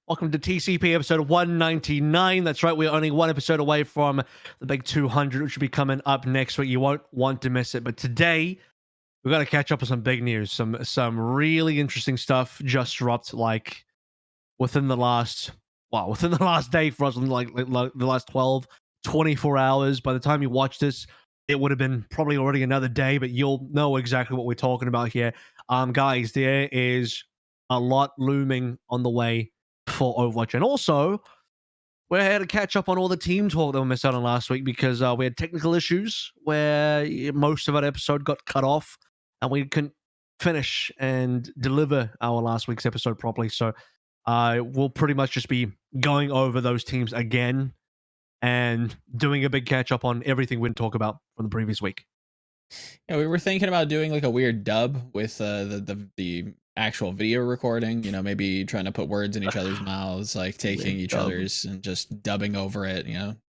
Welcome to TCP episode 199. That's right, we're only one episode away from the big 200, which will be coming up next week. You won't want to miss it. But today, we've got to catch up with some big news. Some really interesting stuff just dropped, like within the last day for us, like the last 12, 24 hours. By the time you watch this, it would have been probably already another day, but you'll know exactly what we're talking about here. Guys, there is a lot looming on the way for Overwatch. And also, we're here to catch up on all the team talk that we missed out on last week because we had technical issues where most of our episode got cut off and we couldn't finish and deliver our last week's episode properly. So we'll pretty much just be going over those teams again and doing a big catch up on everything we didn't talk about from the previous week. Yeah, we were thinking about doing like a weird dub with the actual video recording, maybe trying to put words in each other's mouths, like taking each other's and just dubbing over it,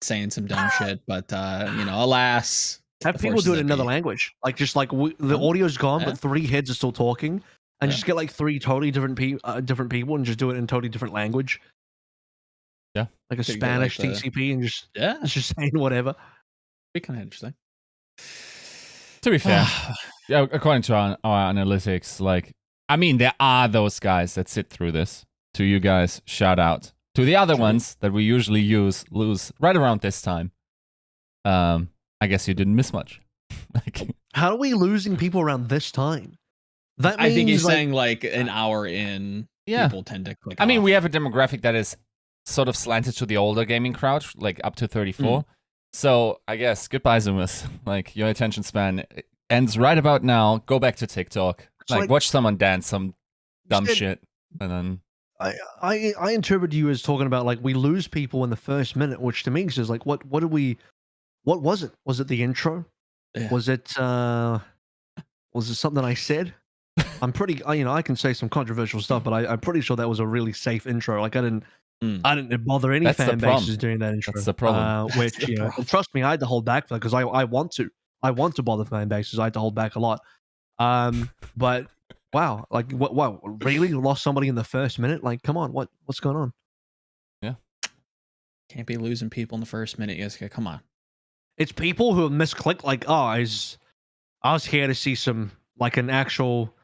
saying some dumb shit. But, alas. Have people do it in another language. Like, just like the audio's gone, but three heads are still talking. And just get like three totally different people and just do it in totally different language. Yeah. Like a Spanish TCP and just saying whatever. Be kind of interesting. To be fair, yeah, according to our analytics, there are those guys that sit through this. To you guys, shout out. To the other ones that we usually lose right around this time. I guess you didn't miss much. How are we losing people around this time? That means, I think he's saying like an hour in, people tend to click off. We have a demographic that is sort of slanted to the older gaming crowd, like up to 34. So I guess goodbye, Zoomers. Your attention span ends right about now. Go back to TikTok. Watch someone dance some dumb shit, and then I interpret you as talking about we lose people in the first minute, which to me is like what was it? Was it the intro? Yeah. Was it something I said? I'm pretty I can say some controversial stuff, but I'm pretty sure that was a really safe intro. I didn't bother any fan bases doing that intro. That's the problem. Which trust me, I had to hold back for that because I want to bother fan bases. I had to hold back a lot. But wow, wow, really lost somebody in the first minute? Come on, what's going on? Yeah, can't be losing people in the first minute, Yiska. Come on. It's people who misclick. I was here to see some an actual,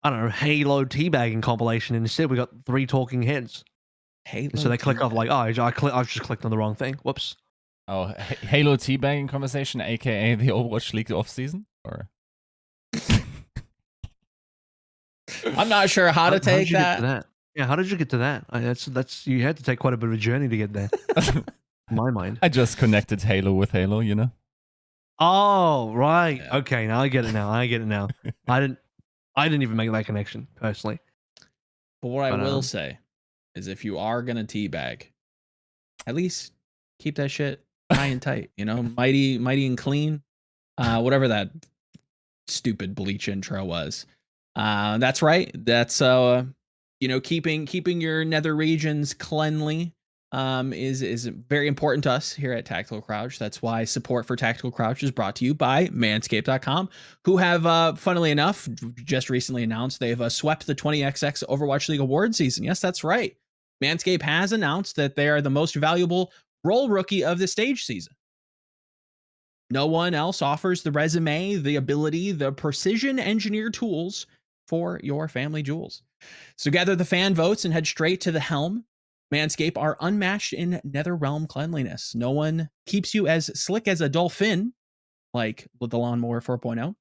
I don't know, Halo teabagging compilation. And instead, we got three talking heads. Halo. So they click off I just clicked on the wrong thing. Whoops. Oh, Halo teabagging conversation, aka the Overwatch League off-season, or I'm not sure how to take that. Yeah, how did you get to that? That's you had to take quite a bit of a journey to get there. In my mind. I just connected Halo with Halo, Oh, right. Yeah. Okay, now I get it now. I didn't even make that connection personally. But what I will say is if you are gonna teabag, at least keep that shit high and tight, mighty and clean. Whatever that stupid Bleach intro was. That's right. That's keeping your nether regions cleanly is very important to us here at Tactical Crouch. That's why support for Tactical Crouch is brought to you by manscaped.com, who have funnily enough just recently announced they've swept the 20XX Overwatch League award season. Yes, that's right. Manscaped has announced that they are the most valuable role rookie of the stage season. No one else offers the resume, the ability, the precision engineered tools for your family jewels. So gather the fan votes and head straight to the helm. Manscaped are unmatched in netherrealm cleanliness. No one keeps you as slick as a dolphin, like with the Lawnmower 4.0.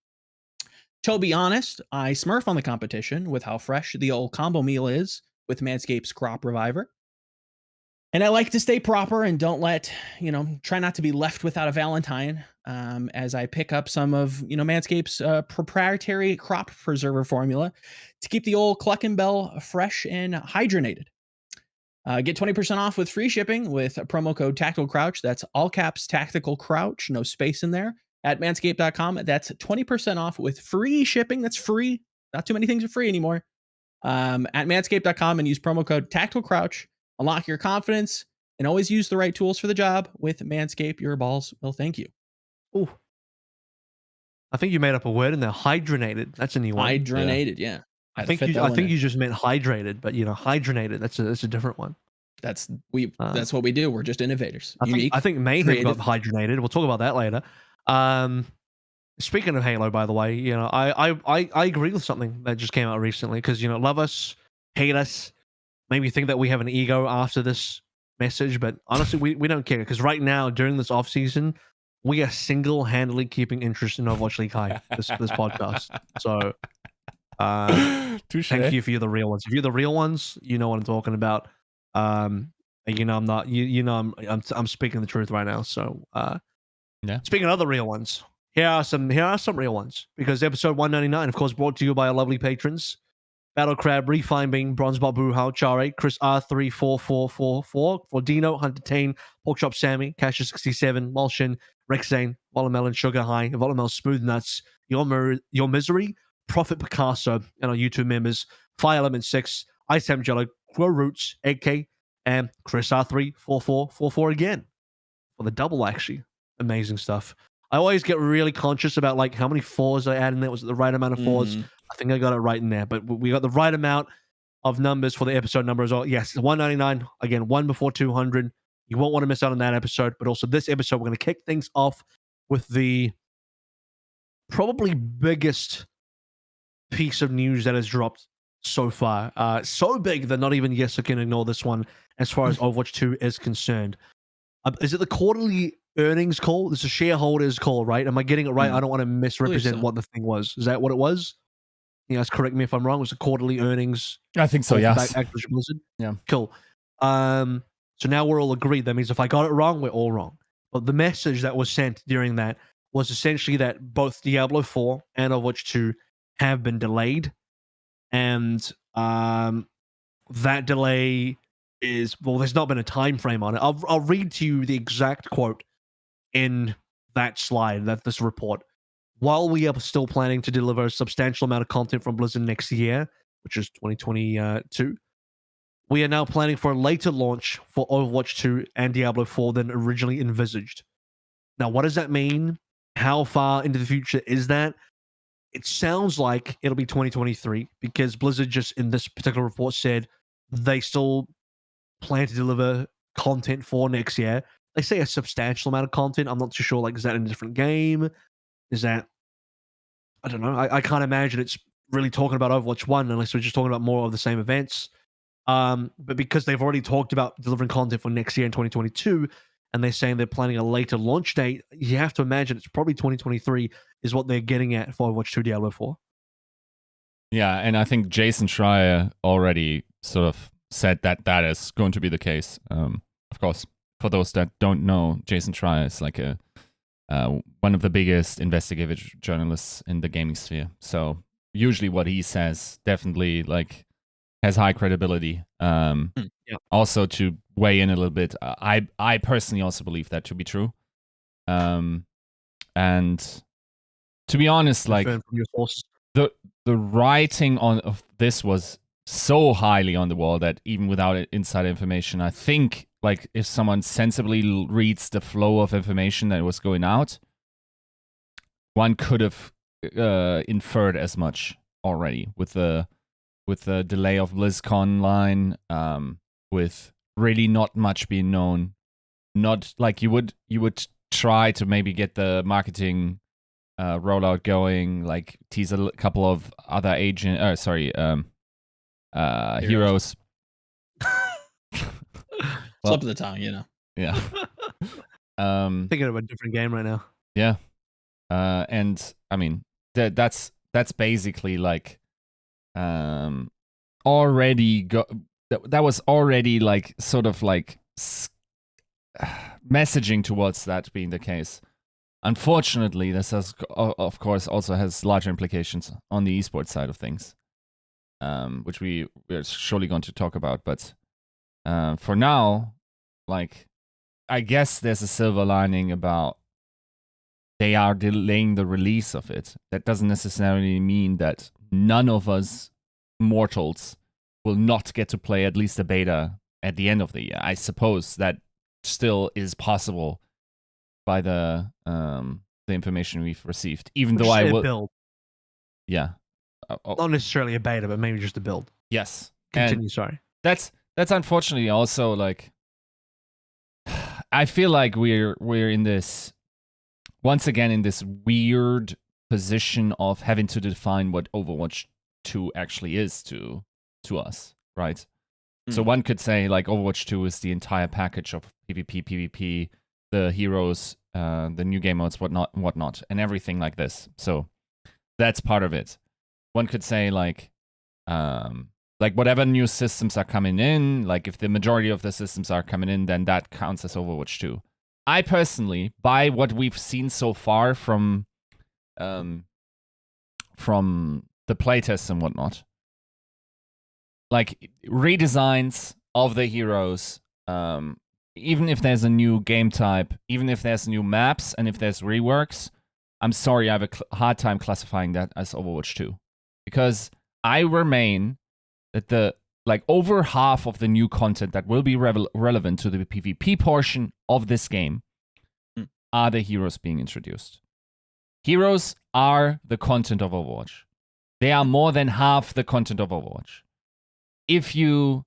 To be honest, I smurf on the competition with how fresh the old combo meal is with Manscaped's Crop Reviver. And I like to stay proper and don't try not to be left without a Valentine as I pick up some of, Manscaped's proprietary crop preserver formula to keep the old Cluck and Bell fresh and hydrogenated. Get 20% off with free shipping with promo code Tactical Crouch. That's all caps Tactical Crouch, no space in there, at manscaped.com. That's 20% off with free shipping. That's free. Not too many things are free anymore. At manscaped.com and use promo code Tactical Crouch. Unlock your confidence and always use the right tools for the job. With Manscaped, your balls will thank you. Ooh. I think you made up a word in there. Hydrogenated. That's a new one. Hydrogenated, yeah. I think you just meant hydrated, but hydrogenated. That's a different one. That's what we do. We're just innovators. I think Mayhem got hydrogenated. We'll talk about that later. Speaking of Halo, by the way, I agree with something that just came out recently because love us, hate us, maybe think that we have an ego after this message, but honestly, we don't care because right now during this off season, we are single-handedly keeping interest in Overwatch League high. This podcast. So, thank you for you the real ones. If you're the real ones, you know what I'm talking about. I'm not. I'm speaking the truth right now. So, yeah. Speaking of the real ones, here are some real ones because episode 199, of course, brought to you by our lovely patrons: Battle Crab, Refine Bing, Bronzebot Buhal, Chare, Chris R34444, for Dino, Hunter Tane, Porkchop Sammy, Casher 67, Mulshin, Rexane, Volamel and Sugar High, Volamel Smooth Nuts, Your Misery, Prophet Picasso, and our YouTube members: Fire Element 6, Ice Ham Jello, Grow Roots, Egg K, and Chris R34444 again for the double. Actually, amazing stuff. I always get really conscious about like how many fours I add in there. Was it the right amount of fours? I think I got it right in there, but we got the right amount of numbers for the episode number as well. Yes, 199. Again, one before 200. You won't want to miss out on that episode, but also this episode, we're going to kick things off with the probably biggest piece of news that has dropped so far. So big that not even Yiska can ignore this one as far as Overwatch 2 is concerned. Is it the quarterly earnings call? This is a shareholders call, right? Am I getting it right? I don't want to misrepresent what the thing was. Is that what it was? You guys correct me if I'm wrong. It was a quarterly earnings. I think so, yes. Blizzard. Yeah. Cool. So now we're all agreed. That means if I got it wrong, we're all wrong. But the message that was sent during that was essentially that both Diablo 4 and Overwatch 2 have been delayed. And that delay is, well, there's not been a time frame on it. I'll read to you the exact quote in that slide, this report. While we are still planning to deliver a substantial amount of content from Blizzard next year, which is 2022, we are now planning for a later launch for Overwatch 2 and Diablo 4 than originally envisaged. Now, what does that mean? How far into the future is that? It sounds like it'll be 2023 because Blizzard just in this particular report said they still plan to deliver content for next year. They say a substantial amount of content. I'm not too sure. Like, is that in a different game? Is that, I don't know. I can't imagine it's really talking about Overwatch 1 unless we're just talking about more of the same events. But because they've already talked about delivering content for next year in 2022, and they're saying they're planning a later launch date, you have to imagine it's probably 2023 is what they're getting at for Overwatch 2 Diablo 4. Yeah, and I think Jason Schreier already sort of said that that is going to be the case. Of course, for those that don't know, Jason Schreier is like one of the biggest investigative journalists in the gaming sphere. So usually what he says definitely like has high credibility. Also to weigh in a little bit, I personally also believe that to be true. And to be honest, like the writing of this was so highly on the wall that even without inside information, I think like if someone sensibly reads the flow of information that was going out, one could have inferred as much already with the delay of BlizzCon line, with really not much being known. Not like you would try to maybe get the marketing rollout going, like tease a couple of other heroes. Slip of the tongue, you know. Yeah. Thinking of a different game right now. Yeah. And I mean that's basically like already that was already like sort of like messaging towards that being the case. Unfortunately, this has, of course, also has larger implications on the esports side of things, which we're surely going to talk about. But for now, like, I guess there's a silver lining about they are delaying the release of it. That doesn't necessarily mean that none of us mortals will not get to play at least a beta at the end of the year. I suppose that still is possible by the information we've received, even though I will. Build. Yeah, Not necessarily a beta, but maybe just a build. Yes. Continue. Sorry. That's unfortunately also like. I feel like we're in this once again in this weird position of having to define what Overwatch 2 actually is to us, right? So one could say like Overwatch 2 is the entire package of PvP, PvP, the heroes, the new game modes, whatnot, and everything like this. So that's part of it. One could say like whatever new systems are coming in, like if the majority of the systems are coming in, then that counts as Overwatch 2. I personally, by what we've seen so far from the playtests and whatnot, like redesigns of the heroes, even if there's a new game type, even if there's new maps, and if there's reworks, I'm sorry, I have a hard time classifying that as Overwatch 2. Because I remain that over half of the new content that will be relevant to the PvP portion of this game are the heroes being introduced. Heroes are the content of Overwatch. They are more than half the content of Overwatch. If you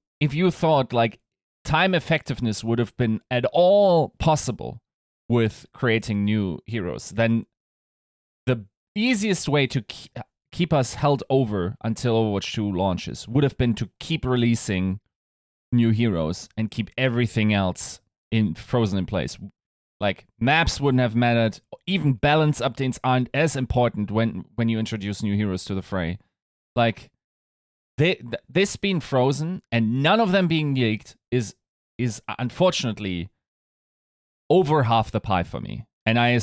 thought like time effectiveness would have been at all possible with creating new heroes, then the easiest way to keep us held over until Overwatch 2 launches would have been to keep releasing new heroes and keep everything else frozen in place. Like maps wouldn't have mattered. Even balance updates aren't as important when you introduce new heroes to the fray. Like this being frozen and none of them being leaked is unfortunately over half the pie for me. And I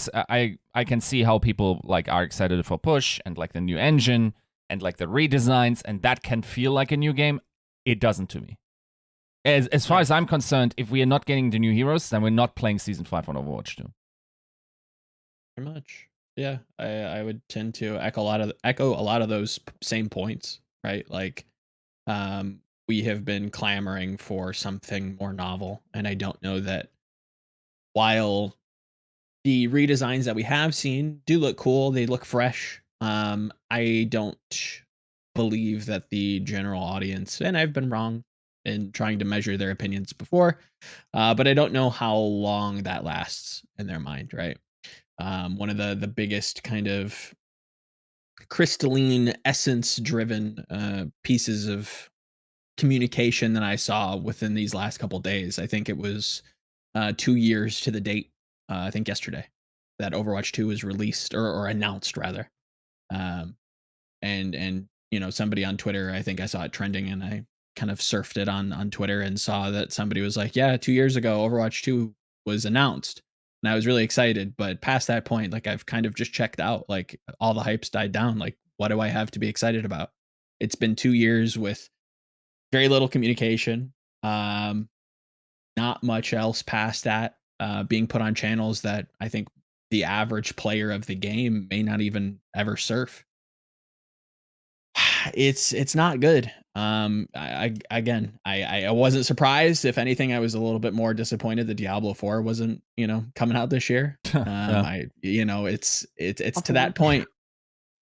can see how people like are excited for push and like the new engine and like the redesigns, and that can feel like a new game. It doesn't to me. As far as I'm concerned, if we are not getting the new heroes, then we're not playing Season 5 on Overwatch 2. Pretty much. Yeah, I would tend to echo a lot of those same points, right? Like, we have been clamoring for something more novel, and I don't know that while the redesigns that we have seen do look cool, they look fresh. I don't believe that the general audience, and I've been wrong in trying to measure their opinions before, but I don't know how long that lasts in their mind, right? One of the biggest kind of crystalline essence-driven pieces of communication that I saw within these last couple days, I think it was 2 years to the date. I think yesterday that Overwatch 2 was released or announced rather. And you know, somebody on Twitter, I think I saw it trending and I kind of surfed it on Twitter and saw that somebody was like, yeah, 2 years ago, Overwatch 2 was announced. And I was really excited, but past that point, like I've kind of just checked out, like all the hype's died down. Like, what do I have to be excited about? It's been 2 years with very little communication. Not much else past that being put on channels that I think the average player of the game may not even ever surf. It's not good. I wasn't surprised. If anything, I was a little bit more disappointed that Diablo 4 wasn't, coming out this year. Yeah. It's to that point.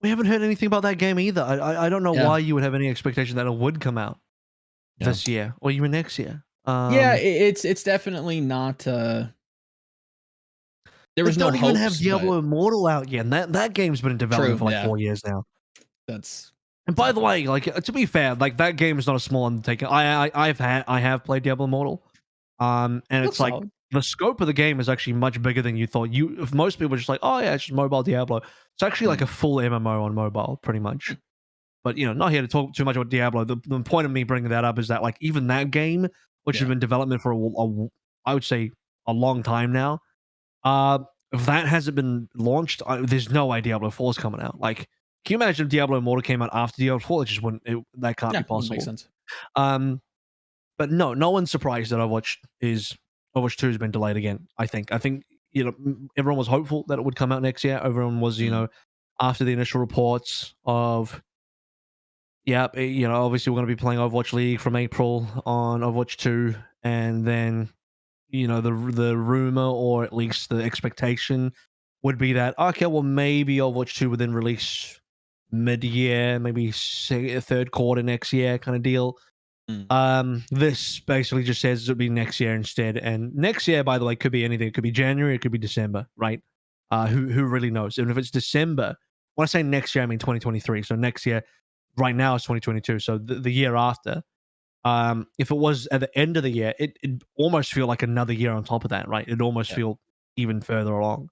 We haven't heard anything about that game either. I don't know why you would have any expectation that it would come out this year or even next year. It's definitely not. There was no hopes. Don't even have Diablo Immortal out yet, and that game's been in development for like 4 years now. And by the way, like to be fair, like that game is not a small undertaking. I have played Diablo Immortal, and it's like the scope of the game is actually much bigger than you thought. If most people are just like, oh yeah, it's just mobile Diablo. It's actually like a full MMO on mobile, pretty much. But not here to talk too much about Diablo. The point of me bringing that up is that like even that game, which has been in development for I would say a long time now, if that hasn't been launched, there's no way Diablo 4 is coming out. Like, can you imagine if Diablo Immortal came out after Diablo 4? It just wouldn't. That can't be possible. Makes sense. But no one's surprised that Overwatch 2 has been delayed again. I think everyone was hopeful that it would come out next year. Everyone was after the initial reports of obviously we're going to be playing Overwatch League from April on Overwatch 2, and then the rumor, or at least the expectation, would be that okay, well maybe Overwatch 2 would then release mid-year, maybe third quarter next year kind of deal. This basically just says it'll be next year instead. And next year, by the way, could be anything. It could be January, it could be December, right? Who really knows? And if it's December, when I say next year, I mean 2023. So next year, right now is 2022. So the year after. If it was at the end of the year, it'd almost feel like another year on top of that, right? It'd almost feel even further along.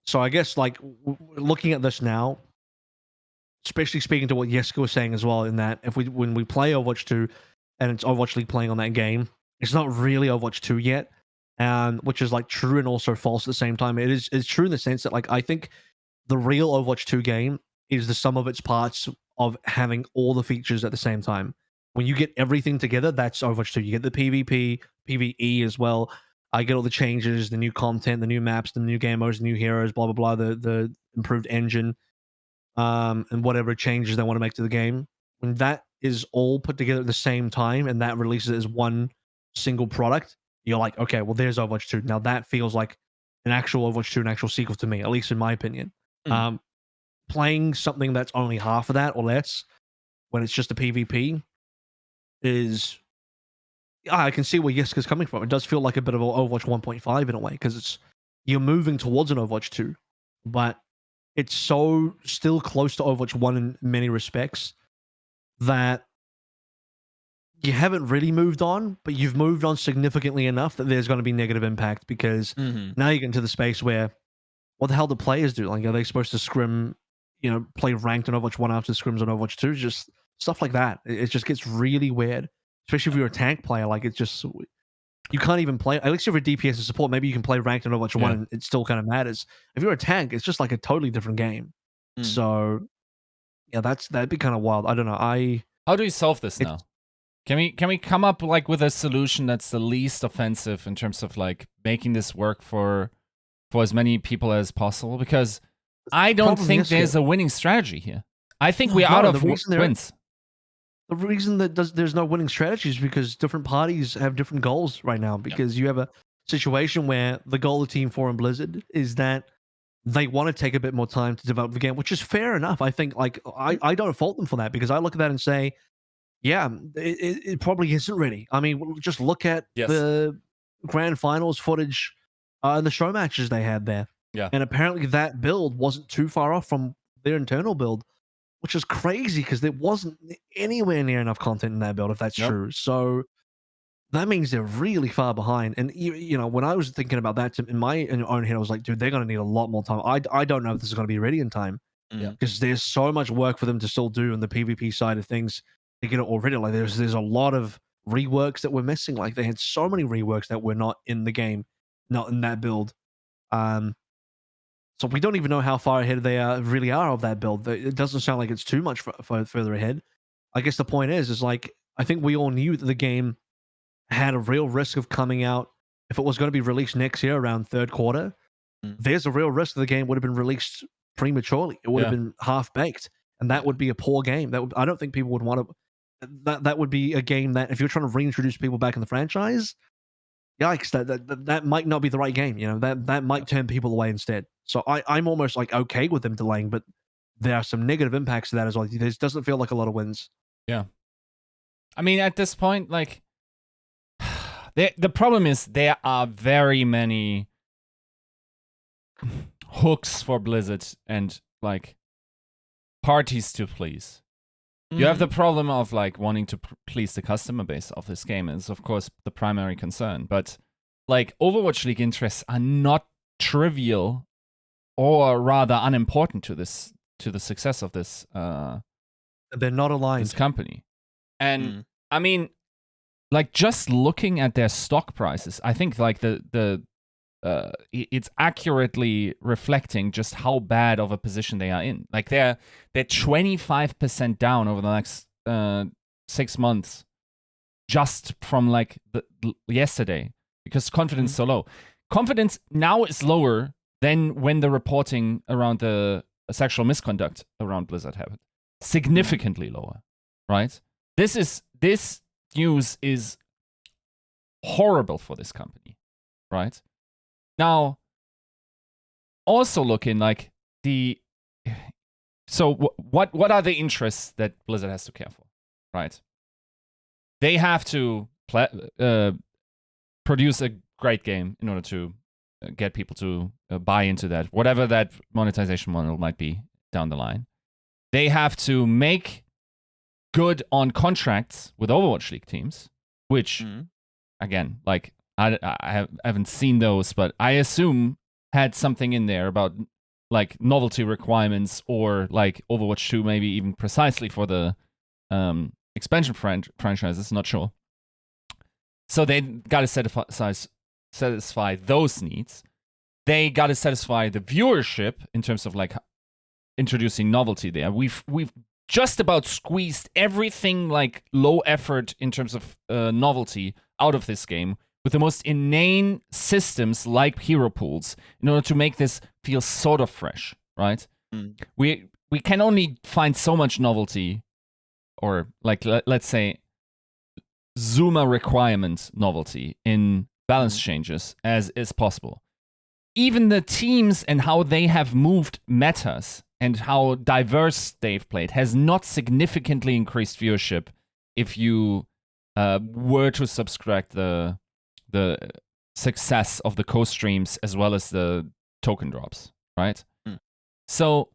So I guess like looking at this now, especially speaking to what Yiska was saying as well, in that when we play Overwatch 2 and it's Overwatch League playing on that game, it's not really Overwatch 2 yet, which is like true and also false at the same time. It's true in the sense that like I think the real Overwatch 2 game is the sum of its parts of having all the features at the same time. When you get everything together, that's Overwatch 2. You get the PvP, PvE as well. I get all the changes, the new content, the new maps, the new game modes, the new heroes, blah, blah, blah, the improved engine, and whatever changes they want to make to the game. When that is all put together at the same time and that releases as one single product, you're like, okay, well, there's Overwatch 2. Now that feels like an actual Overwatch 2, an actual sequel to me, at least in my opinion. Playing something that's only half of that or less when it's just a PvP is... I can see where Yiska's coming from. It does feel like a bit of an Overwatch 1.5 in a way, because you're moving towards an Overwatch 2, but it's so still close to Overwatch 1 in many respects that you haven't really moved on, but you've moved on significantly enough that there's going to be negative impact, because now you get into the space where what the hell do players do? Like, are they supposed to scrim, play ranked on Overwatch 1 after scrims on Overwatch 2? Just stuff like that. It just gets really weird. Especially if you're a tank player, like it's just, you can't even play. At least if you're a DPS and support, maybe you can play ranked on Overwatch 1 and it still kind of matters. If you're a tank, it's just like a totally different game. So, yeah, that'd be kind of wild. I don't know. How do we solve this now? Can we come up like with a solution that's the least offensive in terms of like making this work for as many people as possible? Because I don't think there's a winning strategy here. I think we're out of wins. The reason that there's no winning strategy is because different parties have different goals right now. Because you have a situation where the goal of Team 4 and Blizzard is that they want to take a bit more time to develop the game, which is fair enough. I think, like, I don't fault them for that, because I look at that and say, yeah, it probably isn't ready. I mean, just look at the grand finals footage and the show matches they had there. Yeah. And apparently that build wasn't too far off from their internal build, which is crazy because there wasn't anywhere near enough content in that build, if that's true. So that means they're really far behind. And, when I was thinking about that in my own head, I was like, dude, they're going to need a lot more time. I don't know if this is going to be ready in time, because there's so much work for them to still do on the PvP side of things to get it all ready. Like, there's a lot of reworks that we're missing. Like, they had so many reworks that were not in the game, not in that build. So we don't even know how far ahead they really are of that build. It doesn't sound like it's too much further ahead. I guess the point is like, I think we all knew that the game had a real risk of coming out. If it was going to be released next year around third quarter, there's a real risk that the game would have been released prematurely. It would have been half-baked, and that would be a poor game. I don't think people would want to... That would be a game that, if you're trying to reintroduce people back in the franchise, yikes, that might not be the right game. That might turn people away instead. So I'm almost like okay with them delaying, but there are some negative impacts to that as well. This doesn't feel like a lot of wins. Yeah. I mean, at this point, like, the problem is there are very many hooks for Blizzard and like parties to please. You have the problem of like wanting to please the customer base of this game is of course the primary concern, but like Overwatch League interests are not trivial or rather unimportant to the success of this they're not aligned, this company. And I mean, like, just looking at their stock prices, I think like it's accurately reflecting just how bad of a position they are in. Like they're 25% down over the next 6 months, just from like yesterday, because confidence is so low. Confidence now is lower than when the reporting around the sexual misconduct around Blizzard happened. Significantly lower, right? This news is horrible for this company, right? Now, also looking like so what are the interests that Blizzard has to care for, right? They have to produce a great game in order to get people to buy into that, whatever that monetization model might be down the line. They have to make good on contracts with Overwatch League teams, which, again, like I haven't seen those, but I assume had something in there about like novelty requirements or like Overwatch 2, maybe even precisely for the expansion franchises, not sure. So they got to satisfy those needs. They got to satisfy the viewership in terms of like introducing novelty there. We've just about squeezed everything like low effort in terms of novelty out of this game with the most inane systems like hero pools in order to make this feel sort of fresh, right? We can only find so much novelty, or like let's say Zuma requirement novelty in balance changes as is possible. Even the teams and how they have moved metas and how diverse they've played has not significantly increased viewership if you were to subtract the success of the co-streams as well as the token drops, right? So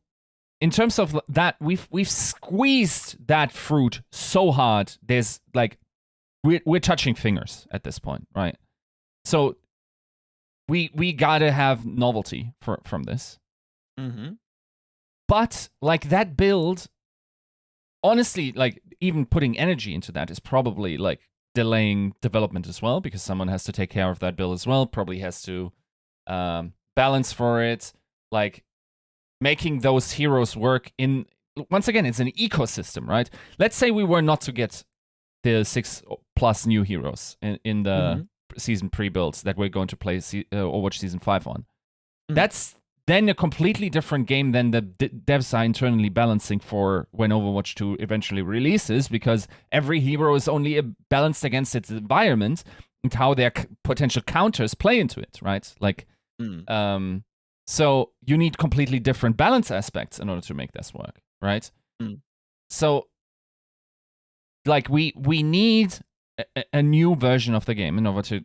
in terms of that, we've squeezed that fruit so hard. There's like we're touching fingers at this point, right? So we gotta have novelty from this. But like that build, honestly, like even putting energy into that is probably like delaying development as well, because someone has to take care of that build as well, probably has to balance for it, like making those heroes work in, once again, it's an ecosystem, right? Let's say we were not to get the 6+ new heroes in the season pre-builds that we're going to play Overwatch Season 5 on. That's then a completely different game than the devs are internally balancing for when Overwatch 2 eventually releases, because every hero is only balanced against its environment and how their potential counters play into it, right? Like, so you need completely different balance aspects in order to make this work, right? So, like, we need a new version of the game in order to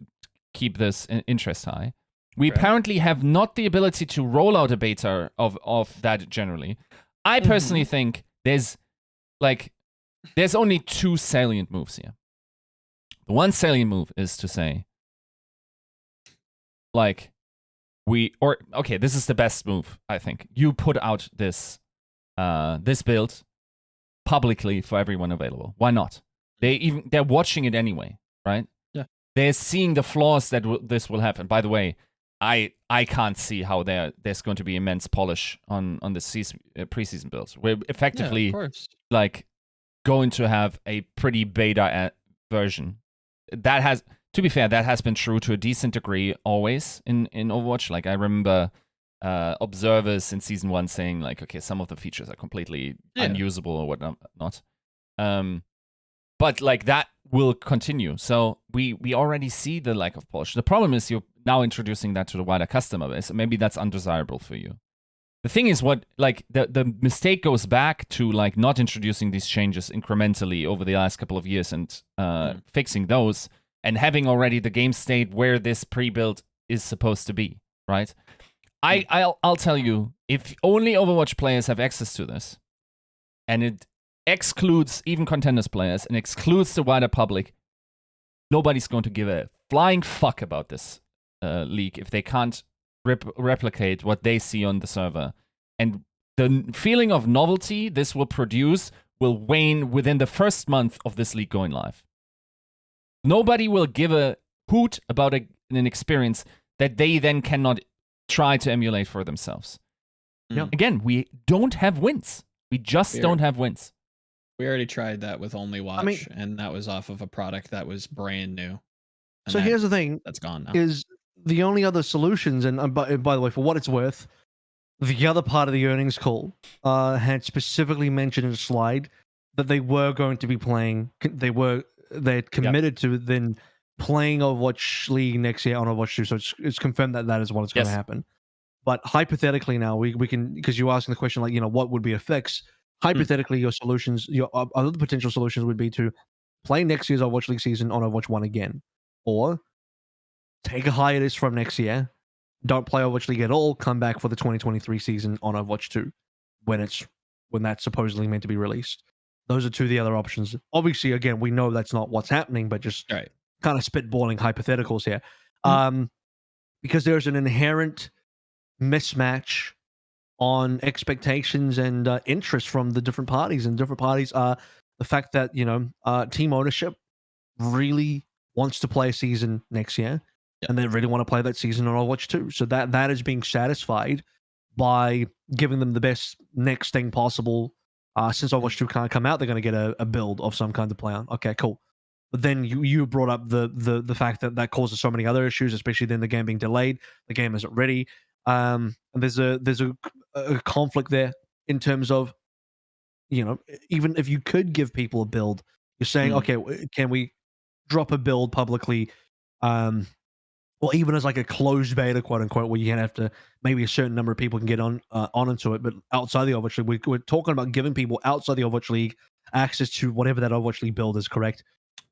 keep this interest high. We apparently have not the ability to roll out a beta of that generally. I personally think there's only two salient moves here. The one salient move is to say, like, this is the best move, I think. You put out this build publicly for everyone available. Why not? They're watching it anyway, right? Yeah. They're seeing the flaws that this will have. And by the way, I can't see how there's going to be immense polish on the preseason builds. We're effectively like going to have a pretty beta version. That has, to be fair, that has been true to a decent degree always in Overwatch. Like I remember observers in Season 1 saying like, okay, some of the features are completely unusable or whatnot. But like that will continue. So we already see the lack of polish. The problem is you're now introducing that to the wider customer base. Maybe that's undesirable for you. The thing is, what like the mistake goes back to like not introducing these changes incrementally over the last couple of years and fixing those and having already the game state where this pre-build is supposed to be, right? I'll tell you, if only Overwatch players have access to this, and it excludes even contenders players and excludes the wider public, nobody's going to give a flying fuck about this league if they can't replicate what they see on the server. And the feeling of novelty this will produce will wane within the first month of this league going live. Nobody will give a hoot about an experience that they then cannot try to emulate for themselves. Again, we don't have wins. We just don't have wins. We already tried that with Only Watch, and that was off of a product that was brand new. So here's the thing. That's gone now. Is the only other solutions, and by the way, for what it's worth, the other part of the earnings call had specifically mentioned in a slide that they were going to be playing, they committed to then playing Overwatch League next year on Overwatch 2, so it's confirmed that is what is going to happen. But hypothetically now, we can, because you're asking the question, like, what would be a fix? Hypothetically, your solutions, your other potential solutions would be to play next year's Overwatch League season on Overwatch 1 again, or take a hiatus from next year, don't play Overwatch League at all, come back for the 2023 season on Overwatch 2 when that's supposedly meant to be released. Those are two of the other options. Obviously, again, we know that's not what's happening, but just kind of spitballing hypotheticals here. Because there's an inherent mismatch on expectations and interest from the different parties, and different parties are the fact that team ownership really wants to play a season next year, and they really want to play that season on Overwatch 2. So that is being satisfied by giving them the best next thing possible. Since Overwatch 2 can't come out, they're going to get a build of some kind to play on. Okay, cool. But then you brought up the fact that causes so many other issues, especially then the game being delayed, the game isn't ready. And there's a conflict there in terms of, even if you could give people a build, you're saying, okay, can we drop a build publicly, or even as like a closed beta, quote unquote, where you can have to, maybe a certain number of people can get on into it, but outside the Overwatch League, we're talking about giving people outside the Overwatch League access to whatever that Overwatch League build is, correct?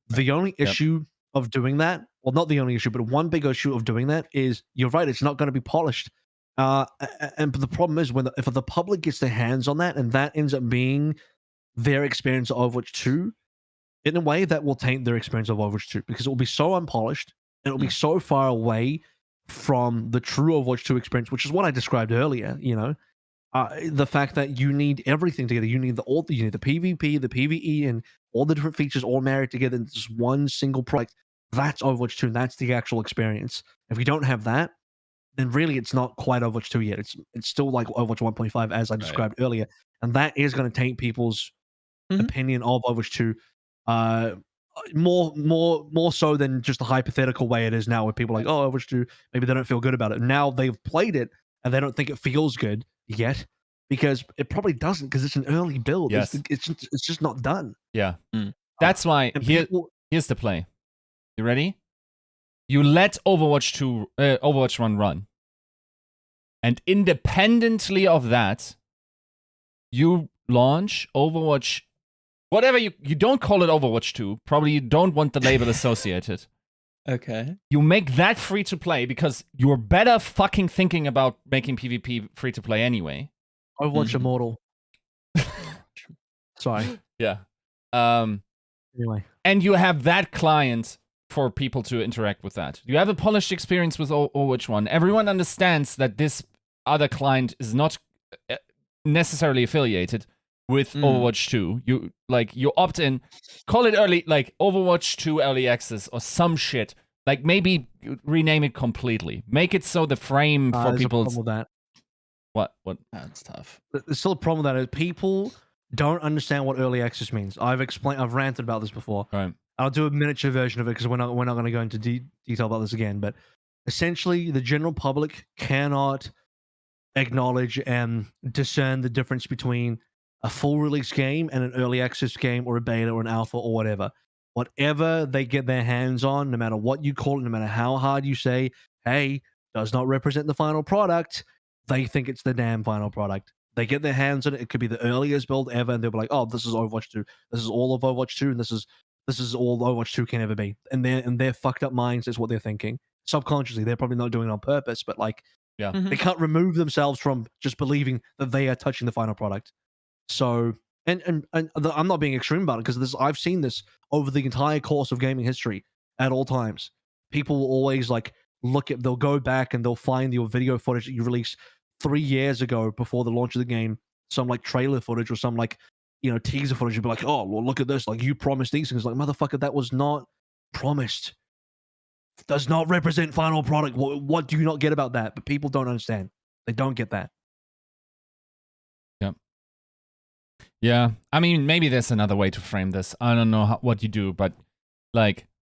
The only issue of doing that, well, not the only issue, but one big issue of doing that is, you're right, it's not going to be polished. And the problem is, if the public gets their hands on that, and that ends up being their experience of Overwatch 2, in a way that will taint their experience of Overwatch 2, because it will be so unpolished, and it will be so far away from the true Overwatch 2 experience, which is what I described earlier. The fact that you need everything together. You need you need the PvP, the PvE, and all the different features all married together in just one single product. That's Overwatch 2, and that's the actual experience. If you don't have that, then really it's not quite Overwatch 2 yet. It's still like Overwatch 1.5, as I described earlier, and that is going to taint people's opinion of Overwatch 2 more so than just the hypothetical way it is now, where people are like, oh, Overwatch 2, maybe they don't feel good about it. Now they've played it and they don't think it feels good yet, because it probably doesn't, because it's an early build. Yes. It's just not done. Yeah. That's why here's the play. You ready? You let Overwatch 1 run. And independently of that, you launch Overwatch, whatever you don't call it Overwatch 2. Probably you don't want the label associated. Okay. You make that free to play, because you're better fucking thinking about making PvP free to play anyway. Overwatch Immortal. Sorry. Yeah. Anyway. And you have that client for people to interact with that. You have a polished experience with Overwatch 1. Everyone understands that this other client is not necessarily affiliated with Overwatch 2. You opt in, call it early, like Overwatch 2 early access or some shit. Like, maybe rename it completely. Make it so the frame for people. What? That's tough. There's still a problem with that. Is people don't understand what early access means. I've ranted about this before. Right. I'll do a miniature version of it, because we're not going to go into detail about this again. But essentially, the general public cannot acknowledge and discern the difference between a full release game and an early access game, or a beta, or an alpha, or whatever. Whatever they get their hands on, no matter what you call it, no matter how hard you say, hey, does not represent the final product, they think it's the damn final product. They get their hands on it. It could be the earliest build ever, and they'll be like, oh, this is Overwatch 2. This is all of Overwatch 2, and this is all Overwatch 2 can ever be. And their fucked up minds is what they're thinking. Subconsciously, they're probably not doing it on purpose, but they can't remove themselves from just believing that they are touching the final product. So, and I'm not being extreme about it, because I've seen this over the entire course of gaming history at all times. People will always they'll go back and they'll find your video footage that you released 3 years ago before the launch of the game, some trailer footage or some teaser footage. You'd be like, oh, well, look at this. You promised these things. Like, motherfucker, that was not promised. Does not represent final product. What do you not get about that? But people don't understand. They don't get that. Yeah. I mean, maybe there's another way to frame this. I don't know what you do, but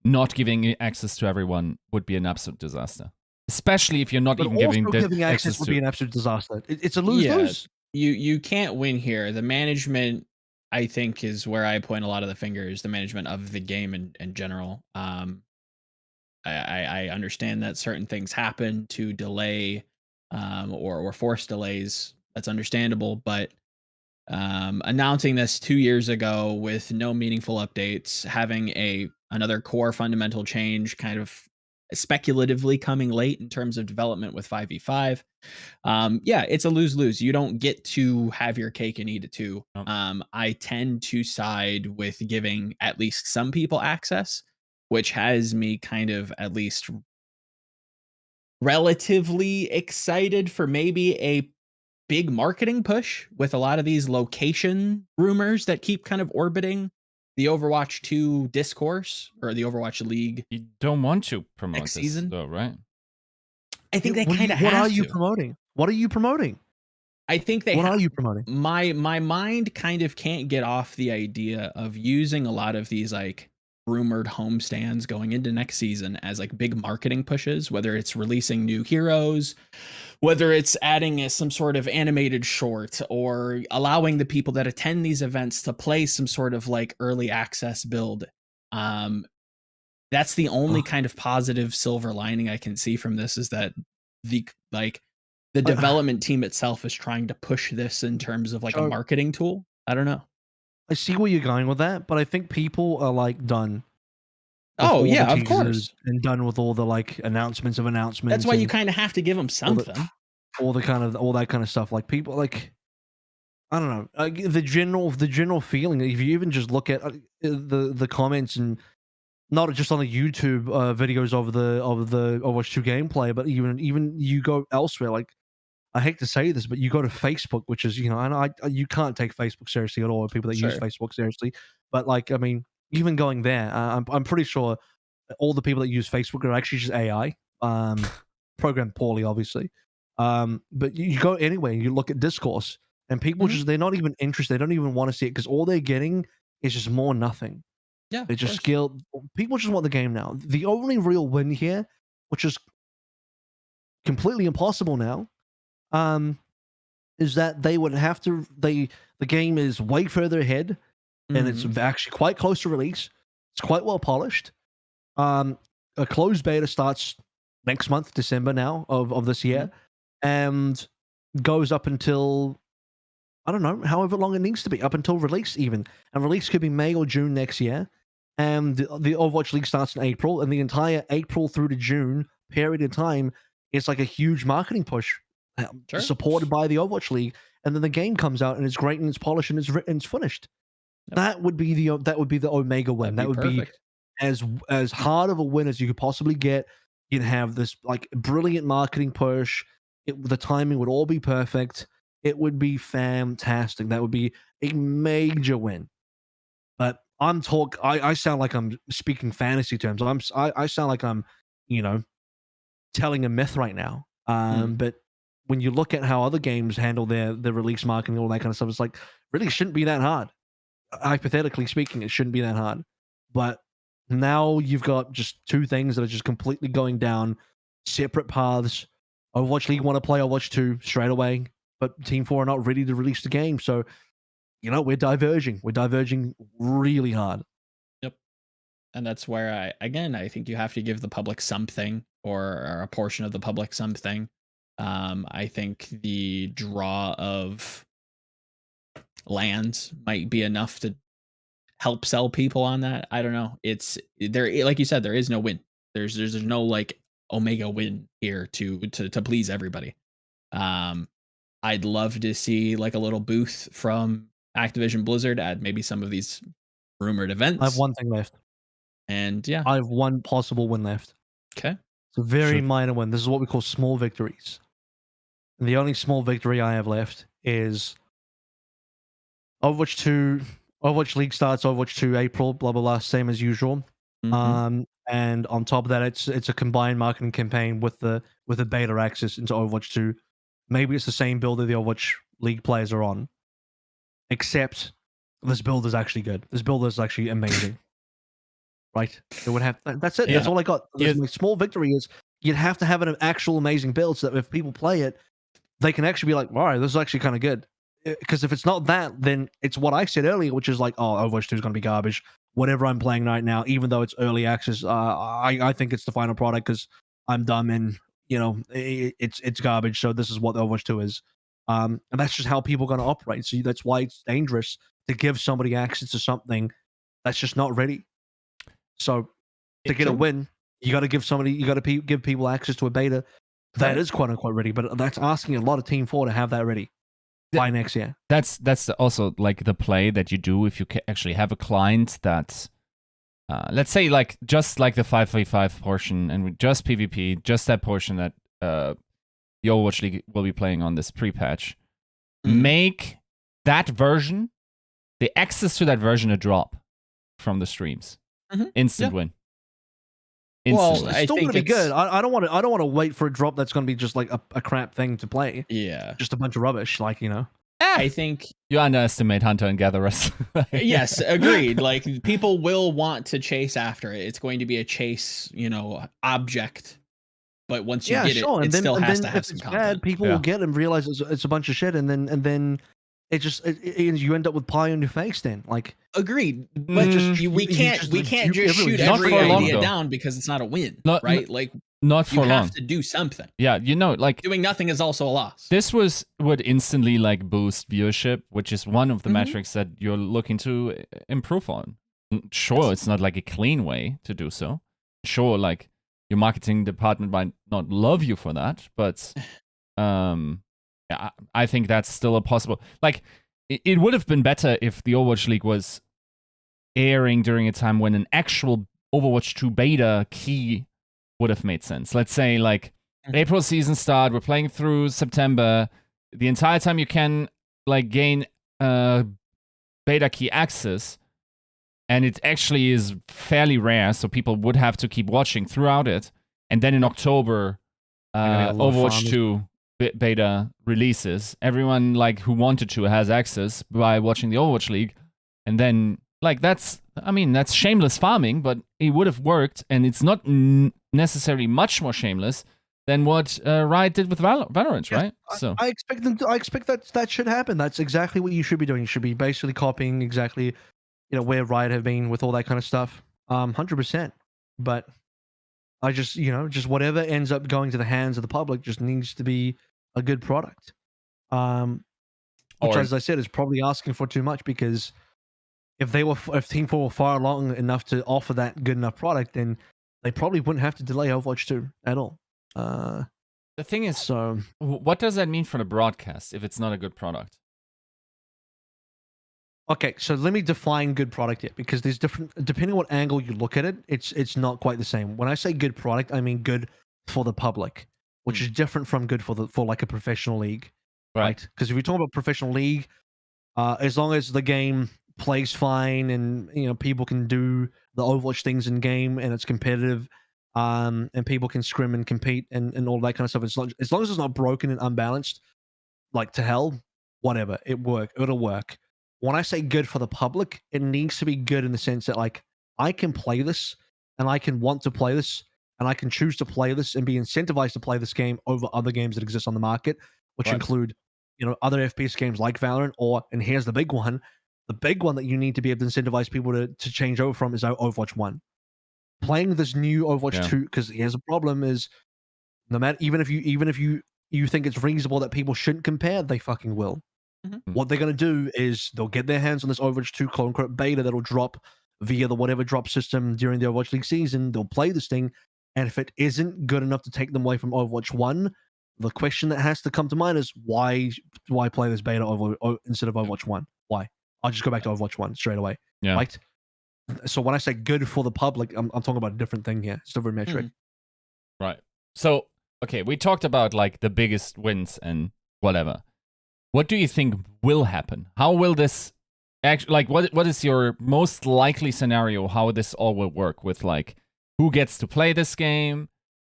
not giving access to everyone would be an absolute disaster. Especially if you're not even giving access would be an absolute disaster. It's a lose-lose. You can't win here. The management, I think, is where I point a lot of the fingers. The management of the game in general. I understand that certain things happen to delay or forced delays. That's understandable, but announcing this 2 years ago with no meaningful updates, having another core fundamental change kind of speculatively coming late in terms of development with 5v5. Yeah, it's a lose-lose. You don't get to have your cake and eat it too. Nope. I tend to side with giving at least some people access, which has me kind of at least relatively excited for maybe a big marketing push with a lot of these location rumors that keep kind of orbiting the Overwatch 2 discourse or the Overwatch League. You don't want to promote next this, season, though, right? I think they What kind of What have are you to. promoting? What are you promoting? I think they. What are you promoting? My mind kind of can't get off the idea of using a lot of these like rumored homestands going into next season as like big marketing pushes, whether it's releasing new heroes, whether it's adding some sort of animated short, or allowing the people that attend these events to play some sort of like early access build. That's the only kind of positive silver lining I can see from this, is that the development team itself is trying to push this in terms of like a marketing tool. I don't know. I see where you're going with that, but I think people are like done. Oh yeah, of course, and done with all the like announcements of announcements. That's why you kind of have to give them something. All that kind of stuff. Like people, like I don't know, like the general feeling. If you even just look at the comments, and not just on the YouTube videos of the Overwatch 2 gameplay, but even you go elsewhere. Like I hate to say this, but you go to Facebook, which is, and you can't take Facebook seriously at all. People that use Facebook seriously, but like I mean, even going there, I'm pretty sure all the people that use Facebook are actually just AI, programmed poorly, obviously. But you go anyway, you look at discourse, and people they're not even interested. They don't even want to see it, because all they're getting is just more nothing. Yeah, they just skill. People just want the game now. The only real win here, which is completely impossible now, is that they would have to. The game is way further ahead, and it's actually quite close to release. It's quite well polished. A closed beta starts next month, December now of this year, and goes up until, I don't know, however long it needs to be, up until release even. And release could be May or June next year. And the Overwatch League starts in April, and the entire April through to June period of time is like a huge marketing push, supported by the Overwatch League. And then the game comes out, and it's great, and it's polished, and it's written, and it's finished. Yep. That would be the Omega win. That would be as hard of a win as you could possibly get. You'd have this like brilliant marketing push. The timing would all be perfect. It would be fantastic. That would be a major win. But I sound like I'm speaking fantasy terms. I sound like I'm, telling a myth right now. But when you look at how other games handle their release marketing, all that kind of stuff, it's like really shouldn't be that hard. Hypothetically speaking, it shouldn't be that hard. But now you've got just two things that are just completely going down separate paths. Overwatch League want to play Overwatch 2 straight away, but Team 4 are not ready to release the game. So, we're diverging. We're diverging really hard. Yep. And that's where I think you have to give the public something, or a portion of the public something. I think the draw of lands might be enough to help sell people on that. I don't know. It's there, like you said, there is no win. There's no like Omega win here to please everybody. I'd love to see like a little booth from Activision Blizzard at maybe some of these rumored events. I have one thing left. And yeah, I have one possible win left. Okay. It's a very minor win. This is what we call small victories. And the only small victory I have left is Overwatch 2, Overwatch League starts Overwatch 2 April, blah blah blah, same as usual. And on top of that, it's a combined marketing campaign with the beta access into Overwatch 2. Maybe it's the same build that the Overwatch League players are on, except this build is actually good. This build is actually amazing. Right? It would have. That's it. Yeah. That's all I got. My small victory is you'd have to have an actual amazing build, so that if people play it, they can actually be like, all right, this is actually kind of good. Because if it's not that, then it's what I said earlier, which is like, oh, Overwatch 2 is going to be garbage. Whatever I'm playing right now, even though it's early access, I think it's the final product because I'm dumb and it's garbage. So this is what the Overwatch 2 is. And that's just how people are going to operate. So that's why it's dangerous to give somebody access to something that's just not ready. So to get a win, you got to give give people access to a beta that is quote unquote ready. But that's asking a lot of Team 4 to have that ready by next year. That's also like the play that you do if you actually have a client that, let's say, like just like the 5v5 portion and just PvP, just that portion that the Overwatch League will be playing on this pre-patch. Make that version, the access to that version, a drop from the streams. Instant win. Well, it's still gonna be good. I don't want to wait for a drop that's gonna be just like a crap thing to play. Yeah, just a bunch of rubbish. Like I think you underestimate hunter and gatherers. Yes, agreed. Like people will want to chase after it. It's going to be a chase, object. But once you get it, and it then, still has to if have it's some bad, content. people will get it and realize it's a bunch of shit, and then you end up with pie on your face. Then agreed, but we can't just shoot every idea down because it's not a win, right? Like not for long. You have to do something. Yeah, like doing nothing is also a loss. This would instantly like boost viewership, which is one of the metrics that you're looking to improve on. Sure, it's not like a clean way to do so. Sure, like your marketing department might not love you for that, but yeah, I think that's still a possible. Like, it would have been better if the Overwatch League was airing during a time when an actual Overwatch 2 beta key would have made sense. Let's say, like, April season start, we're playing through September. The entire time you can, like, gain beta key access, and it actually is fairly rare, so people would have to keep watching throughout it. And then in October, Overwatch 2 beta releases. Everyone like who wanted to has access by watching the Overwatch League, and then like that's shameless farming, but it would have worked, and it's not necessarily much more shameless than what Riot did with Valorant, right? So I expect that should happen. That's exactly what you should be doing. You should be basically copying exactly where Riot have been with all that kind of stuff. 100%. But I just just whatever ends up going to the hands of the public just needs to be a good product. Which, as I said, is probably asking for too much, because if Team 4 were far along enough to offer that good enough product, then they probably wouldn't have to delay Overwatch 2 at all. The thing is, so what does that mean for the broadcast if it's not a good product? Okay, so let me define good product here, because there's different, depending on what angle you look at it, it's not quite the same. When I say good product, I mean good for the public, which is different from good for like a professional league, right? Because if you're talking about professional league, as long as the game plays fine and people can do the Overwatch things in game and it's competitive, and people can scrim and compete and all that kind of stuff, as long as it's not broken and unbalanced, like to hell, whatever, it'll work. When I say good for the public, it needs to be good in the sense that, like, I can play this, and I can want to play this, and I can choose to play this and be incentivized to play this game over other games that exist on the market, which include, other FPS games like Valorant, and here's the big one that you need to be able to incentivize people to change over from is Overwatch 1. Playing this new Overwatch 2, because here's the problem is, no matter, even if you think it's reasonable that people shouldn't compare, they fucking will. What they're going to do is they'll get their hands on this Overwatch 2 quote-unquote beta that'll drop via the whatever drop system during the Overwatch League season. They'll play this thing, and if it isn't good enough to take them away from Overwatch 1, the question that has to come to mind is, why play this beta instead of Overwatch 1? Why? I'll just go back to Overwatch 1 straight away. Yeah. Right? So when I say good for the public, I'm talking about a different thing here. It's a different metric. Right. So, okay, we talked about like the biggest wins and whatever. What do you think will happen? How will this actually, like, what is your most likely scenario how this all will work with, like, who gets to play this game?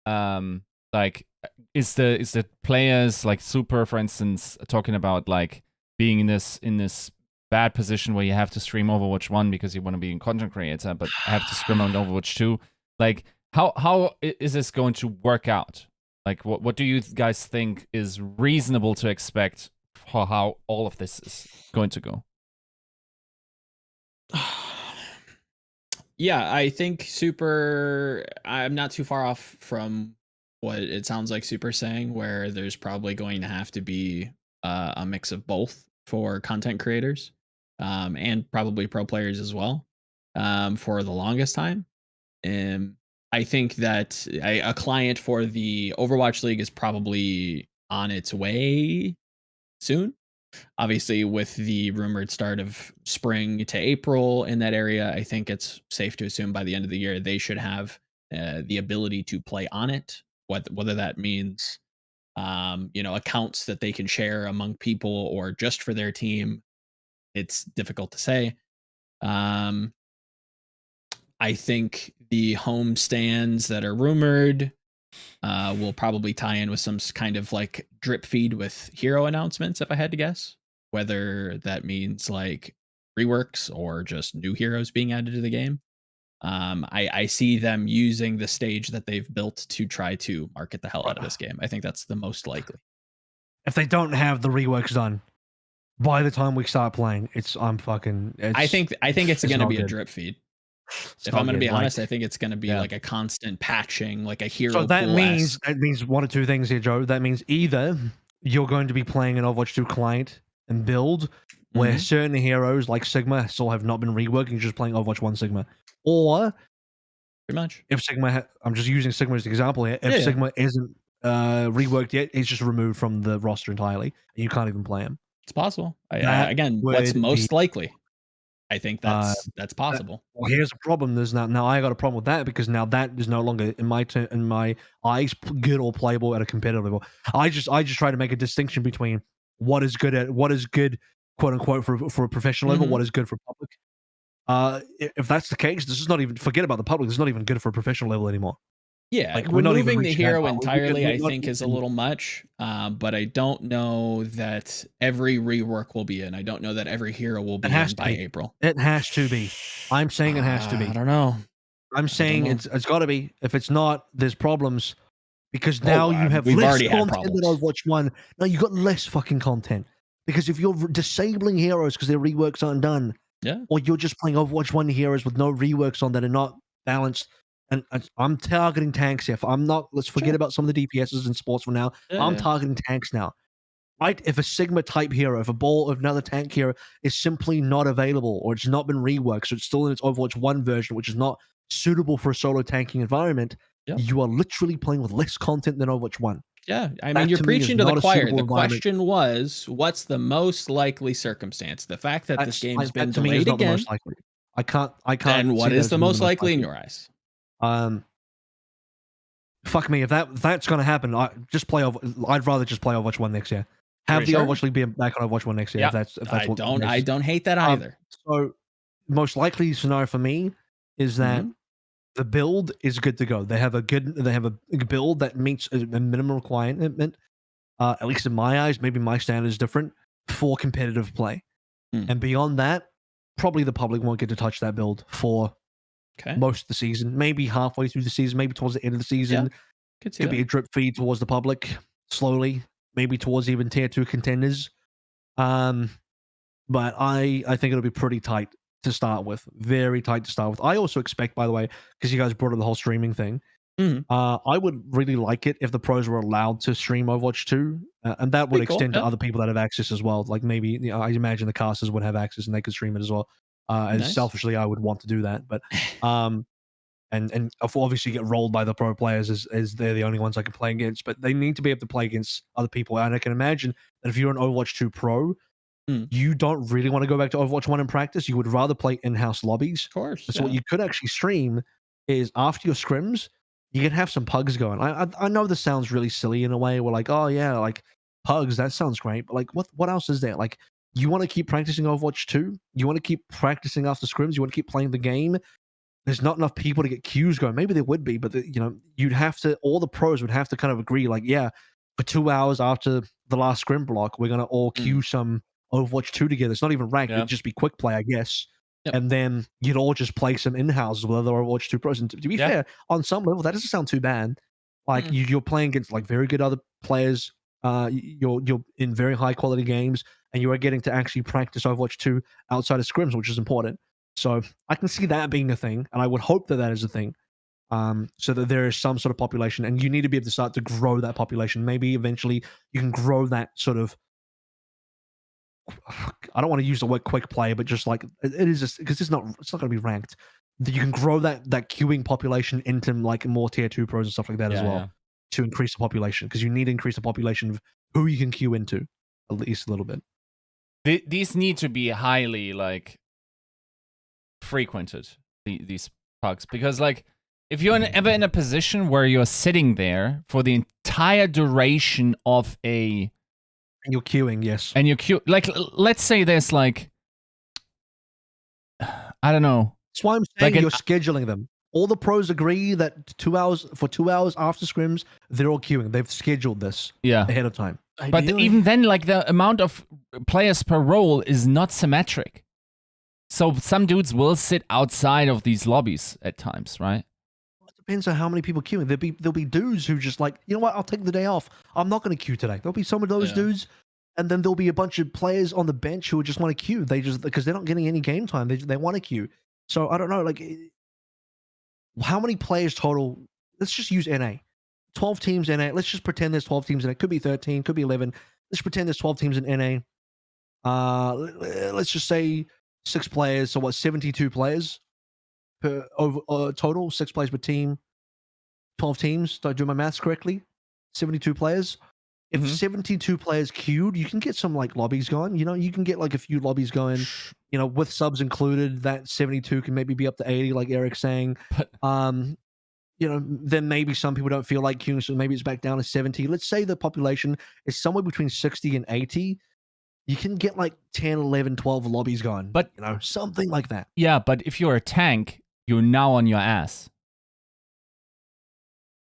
Like, is the players, like Super, for instance, talking about like being in this bad position where you have to stream Overwatch 1 because you want to be a content creator, but have to stream on Overwatch 2? Like, how is this going to work out? Like, what do you guys think is reasonable to expect for how all of this is going to go? Yeah, I think Super, I'm not too far off from what it sounds like Super saying, where there's probably going to have to be a mix of both for content creators, and probably pro players as well, for the longest time. I think that a client for the Overwatch League is probably on its way soon. Obviously, with the rumored start of spring to April in that area, I think it's safe to assume by the end of the year they should have the ability to play on it. Whether that means accounts that they can share among people or just for their team, it's difficult to say. I think the home stands that are rumored will probably tie in with some kind of like drip feed with hero announcements, if I had to guess. Whether that means like reworks or just new heroes being added to the game. I see them using the stage that they've built to try to market the hell out of this game. I think that's the most likely. If they don't have the reworks done by the time we start playing, I think it's going to be a drip feed. If I'm going to be honest, I think it's going to be like a constant patching, like a hero. So that means one of two things here, Joe. That means either you're going to be playing an Overwatch 2 client and build where certain heroes like Sigma still have not been reworked, you're just playing Overwatch 1 Sigma. Or pretty much if Sigma, I'm just using Sigma as an example here. If Sigma isn't reworked yet, it's just removed from the roster entirely, and you can't even play him. It's possible. Again, what's most likely? I think that's possible. Well, here's a problem. There's now I got a problem with that because now that is no longer in my eyes good or playable at a competitive level. I just try to make a distinction between what is good, quote unquote, for a professional level, what is good for public. If that's the case, this is not even, forget about the public. This is not even good for a professional level anymore. Yeah, like removing the hero entirely, I think, is a little much. But I don't know that every rework will be in. I don't know that every hero will be in by April. It has to be. I'm saying it has to be. I don't know. I'm saying it's got to be. If it's not, there's problems. Because now you have less content than Overwatch 1. No, you got less fucking content. Because if you're disabling heroes because their reworks aren't done, or you're just playing Overwatch 1 heroes with no reworks on that are not balanced. And I'm targeting tanks here. Let's forget about some of the DPSs in sports for now. I'm targeting tanks now. Right? If a Sigma type hero, if another tank hero is simply not available or it's not been reworked, so it's still in its Overwatch 1 version, which is not suitable for a solo tanking environment, you are literally playing with less content than Overwatch 1. Yeah, I mean, you're preaching to the choir. The question was, what's the most likely circumstance? The fact that this game's been delayed again. I can't. And what is the most likely in your eyes? Fuck me. If that's gonna happen, I'd rather just play Overwatch 1 next year. Have the Overwatch League be back on Overwatch 1 next year. I don't hate that either. So most likely scenario for me is that the build is good to go. They have a build that meets a minimum requirement. At least in my eyes, maybe my standard is different for competitive play. And beyond that, probably the public won't get to touch that build for most of the season. Maybe halfway through the season, maybe towards the end of the season. Could be a drip feed towards the public slowly, maybe towards even tier 2 contenders. But I think it'll be pretty tight to start with. Very tight to start with. I also expect, by the way, because you guys brought up the whole streaming thing, I would really like it if the pros were allowed to stream Overwatch 2, and that would extend to other people that have access as well. Like maybe, I imagine the casters would have access and they could stream it as well. And selfishly, I would want to do that, but and obviously get rolled by the pro players as they're the only ones I can play against. But they need to be able to play against other people, and I can imagine that if you're an Overwatch 2 pro, you don't really want to go back to Overwatch 1 in practice. You would rather play in-house lobbies. Of course. So what you could actually stream is after your scrims, you can have some pugs going. I know this sounds really silly in a way. We're like, oh yeah, like pugs, that sounds great. But like, what else is there? Like, you want to keep practicing Overwatch 2? You want to keep practicing after scrims? You want to keep playing the game? There's not enough people to get queues going. Maybe there would be, but you'd have to. All the pros would have to kind of agree. Like, yeah, for 2 hours after the last scrim block, we're gonna all queue some Overwatch 2 together. It's not even ranked. It'd just be quick play, I guess. And then you'd all just play some in-houses with other Overwatch 2 pros. And to be fair, on some level, that doesn't sound too bad. Like you're playing against like very good other players. You're in very high quality games, and you are getting to actually practice Overwatch 2 outside of scrims, which is important. So I can see that being a thing, and I would hope that is a thing. so that there is some sort of population, and you need to be able to start to grow that population. Maybe eventually you can grow that sort of. I don't want to use the word quick play, but just like it is just because it's not going to be ranked. You can grow that queuing population into like more tier 2 pros and stuff like that as well to increase the population, because you need to increase the population of who you can queue into at least a little bit. These need to be highly like frequented, these pucks, because like if you're ever in a position where you're sitting there for the entire duration of a and you're queuing, yes, and you queue, like let's say there's like I don't know. That's why I'm saying you're scheduling them. All the pros agree that 2 hours after scrims, they're all queuing. They've scheduled this ahead of time. But even then, like the amount of players per role is not symmetric. So some dudes will sit outside of these lobbies at times, right? It depends on how many people queuing. There'll be dudes who just like, you know what, I'll take the day off. I'm not going to queue today. There'll be some of those dudes, and then there'll be a bunch of players on the bench who just want to queue. They just, because they're not getting any game time. They want to queue. So I don't know, like, how many players total? Let's just use NA. 12 teams NA. Let's just pretend there's 12 teams in it. Could be 13, could be 11. Let's pretend there's 12 teams in NA. Let's just say 6 players. So what? 72 players per total. 6 players per team. 12 teams. Did I do my maths correctly? 72 players. If 72 players queued, you can get some like lobbies going. You know, you can get like a few lobbies going. You know, with subs included, that 72 can maybe be up to 80, like Eric's saying. You know, then maybe some people don't feel like queuing, so maybe it's back down to 70. Let's say the population is somewhere between 60 and 80. You can get like 10, 11, 12 lobbies going. But, you know, something like that. Yeah, but if you're a tank, you're now on your ass.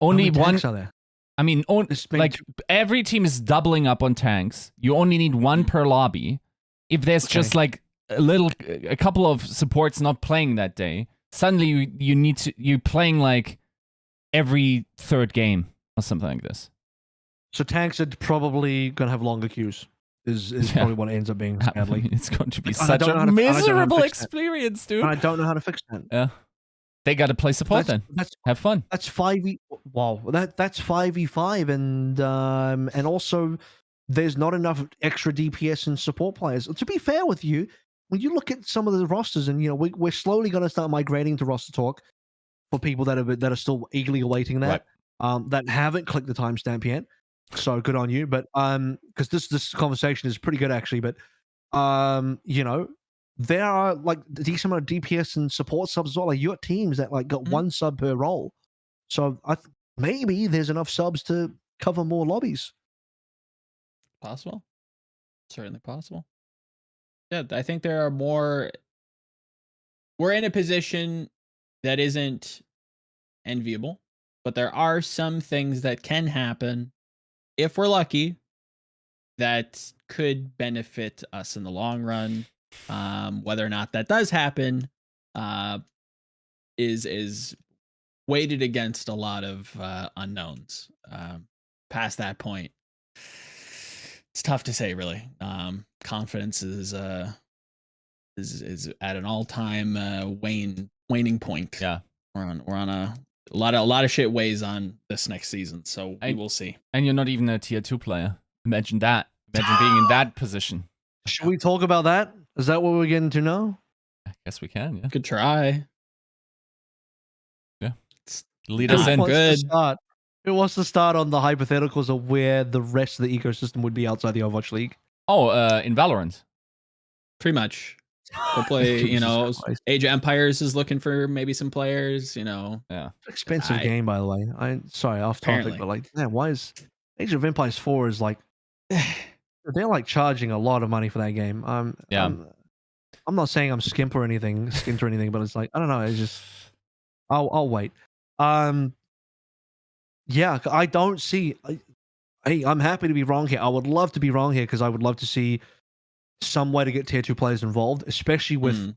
Only How many one. tanks are there? I mean, like every team is doubling up on tanks. You only need 1 per lobby. If there's just like a couple of supports not playing that day, suddenly you're playing like every 3rd game or something like this. So tanks are probably going to have longer queues. Is probably what it ends up being, sadly. It's going to be such a miserable experience, dude. And I don't know how to fix that. Yeah. They got to play support then. Have fun. That's 5v. Wow, that's 5v5, and also there's not enough extra DPS and support players. To be fair with you, when you look at some of the rosters, and you know we're slowly going to start migrating to roster talk for people that are still eagerly awaiting that, that haven't clicked the timestamp yet. So good on you. But because this conversation is pretty good actually. But you know, there are like a decent amount of DPS and support subs as well. Like you got teams that like got 1 sub per role. So maybe there's enough subs to cover more lobbies. Possible. Certainly possible. Yeah, I think there are more. We're in a position that isn't enviable, but there are some things that can happen if we're lucky that could benefit us in the long run. Whether or not that does happen is weighted against a lot of unknowns. Past that point, it's tough to say, really. Confidence is at an all-time waning point. Yeah, we're on a lot of shit weighs on this next season, so we will see. And you're not even a tier 2 player. Imagine that. Imagine being in that position. Should we talk about that? Is that what we're getting to now? I guess we can. Yeah. Could try. Yeah. Lead us in. Good. Who wants to start on the hypotheticals of where the rest of the ecosystem would be outside the Overwatch League? Oh, in Valorant. Pretty much. Go play, you know, Age of Empires is looking for maybe some players, you know. Yeah. Expensive game, by the way. Sorry, off topic, but like, man, why is Age of Empires 4 is like they're like charging a lot of money for that game. I'm not saying I'm skint or anything, but it's like I don't know. It's just I'll wait. Yeah, I don't see. Hey, I'm happy to be wrong here. I would love to be wrong here because I would love to see some way to get tier 2 players involved, especially with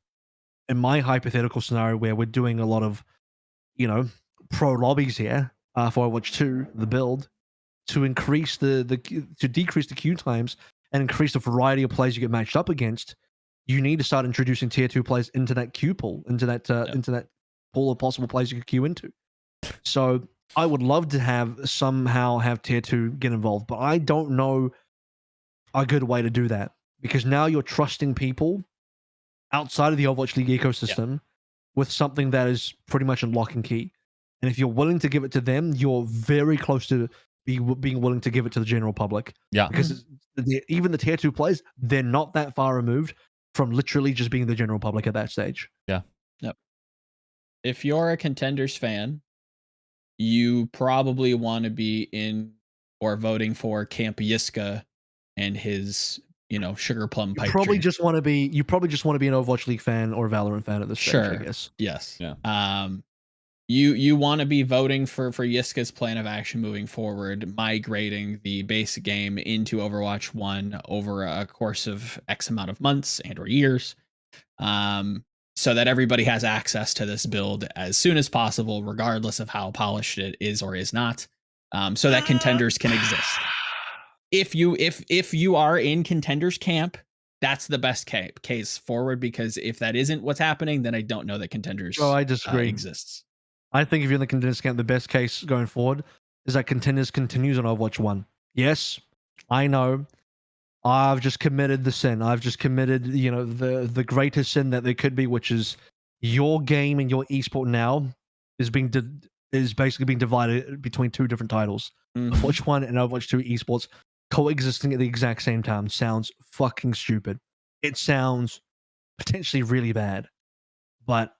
in my hypothetical scenario where we're doing a lot of, you know, pro lobbies here for Overwatch 2, the build, to increase to decrease the queue times and increase the variety of players you get matched up against. You need to start introducing tier 2 players into that queue pool, into that pool of possible players you could queue into. So I would love to somehow have tier 2 get involved, but I don't know a good way to do that, because now you're trusting people outside of the Overwatch League ecosystem with something that is pretty much a lock and key. And if you're willing to give it to them, you're very close to being willing to give it to the general public. Yeah. Because even the tier 2 players, they're not that far removed from literally just being the general public at that stage. Yeah. Yep. If you're a Contenders fan, you probably want to be in or voting for Camp Yiska and his, sugar plum pipe You probably dream. just want to be an Overwatch League fan or a Valorant fan at this stage, I guess. Yes. Yeah. You want to be voting for Yiska's plan of action moving forward, migrating the basic game into Overwatch 1 over a course of X amount of months and or years. So that everybody has access to this build as soon as possible, regardless of how polished it is or is not, so that Contenders can exist. If you are in Contenders camp, that's the best case forward, because if that isn't what's happening, then I don't know that Contenders I disagree. exists. I think if you're in the Contenders camp, the best case going forward is that Contenders continues on Overwatch 1. Yes, I know. I've just committed the sin. I've just committed, the greatest sin that there could be, which is your game and your esport now is basically being divided between two different titles. Overwatch 1 and Overwatch 2 esports coexisting at the exact same time sounds fucking stupid. It sounds potentially really bad, but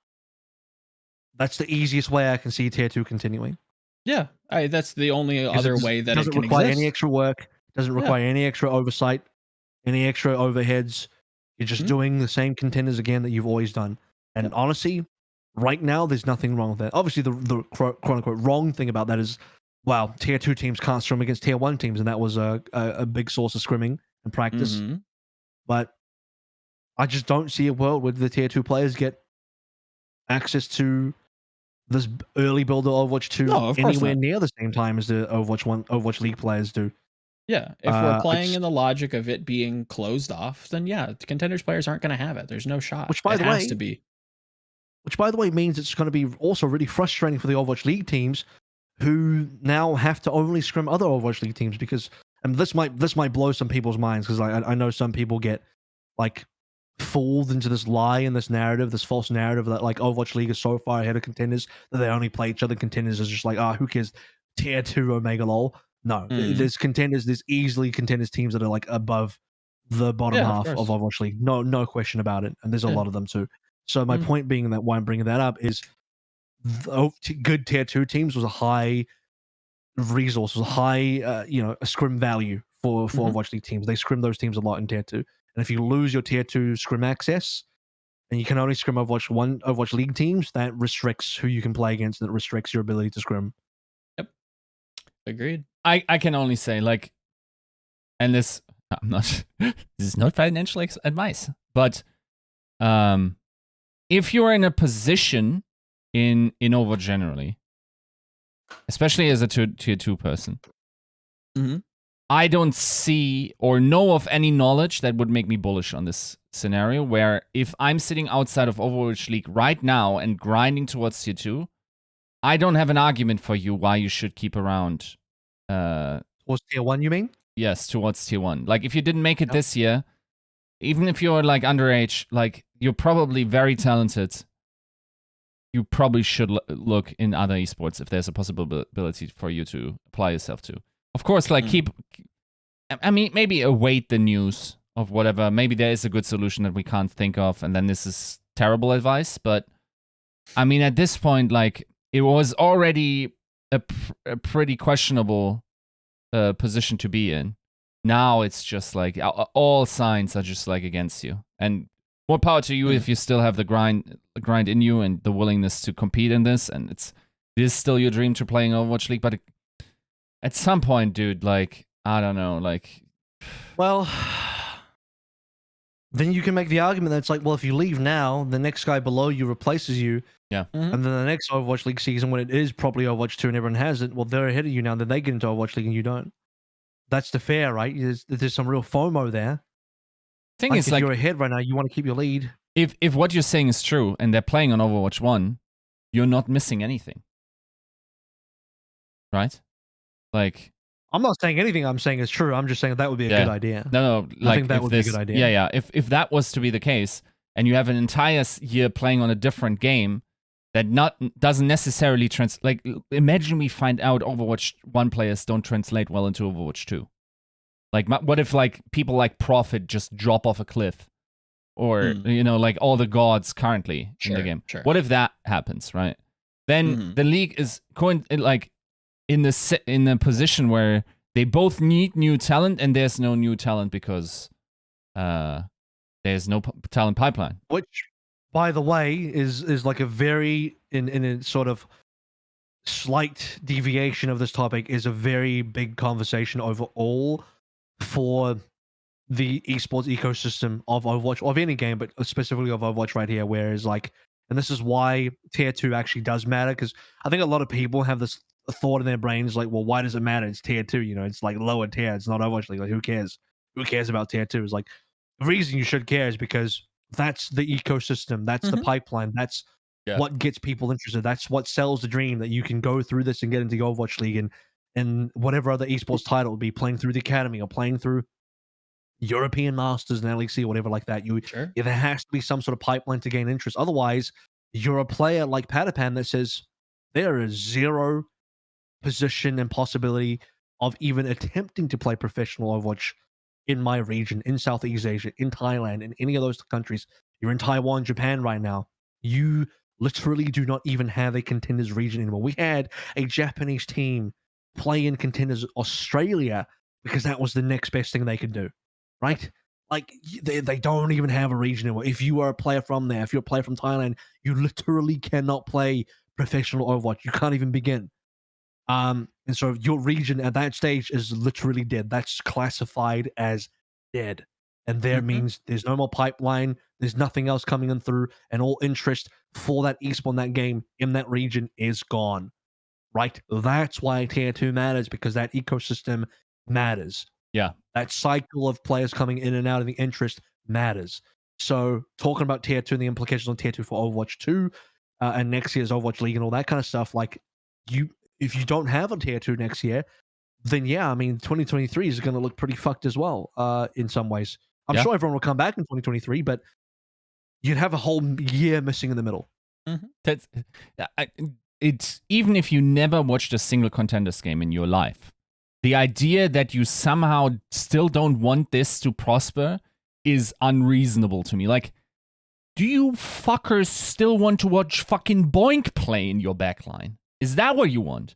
that's the easiest way I can see tier 2 continuing. Yeah, that's the only other way that it can doesn't require exist. any extra work. Doesn't require any extra oversight, any extra overheads. You're just doing the same Contenders again that you've always done. And honestly, right now, there's nothing wrong with that. Obviously, the quote-unquote wrong thing about that is, wow, tier 2 teams can't scrim against tier 1 teams, and that was a big source of scrimming and practice. But I just don't see a world where the tier 2 players get access to this early build of Overwatch 2 anywhere near the same time as the Overwatch League players do. Yeah, if we're playing in the logic of it being closed off, then the Contenders players aren't going to have it. There's no shot. Which, by the way, means it's going to be also really frustrating for the Overwatch League teams, who now have to only scrim other Overwatch League teams, because this might blow some people's minds, because I know some people get fooled into this lie and this narrative, this false narrative that Overwatch League is so far ahead of Contenders that they only play each other. Contenders is just who cares? Tier 2 Omega lol. No, there's easily Contenders teams that are above the bottom half of Overwatch League. No question about it. And there's a lot of them too. So my point being that why I'm bringing that up is good tier 2 teams was a high resource, was a high, a scrim value for Overwatch League teams. They scrim those teams a lot in tier 2. And if you lose your tier 2 scrim access, and you can only scrim Overwatch League teams, that restricts who you can play against, and it restricts your ability to scrim. Yep. Agreed. I can only say, and this, I'm not, this is not financial advice, but if you're in a position in Overwatch generally, especially as a tier 2 person, I don't see or know of any knowledge that would make me bullish on this scenario, where if I'm sitting outside of Overwatch League right now and grinding towards tier 2, I don't have an argument for you why you should keep around. Towards tier 1, you mean? Yes, towards tier 1. If you didn't make it this year, even if you're underage, you're probably very talented. You probably should look in other esports if there's a possibility for you to apply yourself to. Of course, maybe await the news of whatever. Maybe there is a good solution that we can't think of, and then this is terrible advice. But, at this point, it was already a pretty questionable position to be in. Now it's just all signs are just against you. And more power to you if you still have the grind in you and the willingness to compete in this. And it is still your dream to play in Overwatch League, but at some point, dude, I don't know, well, then you can make the argument that it's if you leave now, the next guy below you replaces you. Yeah. And then the next Overwatch League season, when it is probably Overwatch 2 and everyone has it, well, they're ahead of you now, then they get into Overwatch League and you don't. That's the fair, right? There's some real FOMO there. Thing is, if you're ahead right now, you want to keep your lead. If what you're saying is true and they're playing on Overwatch 1, you're not missing anything. right? Like, I'm not saying anything I'm saying is true. I'm just saying that would be a good idea. No, I think that would be a good idea. Yeah. If that was to be the case, and you have an entire year playing on a different game that doesn't necessarily like, imagine we find out Overwatch 1 players don't translate well into Overwatch 2. Like, what if like people like Prophet just drop off a cliff, or like all the gods currently in the game? Sure. What if that happens, right? Then the league is going like in the position where they both need new talent, and there's no new talent because there's no talent pipeline. Which, by the way, is like a very in a sort of slight deviation of this topic, is a very big conversation overall for the esports ecosystem of Overwatch, of any game, but specifically of Overwatch right here, whereas like, and this is why tier 2 actually does matter, because I think a lot of people have this thought in their brains like, well, why does it matter? It's tier 2, it's like lower tier, it's not Overwatch League, like who cares about tier 2? It's like, the reason you should care is because that's the ecosystem, that's the pipeline, that's what gets people interested, that's what sells the dream that you can go through this and get into the Overwatch League and whatever other esports title would be, playing through the academy or playing through European Masters and LEC or whatever like that. There has to be some sort of pipeline to gain interest. Otherwise, you're a player like Patapan that says there is zero position and possibility of even attempting to play professional Overwatch in my region, in Southeast Asia, in Thailand, in any of those countries. You're in Taiwan, Japan right now. You literally do not even have a contenders region anymore. We had a Japanese team play in contenders Australia because that was the next best thing they could do, right? Like, they don't even have a region anymore. If you are a player from there, if you're a player from Thailand, you literally cannot play professional Overwatch. You can't even begin. And so your region at that stage is literally dead. That's classified as dead. And there means there's no more pipeline, there's nothing else coming in through, and all interest for that esport in that game in that region is gone. Right? That's why tier 2 matters, because that ecosystem matters. Yeah. That cycle of players coming in and out of the interest matters. So talking about tier 2 and the implications on tier 2 for Overwatch 2 and next year's Overwatch League and all that kind of stuff, like, if you don't have a tier 2 next year, then yeah, I mean, 2023 is going to look pretty fucked as well in some ways. I'm sure everyone will come back in 2023, but you'd have a whole year missing in the middle. That's it's even if you never watched a single contenders game in your life, the idea that you somehow still don't want this to prosper is unreasonable to me. Like, do you fuckers still want to watch fucking Boink play in your backline? Is that what you want?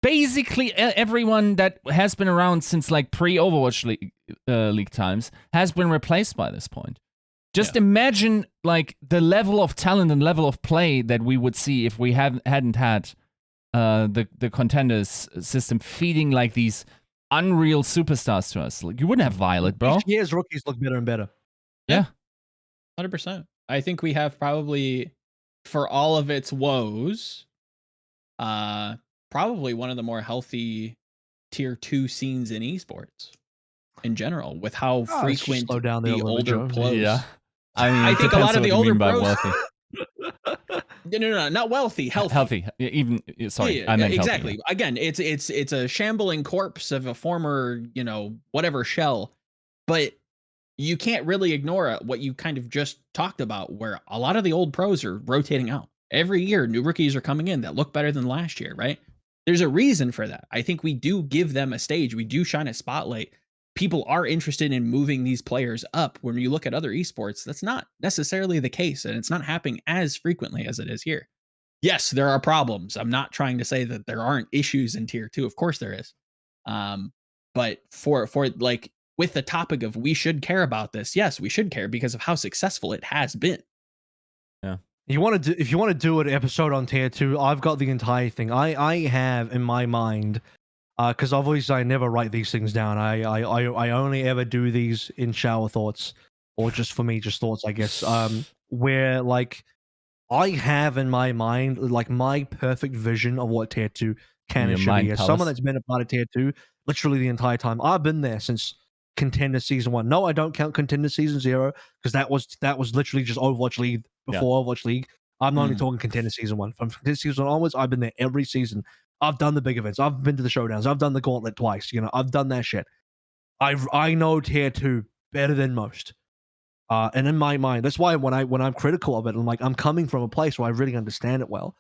Basically, everyone that has been around since like pre-Overwatch league times has been replaced by this point. Just imagine like the level of talent and level of play that we would see if we hadn't had the contenders system feeding like these unreal superstars to us. Like, you wouldn't have Violet, bro. Each year's rookies look better and better. Yeah. 100%. I think we have probably, for all of its woes, probably one of the more healthy tier 2 scenes in esports in general, with how frequent slow down the older pros. Yeah. I mean, I think a lot of the older pros. Wealthy. No, not wealthy, healthy. Healthy. Even sorry, I meant exactly. Healthy. Again, it's a shambling corpse of a former, whatever shell, but you can't really ignore what you kind of just talked about, where a lot of the old pros are rotating out. Every year, new rookies are coming in that look better than last year, right? There's a reason for that. I think we do give them a stage. We do shine a spotlight. People are interested in moving these players up. When you look at other esports, that's not necessarily the case, and it's not happening as frequently as it is here. Yes, there are problems. I'm not trying to say that there aren't issues in tier 2. Of course there is. But for like, with the topic of we should care about this, yes, we should care because of how successful it has been. Yeah. If you want to do an episode on tier 2, I've got the entire thing. I have in my mind, because obviously I never write these things down. I only ever do these in shower thoughts, or just for me, just thoughts, I guess. Where like I have in my mind like my perfect vision of what tier 2 can and should be. As someone that's been a part of tier 2 literally the entire time, I've been there since Contender Season 1. No, I don't count Contender Season 0 because that was literally just Overwatch League before Overwatch League. I'm not only talking Contender Season 1. From Contender Season 1 onwards, I've been there every season. I've done the big events. I've been to the showdowns. I've done the gauntlet twice. I've done that shit. I know tier 2 better than most. And in my mind, that's why when I'm critical of it, I'm coming from a place where I really understand it well,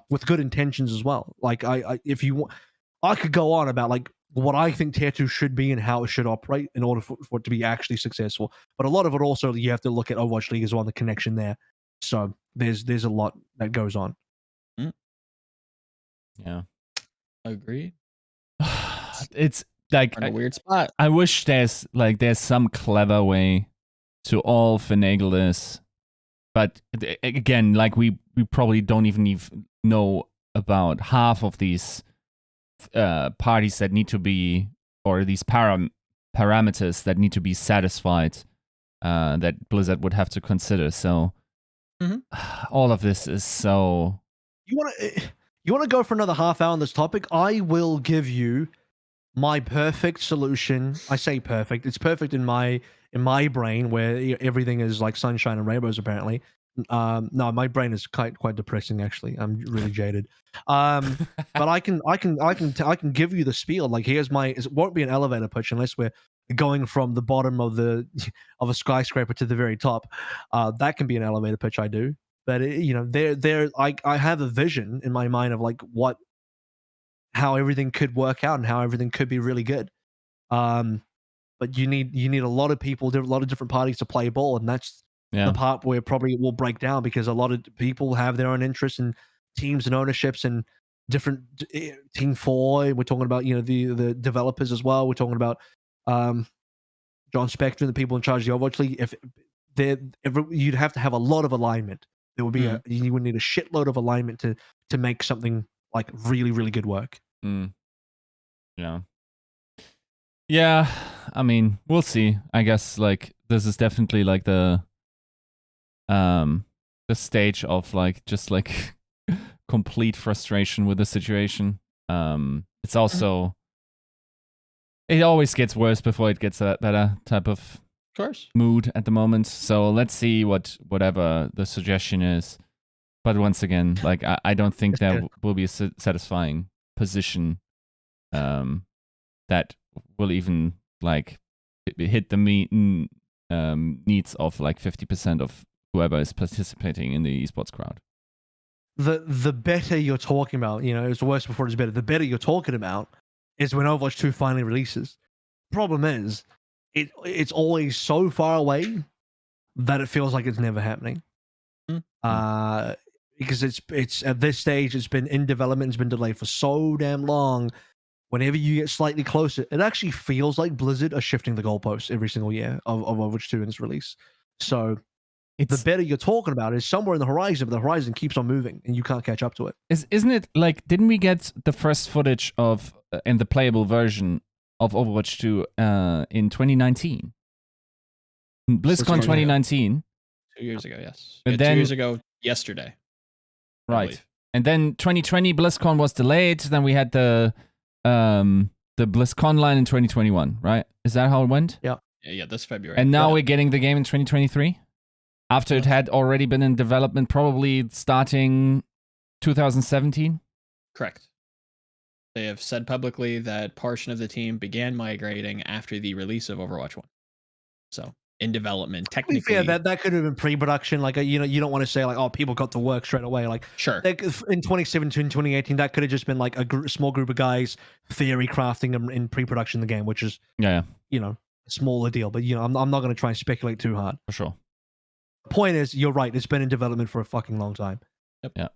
with good intentions as well. Like if you want, I could go on about like what I think tier 2 should be and how it should operate in order for it to be actually successful. But a lot of it also, you have to look at Overwatch League as well, and the connection there. So there's a lot that goes on. Yeah, agree. It's like in a weird spot. I wish there's some clever way to all finagle this, but again, like we probably don't even know about half of these parties that need to be, or these parameters that need to be satisfied, that Blizzard would have to consider. So all of this is so. You want to go for another half hour on this topic? I will give you my perfect solution. I say perfect. It's perfect in my brain, where everything is like sunshine and rainbows. Apparently, no, my brain is quite depressing. Actually, I'm really jaded. But I can give you the spiel. Like, here's my. It won't be an elevator pitch unless we're going from the bottom of a skyscraper to the very top. That can be an elevator pitch. I do, but I have a vision in my mind of like how everything could work out and how everything could be really good. But you need a lot of people, a lot of different parties to play ball, and that's the part where probably it will break down, because a lot of people have their own interests in teams and ownerships and different Team 4. We're talking about the developers as well. We're talking about John Spector and the people in charge of the Overwatch League. If you'd have to have a lot of alignment. There would be you would need a shitload of alignment to make something like really, really good work. Yeah, I mean, we'll see. I guess like this is definitely like the stage of like just like complete frustration with the situation. It's also it always gets worse before it gets a better type of course mood at the moment. So let's see whatever the suggestion is. But once again, like I don't think there will be a satisfying position that will even like hit the needs of like 50% of whoever is participating in the esports crowd. The better you're talking about, it's worse before it's better. The better you're talking about is when Overwatch 2 finally releases. Problem is, it's always so far away that it feels like it's never happening. Because it's at this stage, it's been in development, it's been delayed for so damn long. Whenever you get slightly closer, it actually feels like Blizzard are shifting the goalposts every single year of Overwatch 2 in its release. So the better you're talking about is somewhere in the horizon, but the horizon keeps on moving and you can't catch up to it. Isn't it like, didn't we get the first footage of in the playable version of Overwatch 2 in 2019? BlizzCon 2019. 2 years ago, yes. And then 2 years ago yesterday. Right. And then 2020 BlizzCon was delayed. Then we had the BlizzCon line in 2021, right? Is that how it went? Yeah, this February. And now we're getting the game in 2023? After it had already been in development, probably starting 2017? Correct. They have said publicly that portion of the team began migrating after the release of Overwatch 1. So, in development, technically. Yeah, that could have been pre-production. Like, you don't want to say like, oh, people got to work straight away. Like, sure. In 2017, 2018, that could have just been like a small group of guys theory crafting in pre-production the game, which is a smaller deal. But I'm not going to try and speculate too hard. For sure. The point is, you're right. It's been in development for a fucking long time. Yep. Yeah.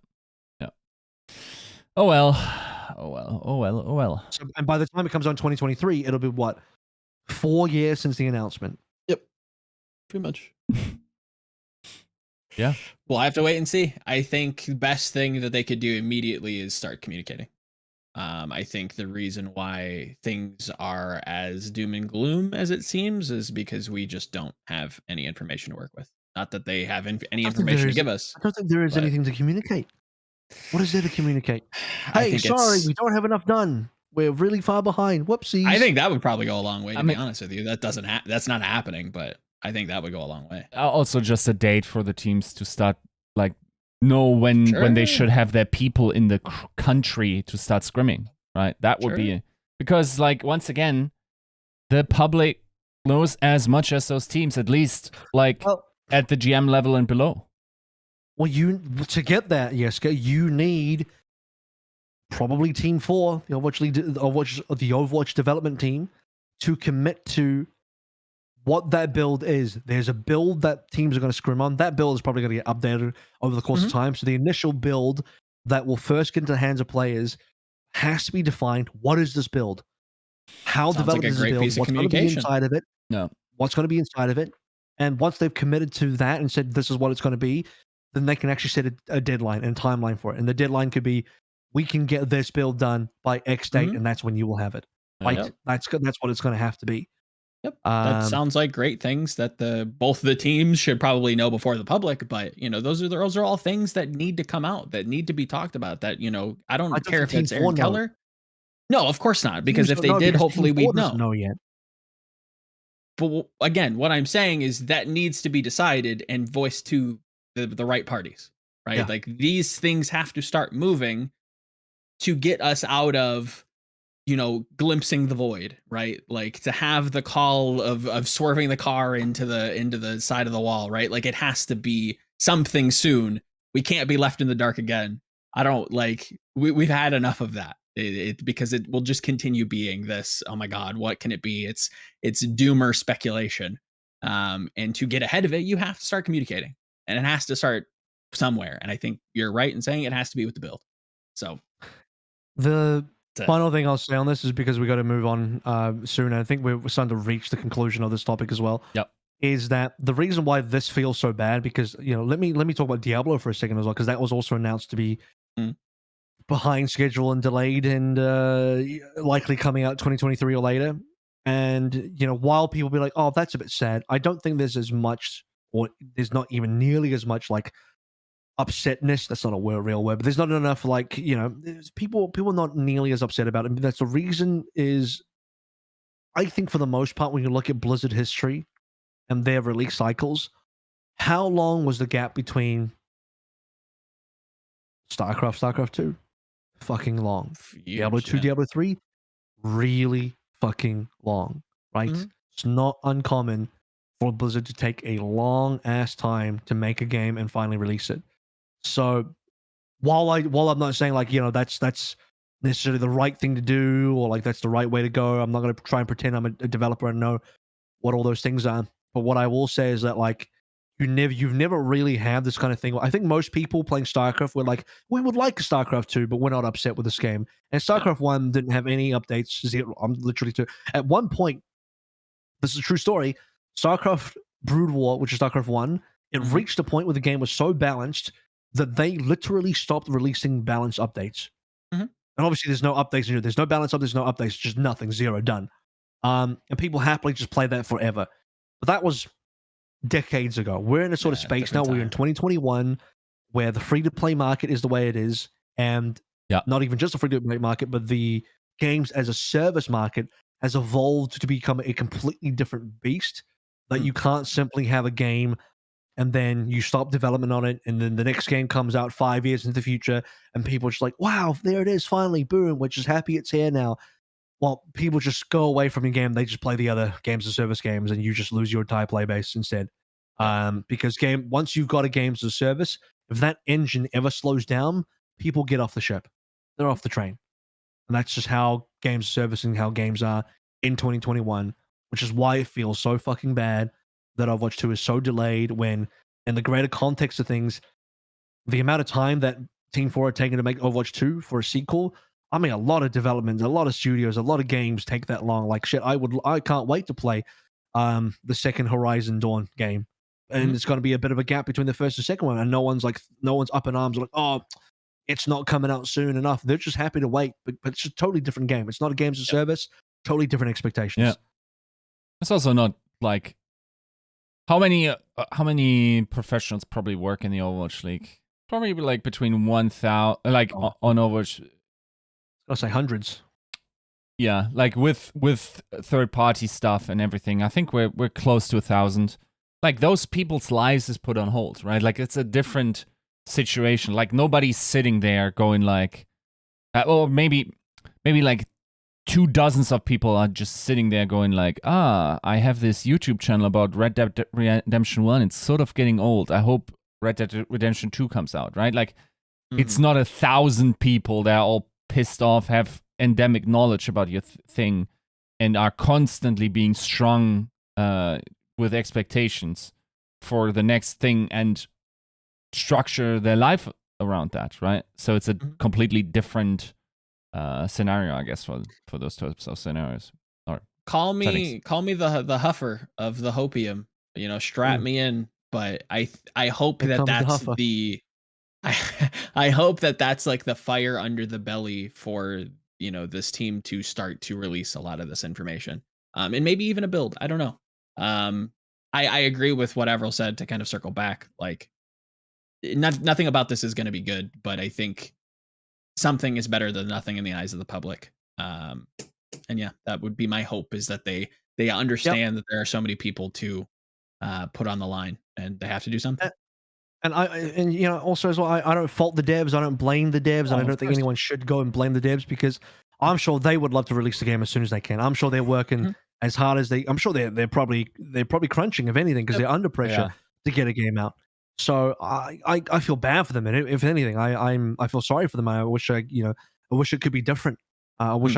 Oh well. So, and by the time it comes on 2023, it'll be what, 4 years since the announcement. Yep. Pretty much. Yeah. Well, I have to wait and see. I think the best thing that they could do immediately is start communicating. I think the reason why things are as doom and gloom as it seems is because we just don't have any information to work with. Not that they have any information to give us. I don't think there is anything to communicate. What is there to communicate? Hey, sorry, we don't have enough done. We're really far behind. Whoopsies. I think that would probably go a long way, to be honest with you. That's not happening, but I think that would go a long way. Also just a date for the teams to start like know when they should have their people in the country to start scrimming, right? That would be because, like, once again, the public knows as much as those teams, at least like at the GM level and below. Well, to get that, Yiska, you need probably Team 4, the Overwatch development team, to commit to what that build is. There's a build that teams are going to scrim on. That build is probably going to get updated over the course of time. So the initial build that will first get into the hands of players has to be defined. What is this build? How developed is this build? What's going to be inside of it? No. What's going to be inside of it? And once they've committed to that and said this is what it's going to be, then they can actually set a deadline and timeline for it. And the deadline could be, we can get this build done by X date, and that's when you will have it. Right? That's what it's going to have to be. Yep. That sounds like great things that both the teams should probably know before the public, but those are all things that need to come out, that need to be talking about, that I don't care if it's Aaron Keller. No, of course not, because if they did, hopefully we'd know yet. But again, what I'm saying is that needs to be decided and voiced to the right parties, right? Yeah. Like, these things have to start moving to get us out of glimpsing the void, right? Like, to have the call of swerving the car into the side of the wall, right? Like, it has to be something soon. We can't be left in the dark again. I don't like, we've had enough of that. Because it will just continue being this, oh my god, what can it be? It's doomer speculation. And to get ahead of it, you have to start communicating, and it has to start somewhere. And I think you're right in saying it has to be with the build. So the final thing I'll say on this is, because we got to move on soon, and I think we're starting to reach the conclusion of this topic as well. Yep. Is that the reason why this feels so bad? Because let me talk about Diablo for a second as well, because that was also announced to be behind schedule and delayed, and likely coming out 2023 or later. And while people be like, oh, that's a bit sad, I don't think there's as much, or there's not even nearly as much like upsetness. That's not a real word, but there's not enough like people are not nearly as upset about it. And that's the reason. Is I think for the most part, when you look at Blizzard history and their release cycles, how long was the gap between StarCraft 2? Fucking long. Diablo 2, Diablo 3, really fucking long, right? It's not uncommon for Blizzard to take a long ass time to make a game and finally release it. So while I'm not saying like that's necessarily the right thing to do, or like that's the right way to go, I'm not going to try and pretend I'm a developer and know what all those things are. But what I will say is that like you've never really had this kind of thing. I think most people playing StarCraft were like, we would like StarCraft 2, but we're not upset with this game. And StarCraft 1 didn't have any updates. Zero. I'm literally at one point, this is a true story, StarCraft Brood War, which is StarCraft 1, it reached a point where the game was so balanced that they literally stopped releasing balance updates. And obviously there's no updates. There's no balance updates, there's no updates, just nothing, zero, done. And people happily just play that forever. But that was decades ago. We're in a sort of space now. We're in 2021, where the free-to-play market is the way it is, and not even just the free-to-play market, but the games as a service market has evolved to become a completely different beast. That you can't simply have a game and then you stop development on it, and then the next game comes out 5 years into the future, and people are just like, wow, there it is, finally, boom, we're just happy it's here now. Well, people just go away from your game. They just play the other games as service games, and you just lose your entire play base instead. Because once you've got a games as a service, if that engine ever slows down, people get off the ship. They're off the train. And that's just how games servicing, how games are in 2021, which is why it feels so fucking bad that Overwatch 2 is so delayed, when, in the greater context of things, the amount of time that Team 4 are taking to make Overwatch 2 for a sequel, I mean, a lot of development, a lot of studios, a lot of games take that long. Like shit, I can't wait to play the second Horizon Dawn game. And it's going to be a bit of a gap between the first and second one. And no one's up in arms like, oh, it's not coming out soon enough. They're just happy to wait. But it's a totally different game. It's not a games of service, totally different expectations. Yeah. It's also not like how many professionals probably work in the Overwatch League? Probably like between 1,000, like on Overwatch. I'll say hundreds. Yeah, like with third-party stuff and everything, I think we're close to 1,000. Like, those people's lives is put on hold, right? Like, it's a different situation. Like nobody's sitting there going like, or maybe like 2 dozens of people are just sitting there going like, I have this YouTube channel about Red Dead Redemption 1. It's sort of getting old. I hope Red Dead Redemption 2 comes out, right? Like, it's not 1,000 people that are all pissed off, have endemic knowledge about your thing, and are constantly being strung with expectations for the next thing and structure their life around that, right? So it's a completely different scenario, I guess, for those types of scenarios. Or call me the huffer of the hopium. You know, strap me in. But I hope that's the I hope that's like the fire under the belly for, you know, this team to start to release a lot of this information. And maybe even a build. I don't know. I agree with what Avril said, to kind of circle back. Like, nothing about this is going to be good, but I think something is better than nothing in the eyes of the public. And yeah, that would be my hope, is that they understand that there are so many people to put on the line, and they have to do something. And you know, also as well, I don't fault the devs. I don't blame the devs, and I don't think anyone should go and blame the devs, because I'm sure they would love to release the game as soon as they can. I'm sure they're working as hard as they. I'm sure they're probably crunching, if anything, because they're under pressure to get a game out. So I feel bad for them, and if anything, I feel sorry for them. I wish it could be different. I wish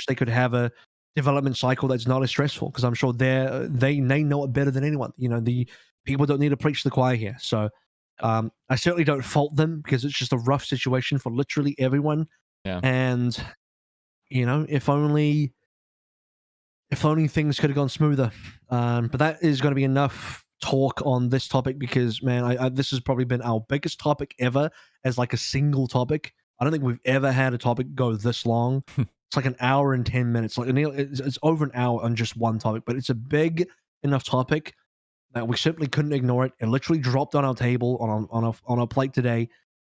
they could have a development cycle that's not as stressful, because I'm sure they know it better than anyone. You know, the people don't need to preach the choir here. So I certainly don't fault them, because it's just a rough situation for literally everyone. Yeah. And you know, if only things could have gone smoother. But that is going to be enough talk on this topic, because man, this has probably been our biggest topic ever as like a single topic. I don't think we've ever had a topic go this long. It's like an hour and 10 minutes. Like it's over an hour on just one topic, but it's a big enough topic that we simply couldn't ignore it. It literally dropped on our table on our plate today,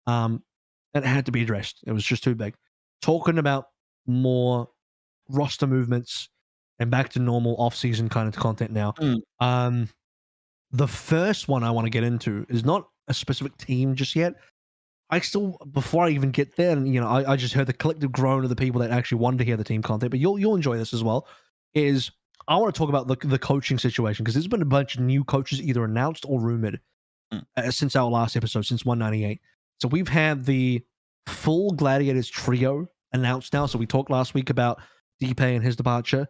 and it had to be addressed. It was just too big. Talking about more roster movements and back to normal off-season kind of content now. The first one I want to get into is not a specific team just yet. Before I even get there, and you know, I just heard the collective groan of the people that actually wanted to hear the team content, but you'll enjoy this as well. Is I want to talk about the coaching situation, because there's been a bunch of new coaches either announced or rumored since our last episode, since 198. So we've had the full Gladiators trio announced now. So we talked last week about Deepe and his departure.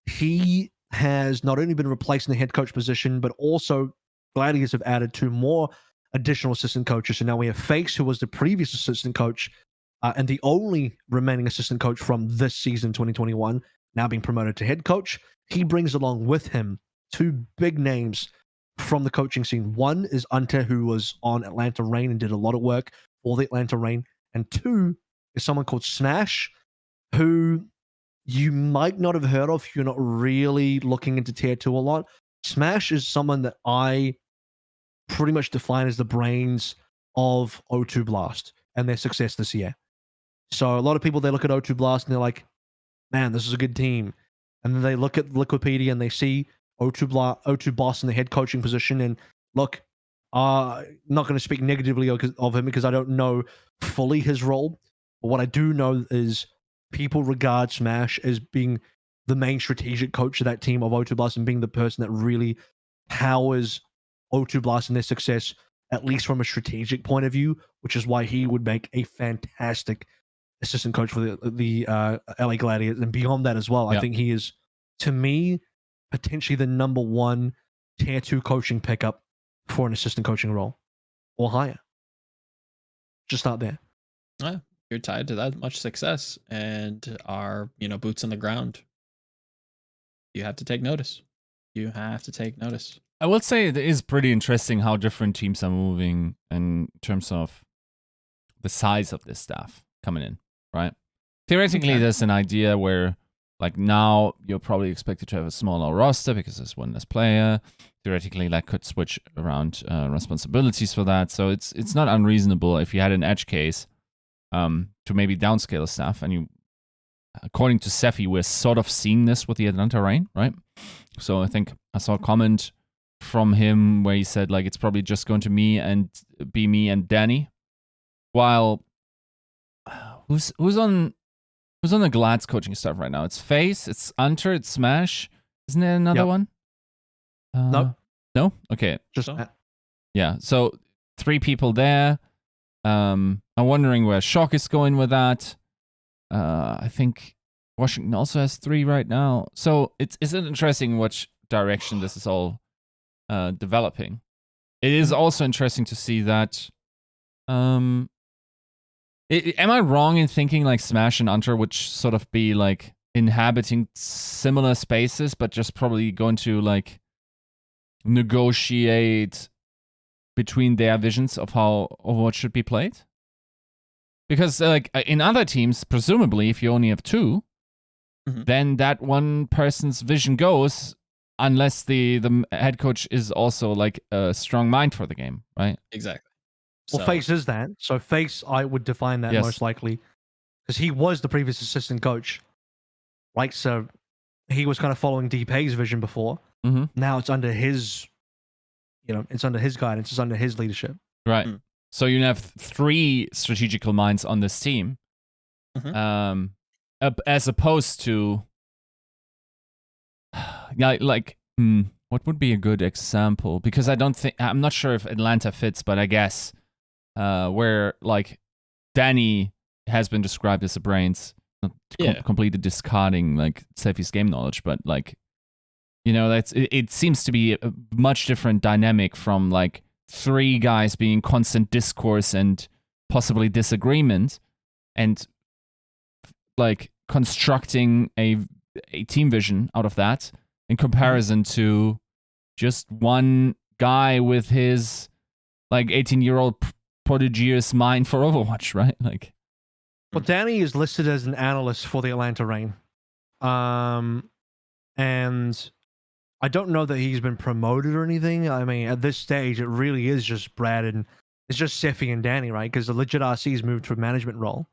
He has not only been replaced in the head coach position, but also Gladiators have added 2 more additional assistant coaches. So now we have Face, who was the previous assistant coach and the only remaining assistant coach from this season, 2021, now being promoted to head coach. He brings along with him 2 big names from the coaching scene. One is Unter, who was on Atlanta Reign and did a lot of work for the Atlanta Reign. And 2 is someone called Smash, who you might not have heard of if you're not really looking into Tier 2 a lot. Smash is someone that I pretty much define as the brains of O2 Blast and their success this year. So a lot of people, they look at O2 Blast and they're like, man, this is a good team. And then they look at Wikipedia and they see O2 Blast in the head coaching position. And look, not going to speak negatively of him, because I don't know fully his role. But what I do know is people regard Smash as being the main strategic coach of that team of O2 Blast, and being the person that really powers O2 Blast and their success, at least from a strategic point of view, which is why he would make a fantastic assistant coach for the LA Gladiators. And beyond that as well, I think he is, to me, potentially the number 1 Tier 2 coaching pickup for an assistant coaching role or higher. Just start there. You're tied to that much success and are, you know, boots on the ground. You have to take notice. I will say it is pretty interesting how different teams are moving in terms of the size of this staff coming in, right? Theoretically, there's an idea where, like, now you're probably expected to have a smaller roster because there's one less player. Theoretically, like, could switch around responsibilities for that. So it's not unreasonable if you had an edge case to maybe downscale stuff. And you, according to Sephi, we're sort of seeing this with the Atlanta Reign, right? So I think I saw a comment from him where he said, like, it's probably just going to be me and Danny while who's on the Glad's coaching stuff right now? It's Face, it's Unter, it's Smash. Isn't there another one? Nope. No? Okay. Just So? Yeah. So 3 people there. I'm wondering where Shock is going with that. I think Washington also has 3 right now. So it's interesting which direction this is all developing. It is also interesting to see that. Am I wrong in thinking like Smash and Unter would sort of be like inhabiting similar spaces, but just probably going to like negotiate between their visions of how Overwatch should be played? Because like in other teams, presumably if you only have 2, then that one person's vision goes, unless the head coach is also like a strong mind for the game, right? Exactly. Well, Face is that. So Face, I would define that most likely, because he was the previous assistant coach. Like, so he was kind of following DP's vision before. Now it's under his, it's under his guidance. It's under his leadership. Right. So you have 3 strategical minds on this team, as opposed to, what would be a good example? Because I'm not sure if Atlanta fits, but I guess where like Danny has been described as a brains, not completely discarding like Seffi's game knowledge, but like, it seems to be a much different dynamic from like 3 guys being constant discourse and possibly disagreement, and like constructing a team vision out of that in comparison to just one guy with his like 18-year-old prodigious mind for Overwatch, right? Like, well, Danny is listed as an analyst for the Atlanta Reign, and I don't know that he's been promoted or anything. I mean, at this stage, it really is just Brad and it's just Seffi and Danny, right? Because the legit RC's moved to a management role.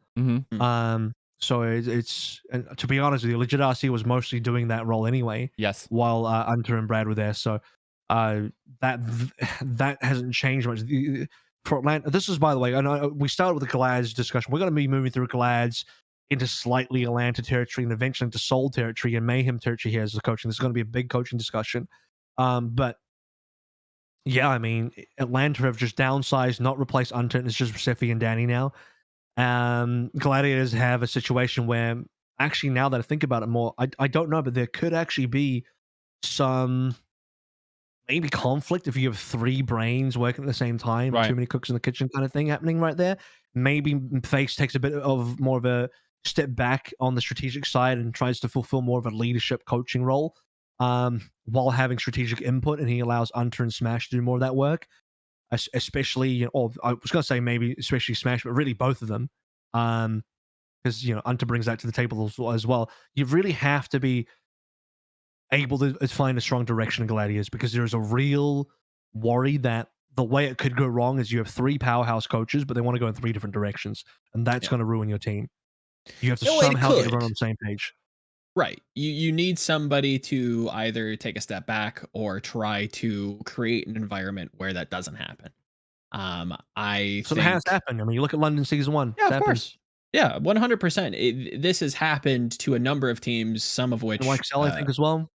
So it's and to be honest with you, legit RC was mostly doing that role anyway. Yes. While Unter and Brad were there, so that hasn't changed much. For Atlanta, this is, by the way, I know we started with the Glads discussion. We're going to be moving through Glads into slightly Atlanta territory and eventually into Seoul territory and Mayhem territory here as the coaching. This is going to be a big coaching discussion. But yeah, I mean, Atlanta have just downsized, not replaced Unter, and it's just Seffi and Danny now. Gladiators have a situation where, actually, now that I think about it more, I don't know, but there could actually be some maybe conflict if you have 3 brains working at the same time, too many cooks in the kitchen kind of thing happening right there. Maybe Face takes a bit of more of a step back on the strategic side and tries to fulfill more of a leadership coaching role, while having strategic input, and he allows Unter and Smash to do more of that work. Especially, or I was going to say maybe especially Smash, but really both of them, because Unter brings that to the table as well. You really have to be able to find a strong direction in Gladiators, because there's a real worry that the way it could go wrong is you have 3 powerhouse coaches, but they want to go in 3 different directions, and that's going to ruin your team. You have to somehow get everyone on the same page. Right. You need somebody to either take a step back or try to create an environment where that doesn't happen. It has happened. I mean, you look at London Season 1. Yeah, of course. Yeah, 100%. This has happened to a number of teams, some of which... Like Cell, I think, as well.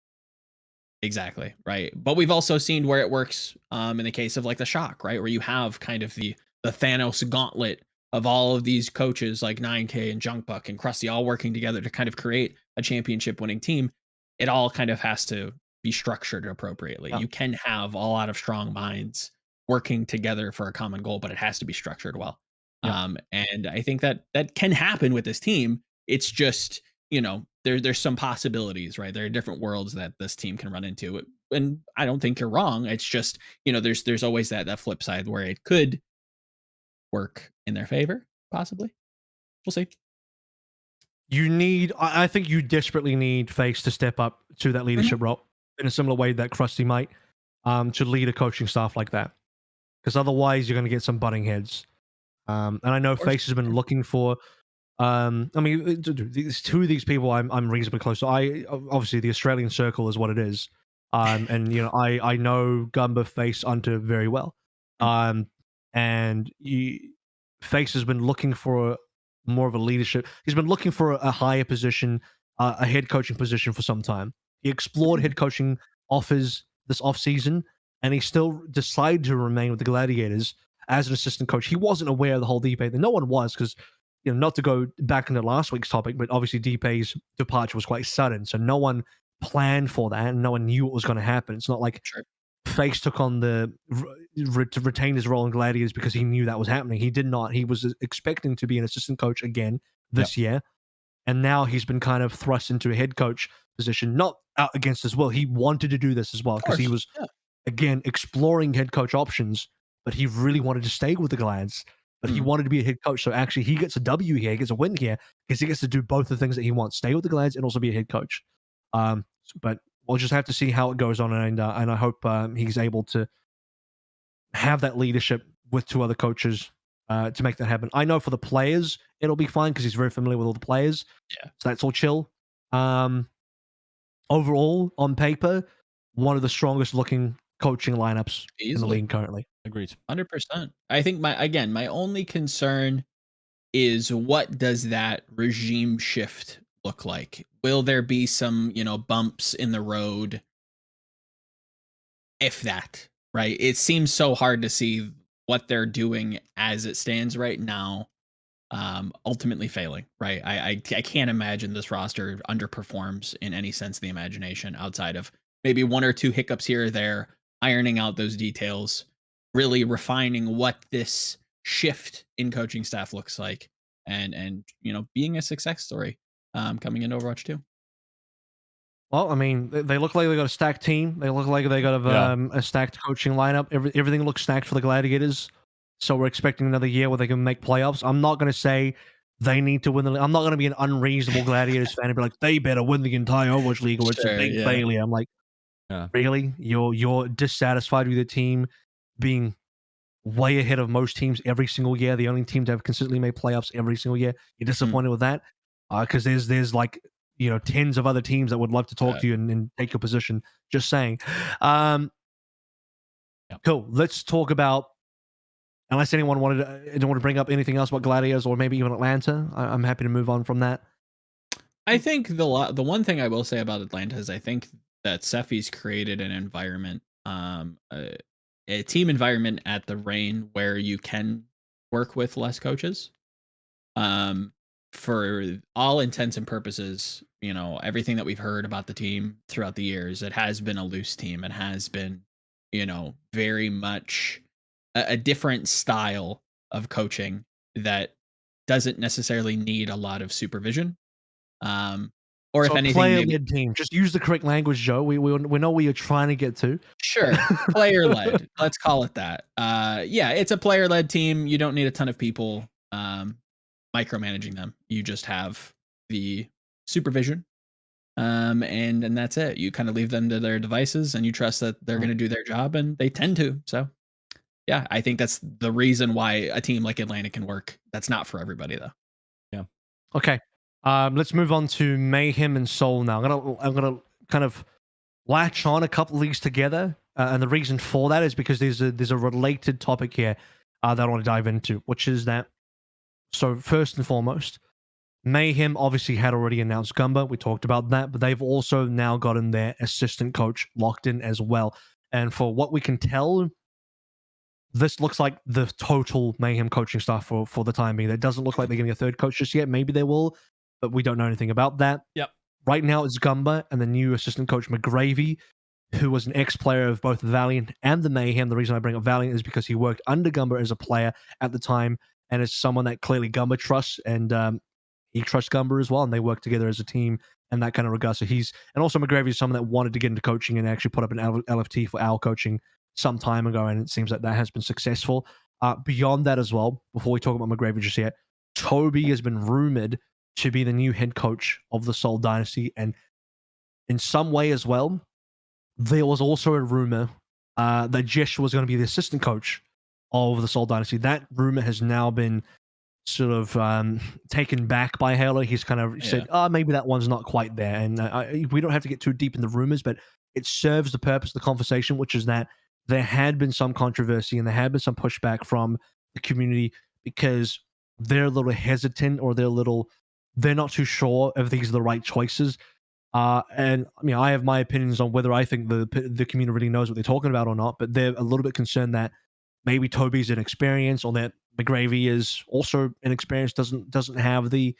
Exactly, right. But we've also seen where it works in the case of like the Shock, right? Where you have kind of the Thanos gauntlet of all of these coaches like 9K and Junkbuck and Krusty all working together to kind of create a championship winning team. It all kind of has to be structured appropriately. You can have a lot of strong minds working together for a common goal, but it has to be structured well. And I think that can happen with this team. It's just, there's some possibilities, right? There are different worlds that this team can run into. And I don't think you're wrong. It's just, there's always that flip side where it could work in their favor, possibly. We'll see. I think you desperately need Face to step up to that leadership role in a similar way that Krusty might, to lead a coaching staff like that. Because otherwise you're going to get some butting heads. And I know Face has been looking for, I mean, these 2 of these people I'm reasonably close to. Obviously the Australian circle is what it is. And I know Gumba, Face, Unter very well. And Face has been looking for more of a leadership. He's been looking for a higher position, a head coaching position for some time. He explored head coaching offers this offseason, and he still decided to remain with the Gladiators as an assistant coach. He wasn't aware of the whole Deepe thing. No one was, because, not to go back into last week's topic, but obviously Deepe's departure was quite sudden, so no one planned for that, and no one knew what was going to happen. It's not like Face took on to retain his role in Gladiators because he knew that was happening. He did not. He was expecting to be an assistant coach again this year, and now he's been kind of thrust into a head coach position, not out against his will. He wanted to do this as well because he was, again, exploring head coach options, but he really wanted to stay with the Glads, but he wanted to be a head coach. So actually he gets a W here, he gets a win here, because he gets to do both the things that he wants, stay with the Glads and also be a head coach. But we'll just have to see how it goes on, and I hope he's able to have that leadership with two other coaches to make that happen. I know for the players, it'll be fine because he's very familiar with all the players. Yeah. So that's all chill. Overall, on paper, one of the strongest looking coaching lineups in the league currently. Agreed. 100%. I think my only concern is, what does that regime shift look like? Will there be some, bumps in the road? If that, right? It seems so hard to see what they're doing as it stands right now, ultimately failing, right? I can't imagine this roster underperforms in any sense of the imagination, outside of maybe one or two hiccups here or there, ironing out those details, really refining what this shift in coaching staff looks like, and being a success story coming into Overwatch 2. Well, I mean, they look like they got a stacked team. They look like they got a stacked coaching lineup. Everything looks stacked for the Gladiators. So we're expecting another year where they can make playoffs. I'm not going to say they need to win the league. I'm not going to be an unreasonable Gladiators fan and be like, they better win the entire Overwatch League or it's a big failure. I'm like, really? You're dissatisfied with your team being way ahead of most teams every single year, the only team to have consistently made playoffs every single year. You're disappointed with that? Because there's like, tens of other teams that would love to talk to you and take your position. Just saying. Cool. Let's talk about, unless anyone wanted to bring up anything else about Gladiators or maybe even Atlanta, I'm happy to move on from that. I think the one thing I will say about Atlanta is I think that Sephi's created an environment, a team environment at the Reign where you can work with less coaches. For all intents and purposes, everything that we've heard about the team throughout the years, it has been a loose team. It has been, very much a different style of coaching that doesn't necessarily need a lot of supervision. Or so if anything, player-led team. Just use the correct language, Joe. We know where you're trying to get to. Sure, player-led. Let's call it that. Yeah, it's a player-led team. You don't need a ton of people micromanaging them. You just have the supervision, and that's it. You kind of leave them to their devices, and you trust that they're going to do their job, and they tend to. So, yeah, I think that's the reason why a team like Atlanta can work. That's not for everybody, though. Yeah. Okay. Let's move on to Mayhem and Seoul now. I'm gonna kind of latch on a couple of these together, and the reason for that is because there's a related topic here that I want to dive into, which is that. So first and foremost, Mayhem obviously had already announced Gumba. We talked about that, but they've also now gotten their assistant coach locked in as well. And for what we can tell, this looks like the total Mayhem coaching staff for the time being. It doesn't look like they're getting a third coach just yet. Maybe they will, but we don't know anything about that. Yep. Right now it's Gumba and the new assistant coach McGravy, who was an ex-player of both Valiant and the Mayhem. The reason I bring up Valiant is because he worked under Gumba as a player at the time, and is someone that clearly Gumba trusts, and he trusts Gumba as well, and they work together as a team and that kind of regard. So and also McGravy is someone that wanted to get into coaching and actually put up an LFT for our coaching some time ago, and it seems like that has been successful. Beyond that as well, before we talk about McGravy just yet, Tobi has been rumored to be the new head coach of the Seoul Dynasty, and in some way as well, there was also a rumor that Jesh was going to be the assistant coach of the Seoul Dynasty. That rumor has now been sort of taken back by Halo. He's kind of said, maybe that one's not quite there. And we don't have to get too deep in the rumors, but it serves the purpose of the conversation, which is that there had been some controversy and there had been some pushback from the community because they're a little hesitant, or they're not too sure if these are the right choices. And I mean, I have my opinions on whether I think the community really knows what they're talking about or not, but they're a little bit concerned that maybe Tobi's inexperienced, or that McGravy is also inexperienced, doesn't have the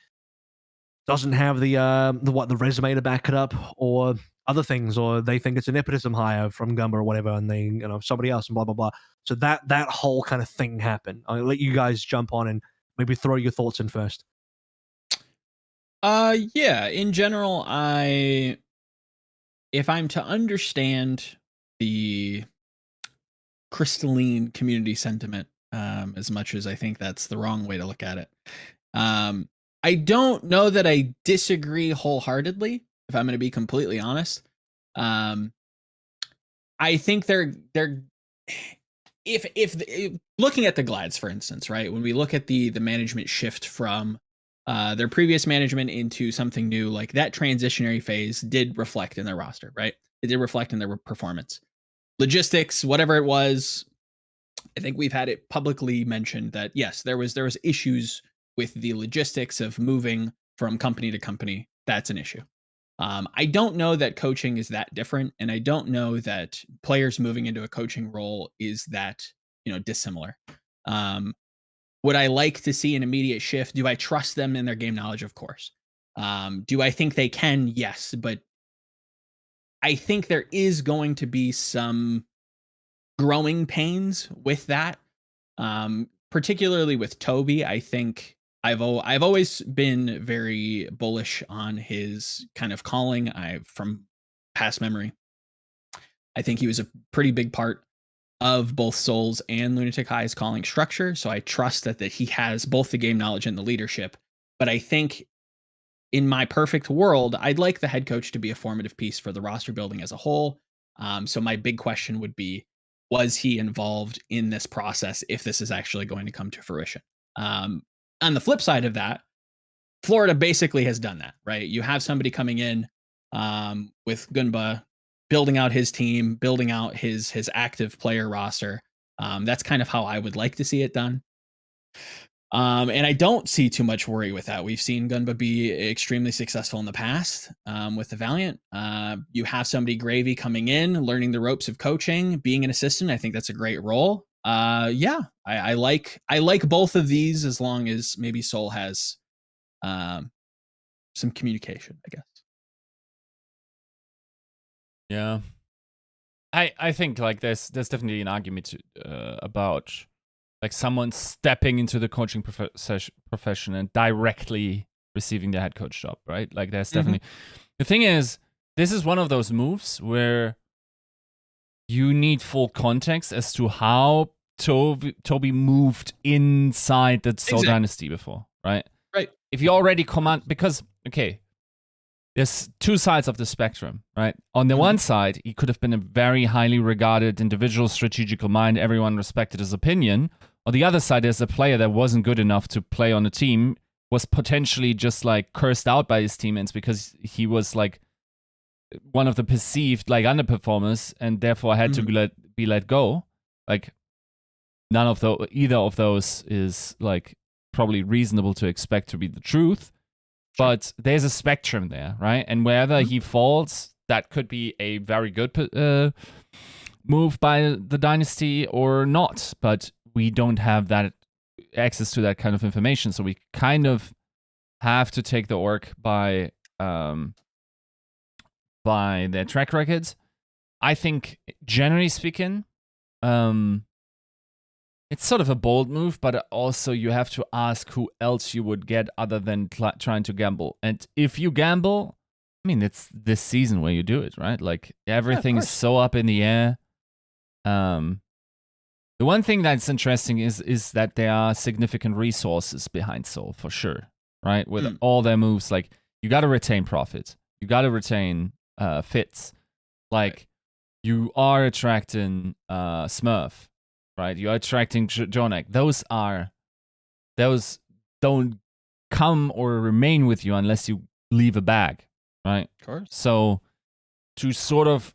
the resume to back it up, or other things, or they think it's a nepotism hire from Gumber or whatever, and they, somebody else, and blah blah blah. So that whole kind of thing happened. I'll let you guys jump on and maybe throw your thoughts in first. Yeah, in general, if I'm to understand the crystalline community sentiment, as much as I think that's the wrong way to look at it, I don't know that I disagree wholeheartedly, if I'm going to be completely honest. I think they're if looking at the Glads, for instance, right? When we look at the management shift from their previous management into something new, like that transitionary phase did reflect in their roster, right? It did reflect in their performance. Logistics, whatever it was, I think we've had it publicly mentioned that yes, there was issues with the logistics of moving from company to company. That's an issue. I don't know that coaching is that different, and I don't know that players moving into a coaching role is that dissimilar. Would I like to see an immediate shift? Do I trust them in their game knowledge? Of course. Do I think they can? Yes, but I think there is going to be some growing pains with that, particularly with Tobi. I think I've always been very bullish on his kind of calling. From past memory, I think he was a pretty big part of both Seoul's and Lunatic High's calling structure. So I trust that he has both the game knowledge and the leadership. But I think in my perfect world, I'd like the head coach to be a formative piece for the roster building as a whole. So my big question would be, was he involved in this process if this is actually going to come to fruition? On the flip side of that, Florida basically has done that, right? You have somebody coming in with Gunba, building out his team, building out his active player roster. That's kind of how I would like to see it done. And I don't see too much worry with that. We've seen Gunba be extremely successful in the past with the Valiant. You have somebody Gravy coming in, learning the ropes of coaching, being an assistant. I think that's a great role. Yeah, I like both of these, as long as maybe Seoul has some communication, I guess. Yeah, I think like there's definitely an argument about like someone stepping into the coaching profession and directly receiving the head coach job, right? Like there's definitely the thing is, this is one of those moves where you need full context as to how Tobi moved inside the Seoul Dynasty before, right? Right. If you already command, because okay, there's two sides of the spectrum, right? On the one side, he could have been a very highly regarded individual, strategical mind. Everyone respected his opinion. On the other side, there's a player that wasn't good enough to play on a team, was potentially just like cursed out by his teammates because he was like one of the perceived like underperformers and therefore had to be let go. Like either of those is like probably reasonable to expect to be the truth. But there's a spectrum there, right? And wherever he falls, that could be a very good move by the Dynasty or not. But we don't have that access to that kind of information, so we kind of have to take the org by their track records. I think, generally speaking, it's sort of a bold move, but also you have to ask who else you would get other than trying to gamble. And if you gamble, I mean, it's this season where you do it, right? Like everything is so up in the air. The one thing that's interesting is that there are significant resources behind Seoul for sure, right? With all their moves, like you got to retain Profit, you got to retain Fitz, like you are attracting Smurf. Right, you're attracting Jonek. Those don't come or remain with you unless you leave a bag, right? Of course. So to sort of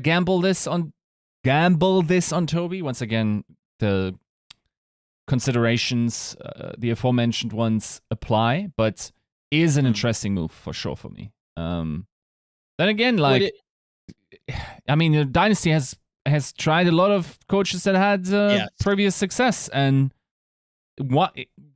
gamble this on Tobi, once again, the considerations, the aforementioned ones, apply, but is an interesting move for sure for me. Then again, like, I mean, Dynasty has tried a lot of coaches that had previous success, and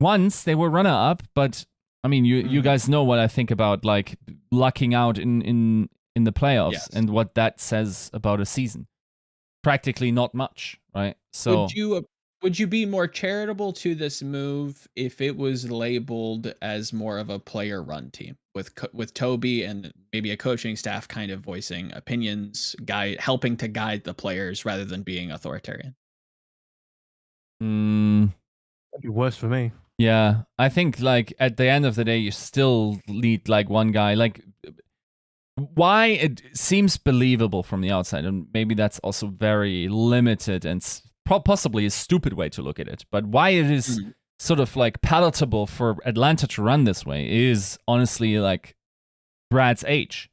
once they were runner-up, but I mean, you guys know what I think about like lucking out in the playoffs and what that says about a season. Practically not much, right? So would you be more charitable to this move if it was labeled as more of a player-run team with Tobi and maybe a coaching staff kind of voicing opinions, helping to guide the players rather than being authoritarian? That'd be worse for me. Yeah, I think like at the end of the day, you still need like one guy. Like, why it seems believable from the outside, and maybe that's also very limited and possibly a stupid way to look at it, but why it is sort of like palatable for Atlanta to run this way is honestly like Brad's age,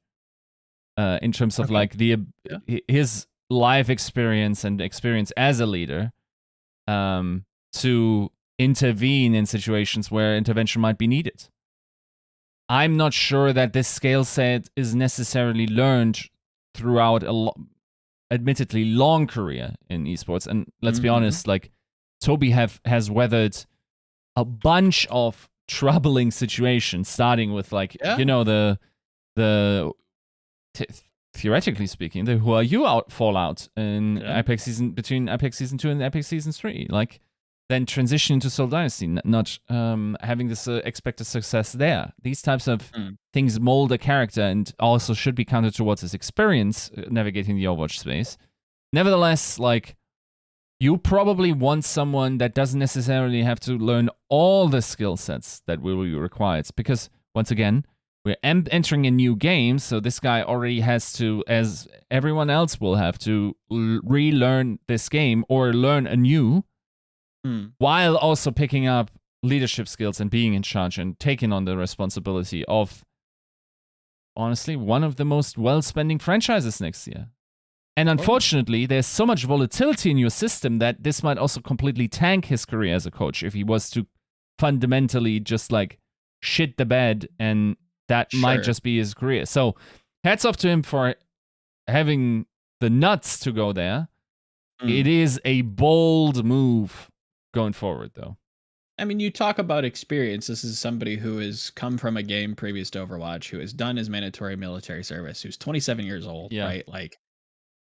in terms of like his life experience and experience as a leader, to intervene in situations where intervention might be needed. I'm not sure that this skill set is necessarily learned throughout admittedly long career in esports. And let's be honest, like Tobi has weathered a bunch of troubling situations, starting with like, you know, theoretically speaking, the who are you fallout in Apex season, between Apex Season 2 and Apex Season 3. Like, then transition to Seoul Dynasty, not having this expected success there. These types of things mold a character and also should be counted towards his experience navigating the Overwatch space. Nevertheless, like, you probably want someone that doesn't necessarily have to learn all the skill sets that will be required. Because, once again, we're entering a new game, so this guy already has to, as everyone else will have to, relearn this game or learn anew, while also picking up leadership skills and being in charge and taking on the responsibility of, honestly, one of the most well-spending franchises next year. And unfortunately, there's so much volatility in your system that this might also completely tank his career as a coach if he was to fundamentally just like shit the bed, and that might just be his career. So hats off to him for having the nuts to go there. It is a bold move going forward, though. I mean, you talk about experience. This is somebody who has come from a game previous to Overwatch, who has done his mandatory military service, who's 27 years old, right? Like,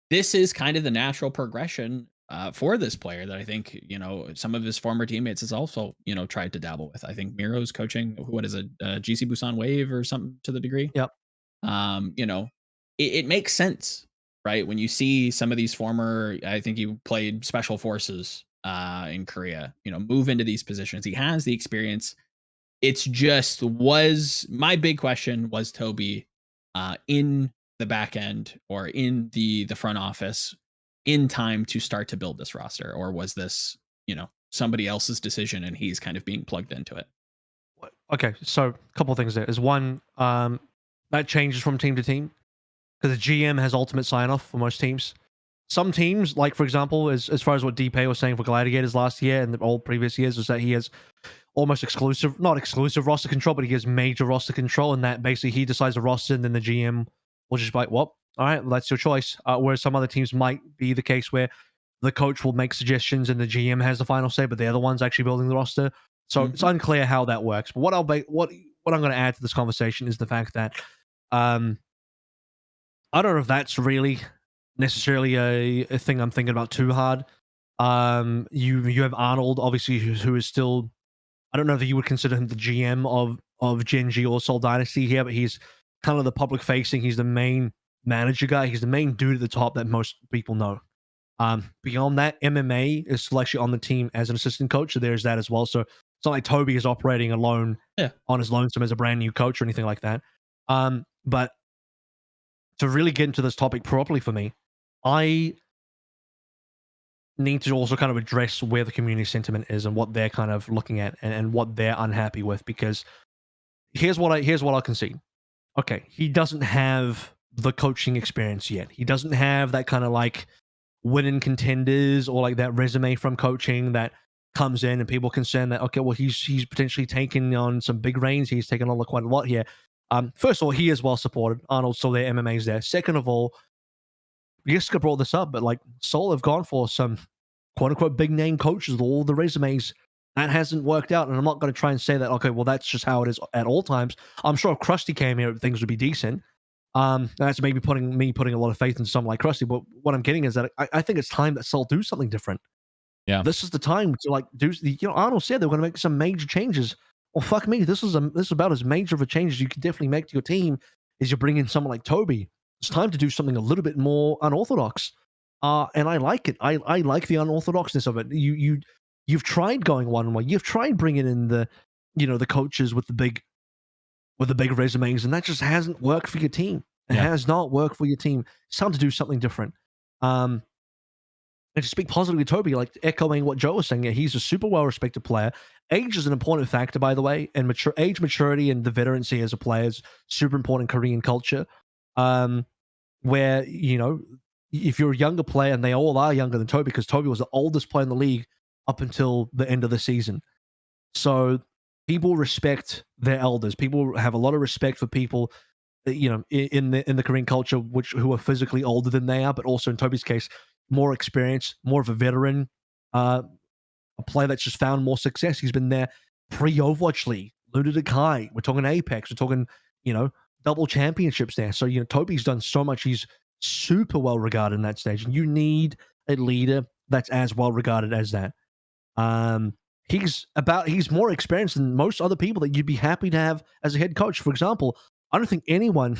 this is kind of the natural progression for this player that I think, you know, some of his former teammates has also, you know, tried to dabble with. I think Miro's coaching, what is it, GC Busan Wave or something to the degree. Yep. You know, it makes sense, right? When you see some of these former, I think he played special forces in Korea, you know, move into these positions. He has the experience. It's just, my big question was Tobi in the back end or in the front office in time to start to build this roster, or was this, you know, somebody else's decision and he's kind of being plugged into it? Okay, so a couple of things there. Is one, that changes from team to team because the GM has ultimate sign-off for most teams. Some teams, like for example, as far as what DP was saying for Gladiators last year and all previous years, was that he has almost not exclusive roster control, but he has major roster control, and that basically he decides the roster, and then the GM will just be like, well, all right, that's your choice. Whereas some other teams might be the case where the coach will make suggestions and the GM has the final say, but they're the ones actually building the roster. So it's unclear how that works. But what I'm going to add to this conversation is the fact that I don't know if that's really necessarily a thing I'm thinking about too hard. You have Arnold, obviously, who is still, I don't know if you would consider him the GM of Gen G or Seoul Dynasty here, but he's kind of the public facing. He's the main manager guy. He's the main dude at the top that most people know. Beyond that, MMA is still actually on the team as an assistant coach, so there's that as well. So it's not like Tobi is operating alone on his lonesome as a brand new coach or anything like that. But to really get into this topic properly for me, I need to also kind of address where the community sentiment is and what they're kind of looking at and what they're unhappy with, because here's what I can see. Okay, he doesn't have the coaching experience yet. He doesn't have that kind of like winning contenders or like that resume from coaching that comes in and people concerned that, okay, well, he's potentially taking on some big reigns. He's taken on quite a lot here. First of all, he is well supported. Arnold's still there. MMA's there. Second of all, Yiska brought this up, but like Seoul have gone for some quote unquote big name coaches with all the resumes. That hasn't worked out. And I'm not going to try and say that, okay, well, that's just how it is at all times. I'm sure if Krusty came here, things would be decent. That's maybe putting a lot of faith in someone like Krusty. But what I'm getting is that I think it's time that Seoul do something different. Yeah. This is the time to like do, Arnold said they were going to make some major changes. Well, fuck me. This is about as major of a change as you could definitely make to your team is you bring in someone like Tobi. It's time to do something a little bit more unorthodox. And I like it. I like the unorthodoxness of it. You've tried going one way. You've tried bringing in the coaches with the big resumes, and that just hasn't worked for your team. It has not worked for your team. It's time to do something different. And to speak positively to Tobi, like echoing what Joe was saying, he's a super well-respected player. Age is an important factor, by the way, and age maturity and the veterancy as a player is super important in Korean culture. Where, if you're a younger player, and they all are younger than Tobi, because Tobi was the oldest player in the league up until the end of the season. So people respect their elders. People have a lot of respect for people, in the Korean culture, who are physically older than they are, but also in Tobi's case, more experience, more of a veteran, a player that's just found more success. He's been there pre-Overwatch League, Lunatic High. We're talking Apex. We're talking, double championships there. So, Tobi's done so much. He's super well regarded in that stage. And you need a leader that's as well regarded as that. He's more experienced than most other people that you'd be happy to have as a head coach. For example, I don't think anyone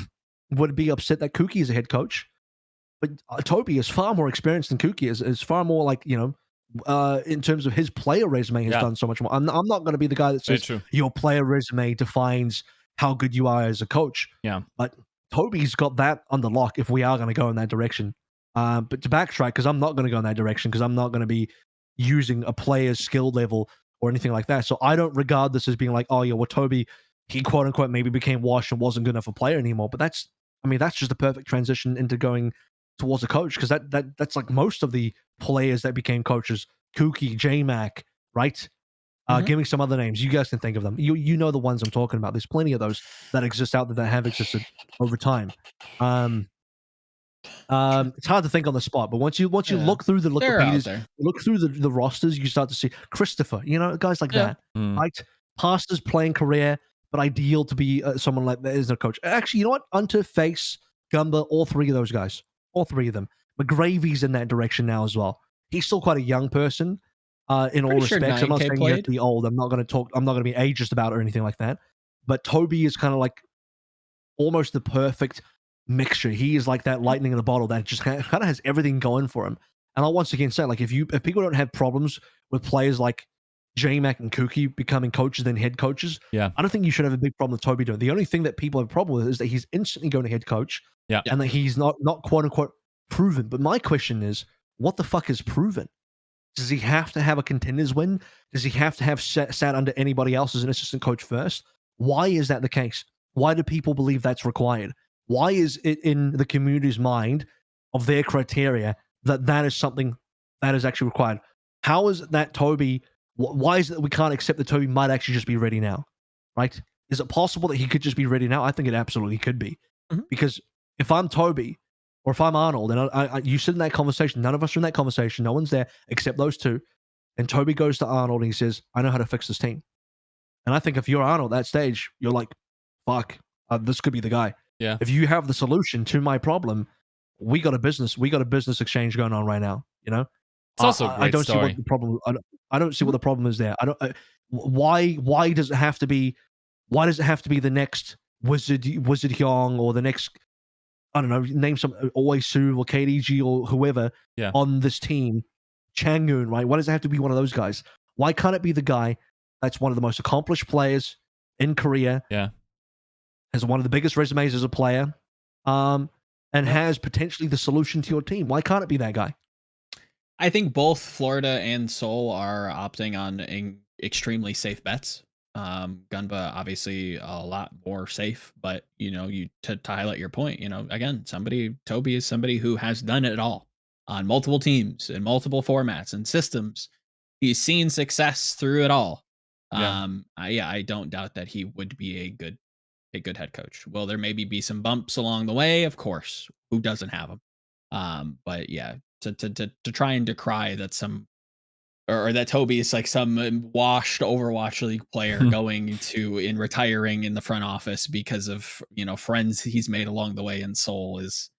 would be upset that Kuki is a head coach. But Tobi is far more experienced than Kuki is far more like, in terms of his player resume has done so much more. I'm not going to be the guy that says your player resume defines how good you are as a coach. Yeah. But Tobi's got that under lock if we are going to go in that direction. But to backtrack, because I'm not going to go in that direction, because I'm not going to be using a player's skill level or anything like that. So I don't regard this as being like, oh, yeah, well, Tobi, he quote unquote maybe became washed and wasn't good enough a player anymore. But that's just the perfect transition into going towards a coach, because that's like most of the players that became coaches. Kuki, J-Mac, right? Give me some other names. You guys can think of them. You know the ones I'm talking about. There's plenty of those that exist out there that have existed over time. It's hard to think on the spot, but once you look through the Wikipedias, look through the rosters, you start to see Christopher, guys like that, right? Pastors playing career, but ideal to be someone like that is a coach. Actually, you know what? Unter, Face, Gumba, all three of those guys. All three of them. McGravy's in that direction now as well. He's still quite a young person in all respects. I'm not saying you have to be old. I'm not going to be ageist about it or anything like that. But Tobi is kind of like almost the perfect mixture. He is like that lightning in a bottle that just kind of has everything going for him. And I'll once again say, like, if people don't have problems with players like J-Mac and Kuki becoming coaches and head coaches, I don't think you should have a big problem with Tobi doing it. The only thing that people have a problem with is that he's instantly going to head coach, and that he's not quote unquote proven. But my question is, what the fuck is proven? Does he have to have a contenders win? Does he have to have sat under anybody else as an assistant coach first? Why is that the case? Why do people believe that's required? Why is it in the community's mind of their criteria that is something that is actually required? How is it that Tobi, why is it that we can't accept that Tobi might actually just be ready now, right? Is it possible that he could just be ready now? I think it absolutely could be. Because if I'm Tobi or if I'm Arnold, and you sit in that conversation, none of us are in that conversation, no one's there except those two, and Tobi goes to Arnold and he says, I know how to fix this team. And I think if you're Arnold at that stage, you're like, fuck, this could be the guy. Yeah. If you have the solution to my problem, we got a business exchange going on right now. It's also a great I don't story. see what the problem. I don't see what the problem is there. Why does it have to be? Why does it have to be the next Wizard Hyung or the next? I don't know. Name some Oisu or KDG or whoever on this team. Changun, right? Why does it have to be one of those guys? Why can't it be the guy that's one of the most accomplished players in Korea? Yeah. Has one of the biggest resumes as a player, and has potentially the solution to your team. Why can't it be that guy? I think both Florida and Seoul are opting on extremely safe bets. Gunba obviously a lot more safe, but to highlight your point, again, Tobi is somebody who has done it all on multiple teams and multiple formats and systems. He's seen success through it all. Yeah. I don't doubt that he would be a good head coach. Will there maybe be some bumps along the way? Of course. Who doesn't have them? But yeah, to try and decry that some or that Tobi is like some washed Overwatch League player going to in retiring in the front office because of friends he's made along the way in Seoul is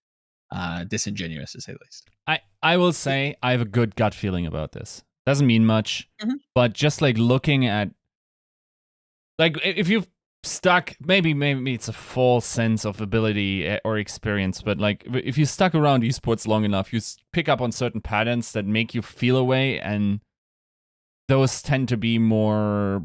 disingenuous to say the least. I will say I have a good gut feeling about this. Doesn't mean much, but just like looking at like if you've stuck maybe it's a false sense of ability or experience, but like if you stuck around esports long enough, you pick up on certain patterns that make you feel a way, and those tend to be more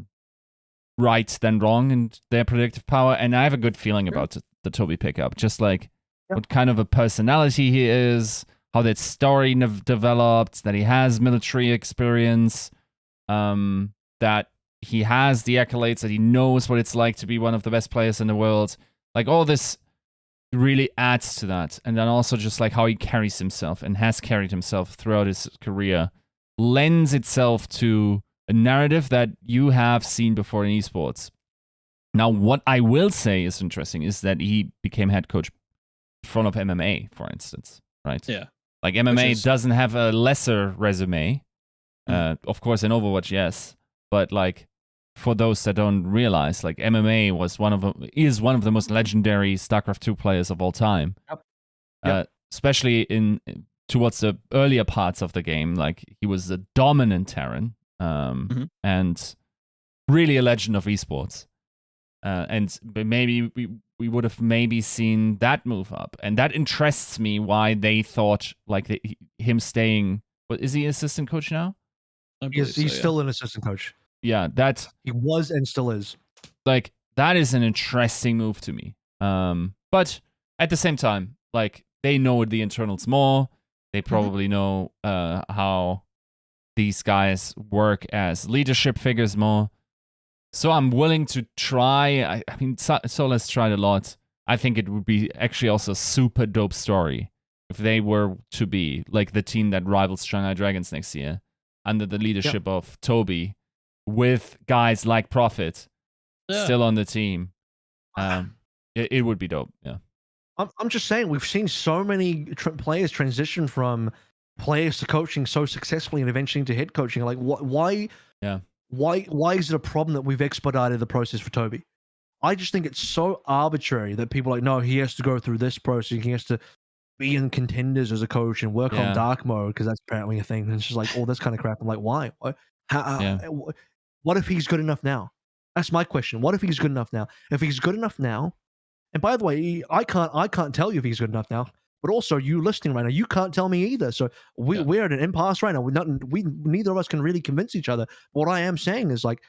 right than wrong in their predictive power. And I have a good feeling about the Tobi pickup, just like what kind of a personality he is, how that story developed, that he has military experience, that he has the accolades, that he knows what it's like to be one of the best players in the world. Like all this really adds to that. And then also just like how he carries himself and has carried himself throughout his career lends itself to a narrative that you have seen before in esports. Now, what I will say is interesting is that he became head coach in front of MMA, for instance, right? Yeah. Like MMA doesn't have a lesser resume. Of course, in Overwatch, yes. But like for those that don't realize, like MMA is one of the most legendary StarCraft 2 players of all time. Yep. Especially towards the earlier parts of the game. Like he was a dominant Terran. And really a legend of esports. And maybe we would have maybe seen that move up, and that interests me. Why they thought like him staying? But is he assistant coach now? He's still an assistant coach. Yeah, he was and still is. Like that is an interesting move to me. But at the same time, like they know the internals more. They probably know how these guys work as leadership figures more. So I'm willing to try. I mean, Solas tried a lot. I think it would be actually also a super dope story if they were to be like the team that rivals Shanghai Dragons next year under the leadership of Tobi, with guys like Prophet still on the team. It would be dope. Yeah. I'm just saying, we've seen so many players transition from players to coaching so successfully and eventually into head coaching. Like, why? Yeah. Why is it a problem that we've expedited the process for Tobi? I just think it's so arbitrary that people are like, no, he has to go through this process. He has to be in contenders as a coach and work on dark mode because that's apparently a thing. And it's just like all this kind of crap. I'm like, why? What if he's good enough now? That's my question. What if he's good enough now? If he's good enough now, and by the way, I can't tell you if he's good enough now. But also, you listening right now, you can't tell me either. So we're at an impasse right now. Neither of us can really convince each other. What I am saying is like,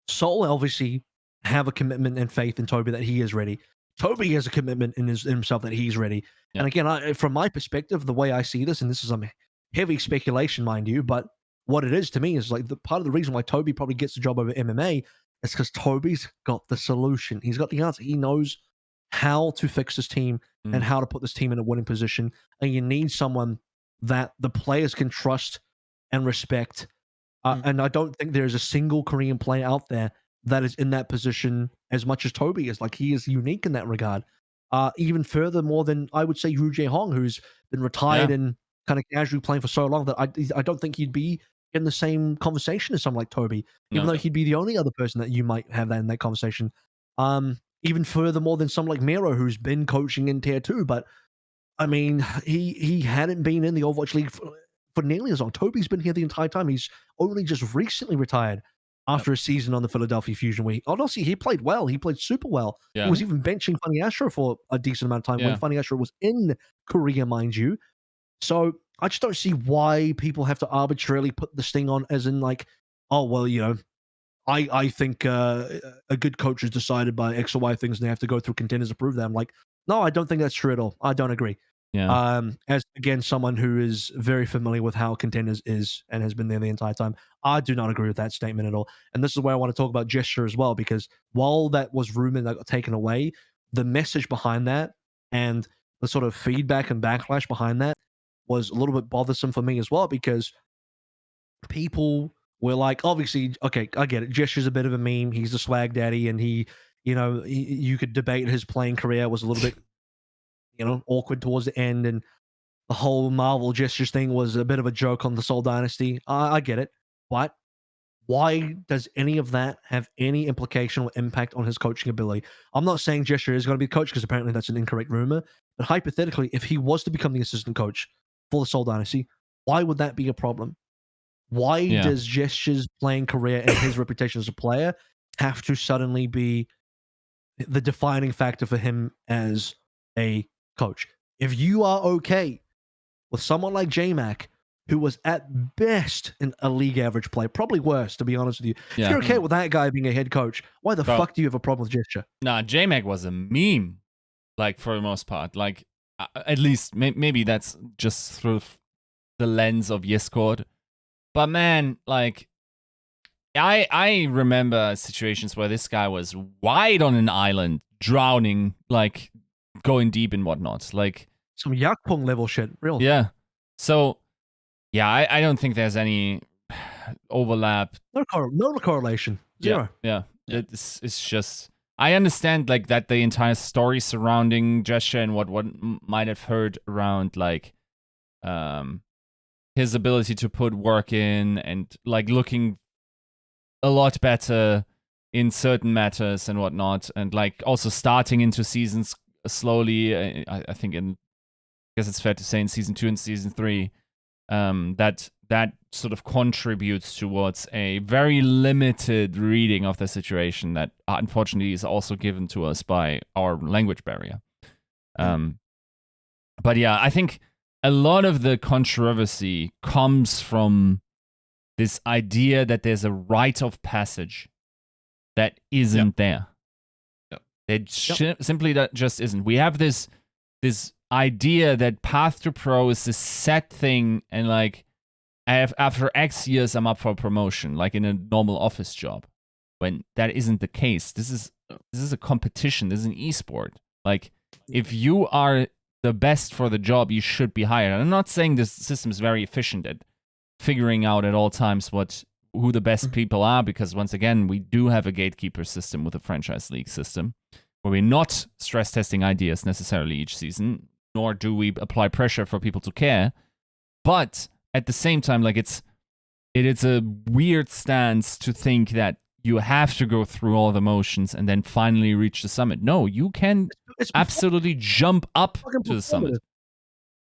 Seoul obviously have a commitment and faith in Tobi that he is ready. Tobi has a commitment in himself that he's ready. Yeah. And again, from my perspective, the way I see this, and this is some heavy speculation, mind you, but what it is to me is like the part of the reason why Tobi probably gets the job over MMA is because Tobi's got the solution. He's got the answer. He knows how to fix this team and how to put this team in a winning position. And you need someone that the players can trust and respect. And I don't think there's a single Korean player out there that is in that position as much as Tobi is. Like, he is unique in that regard. Even further more than, I would say, Yu Jae-hong, who's been retired and kind of casually playing for so long that I don't think he'd be in the same conversation as someone like Tobi, even though he'd be the only other person that you might have that in that conversation. Even furthermore than someone like Miro, who's been coaching in Tier 2. But, I mean, he hadn't been in the Overwatch League for nearly as long. Tobi's been here the entire time. He's only just recently retired after a season on the Philadelphia Fusion Week. Honestly, he played well. He played super well. Yeah. He was even benching Funny Astro for a decent amount of time when Funny Astro was in Korea, mind you. So I just don't see why people have to arbitrarily put this thing on as in like, oh, well, you know, I think a good coach is decided by X or Y things and they have to go through contenders to prove that. I'm like, no, I don't think that's true at all. I don't agree. Yeah. As again, someone who is very familiar with how contenders is and has been there the entire time, I do not agree with that statement at all. And this is where I want to talk about gesture as well, because while that was rumored that got taken away, the message behind that and the sort of feedback and backlash behind that was a little bit bothersome for me as well, because people were like, obviously, okay, I get it. Gesture's a bit of a meme. He's the swag daddy, and you could debate his playing career was a little bit, awkward towards the end, and the whole Marvel Gestures thing was a bit of a joke on the Seoul Dynasty. I get it, but why does any of that have any implication or impact on his coaching ability? I'm not saying Gesture is going to be the coach because apparently that's an incorrect rumor, but hypothetically, if he was to become the assistant coach for the Seoul Dynasty, why would that be a problem? Why does Gesture's playing career and his reputation as a player have to suddenly be the defining factor for him as a coach? If you are okay with someone like J-Mac, who was at best a league average player, probably worse, to be honest with you. If you're okay with that guy being a head coach, why the fuck do you have a problem with Gesture? Nah, J-Mac was a meme, like, for the most part. Like, at least, maybe that's just through the lens of Discord. But man, like, I remember situations where this guy was wide on an island, drowning, like, going deep and whatnot. Like, some Yakpong level shit, real. Yeah. So, yeah, I don't think there's any overlap. No correlation. Zero. Yeah. It's just, I understand, like, that the entire story surrounding Gesture and what might have heard around, like, his ability to put work in and, like, looking a lot better in certain matters and whatnot, and, like, also starting into seasons slowly. I think I guess it's fair to say in season 2 and season 3, that sort of contributes towards a very limited reading of the situation that unfortunately is also given to us by our language barrier. But yeah, I think a lot of the controversy comes from this idea that there's a rite of passage that isn't there. It simply that just isn't. We have this idea that path to pro is this set thing, and, like, after X years I'm up for promotion, like in a normal office job, when that isn't the case. This is a competition. This is an esport. Like, if you are the best for the job, you should be hired. And I'm not saying this system is very efficient at figuring out at all times who the best people are, because once again, we do have a gatekeeper system with a franchise league system, where we're not stress testing ideas necessarily each season, nor do we apply pressure for people to care. But at the same time, like, it is a weird stance to think that you have to go through all the motions and then finally reach the summit. No, you can absolutely jump up to the summit.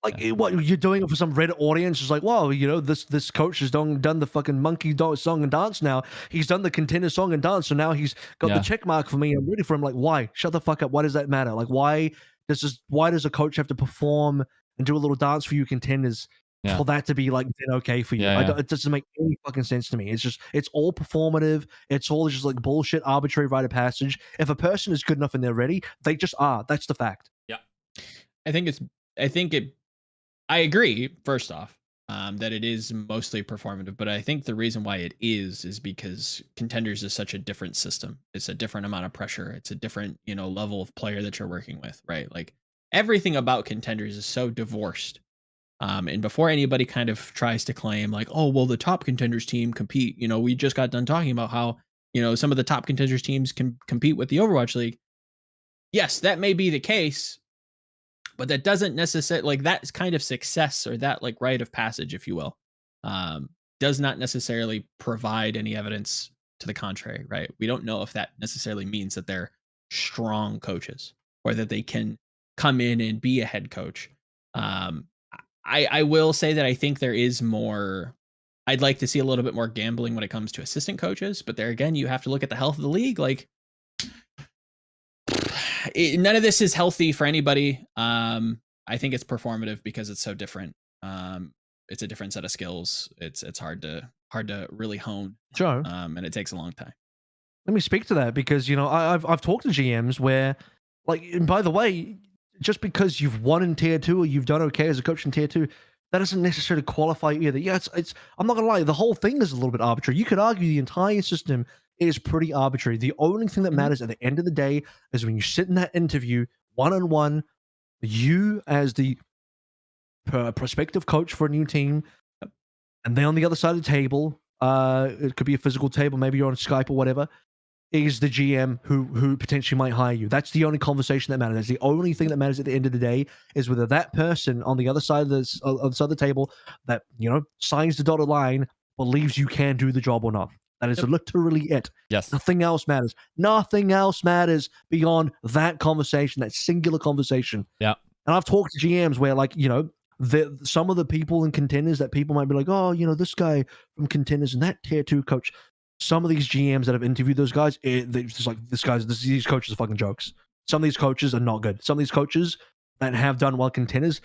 Like, what you're doing it for some Reddit audience is like, wow, this coach has done the fucking monkey song and dance now. He's done the contender song and dance, so now he's got the check mark for me. I'm ready for him. Like, why? Shut the fuck up. Why does that matter? Like, why does a coach have to perform and do a little dance for you contenders for that to be, like, okay for you? It doesn't make any fucking sense to me. It's all performative. It's all just, like, bullshit, arbitrary rite of passage. If a person is good enough and they're ready, they just are. That's the fact. Yeah. I agree, first off, that it is mostly performative, but I think the reason why it is because Contenders is such a different system. It's a different amount of pressure. It's a different, level of player that you're working with, right? Like, everything about Contenders is so divorced. And before anybody kind of tries to claim, like, oh, well, the top Contenders team compete, we just got done talking about how, some of the top Contenders teams can compete with the Overwatch League. Yes, that may be the case, but that doesn't necessarily, like, that kind of success, or that, like, rite of passage, if you will, does not necessarily provide any evidence to the contrary, right? We don't know if that necessarily means that they're strong coaches or that they can come in and be a head coach. I will say that I think there is more. I'd like to see a little bit more gambling when it comes to assistant coaches, but there again, you have to look at the health of the league. Like, none of this is healthy for anybody. I think it's performative because it's so different. It's a different set of skills. It's hard to really hone. Sure. And it takes a long time. Let me speak to that, because I've talked to GMs where, like, and by the way, just because you've won in tier 2 or you've done okay as a coach in tier 2, that doesn't necessarily qualify you either. Yeah, it's I'm not gonna lie, the whole thing is a little bit arbitrary. You could argue the entire system is pretty arbitrary. The only thing that matters at the end of the day is when you sit in that interview one-on-one, you as the prospective coach for a new team, And then on the other side of the table, it could be a physical table, maybe you're on Skype or whatever, is the GM who potentially might hire you. That's the only conversation that matters. That's the only thing that matters at the end of the day, is whether that person on the other side of the table that, you know, signs the dotted line believes you can do the job or not. That is literally it. Yes. Nothing else matters. Nothing else matters beyond that conversation, that singular conversation. Yeah. And I've talked to GMs where, like, you know, some of the people in Contenders that people might be like, oh, you know, this guy from Contenders and that tier 2 coach. Some of these GMs that have interviewed those guys, they're just like, these coaches are fucking jokes. Some of these coaches are not good. Some of these coaches that have done well Contenders,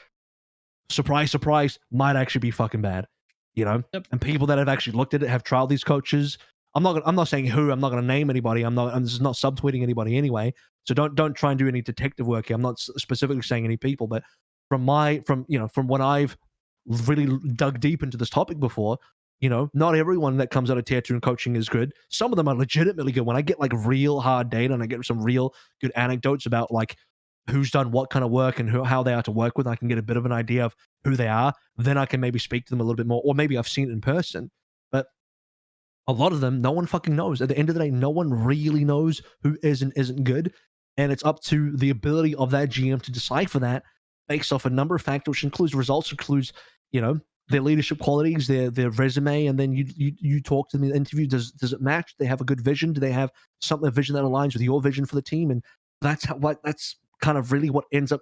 surprise, surprise, might actually be fucking bad. You know? Yep. And people that have actually looked at it, have trialed these coaches. I'm not saying who, I'm not going to name anybody. I'm just not subtweeting anybody anyway. So don't try and do any detective work here. I'm not specifically saying any people, but from when I've really dug deep into this topic before, you know, not everyone that comes out of tier 2 and coaching is good. Some of them are legitimately good. When I get like real hard data and I get some real good anecdotes about like who's done what kind of work and how they are to work with, I can get a bit of an idea of who they are. Then I can maybe speak to them a little bit more, or maybe I've seen it in person. But a lot of them, no one fucking knows. At the end of the day, no one really knows who is and isn't good. And it's up to the ability of that GM to decipher that based off a number of factors, which includes results, includes, you know, their leadership qualities, their resume, and then you talk to them in the interview. Does it match? Do they have a good vision? Do they have a vision that aligns with your vision for the team? And that's kind of really what ends up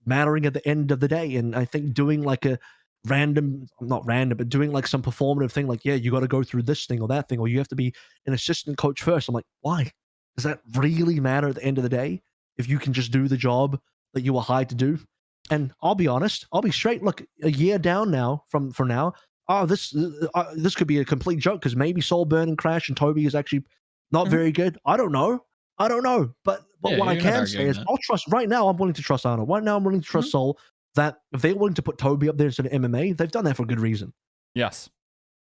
mattering at the end of the day. And I think doing like a not random, but doing like some performative thing, like, yeah, you got to go through this thing or that thing, or you have to be an assistant coach first. I'm like, why? Does that really matter at the end of the day? If you can just do the job that you were hired to do? And I'll be honest, I'll be straight. Look, a year down now from now, this could be a complete joke, because maybe Seoul burn and crash and Tobi is actually not very good. I don't know. But Yeah, what I you're not can say arguing is that. I'll trust right now. I'm willing to trust Arnold. Right now, I'm willing to trust Seoul, that if they're willing to put Tobi up there instead of MMA, they've done that for a good reason. Yes.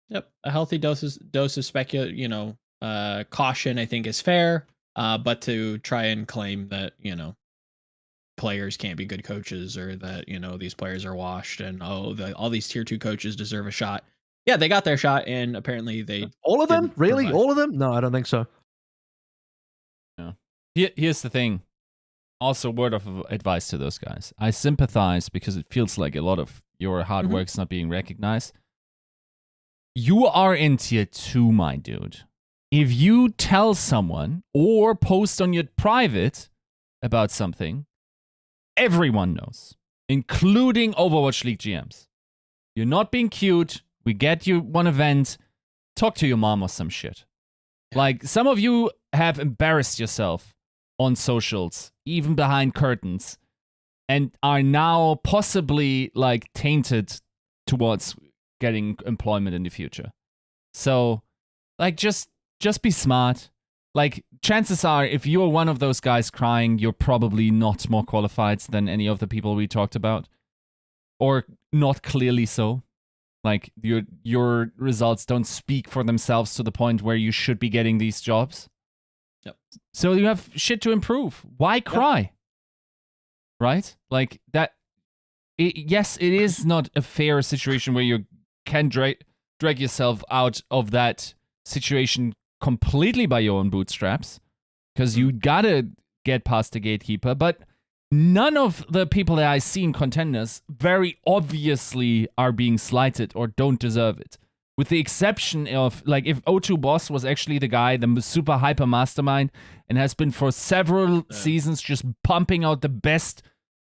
Yep. A healthy dose of caution, I think, is fair. But to try and claim that, you know, players can't be good coaches, or that, you know, these players are washed and all these tier 2 coaches deserve a shot. Yeah, they got their shot, and apparently they all of them. didn't Really, provide. all of them? No, I don't think so. Yeah. Here's the thing. Also, word of advice to those guys. I sympathize, because it feels like a lot of your hard work's not being recognized. You are in tier 2, my dude. If you tell someone or post on your private about something, everyone knows, including Overwatch League GMs. You're not being cute. We get you one event. Talk to your mom or some shit. Like, some of you have embarrassed yourself on socials, even behind curtains, and are now possibly like tainted towards getting employment in the future. So, like, just be smart. Like, chances are, if you're one of those guys crying, you're probably not more qualified than any of the people we talked about, or not clearly so. Like, your results don't speak for themselves to the point where you should be getting these jobs. Yep. So you have shit to improve. Why cry? Yep. Right? Like that. Yes, it is not a fair situation where you can drag yourself out of that situation completely by your own bootstraps, because you gotta get past the gatekeeper. But none of the people that I see in Contenders very obviously are being slighted or don't deserve it. With the exception of, like, if O2 Boss was actually the guy, the super hyper mastermind, and has been for several seasons just pumping out the best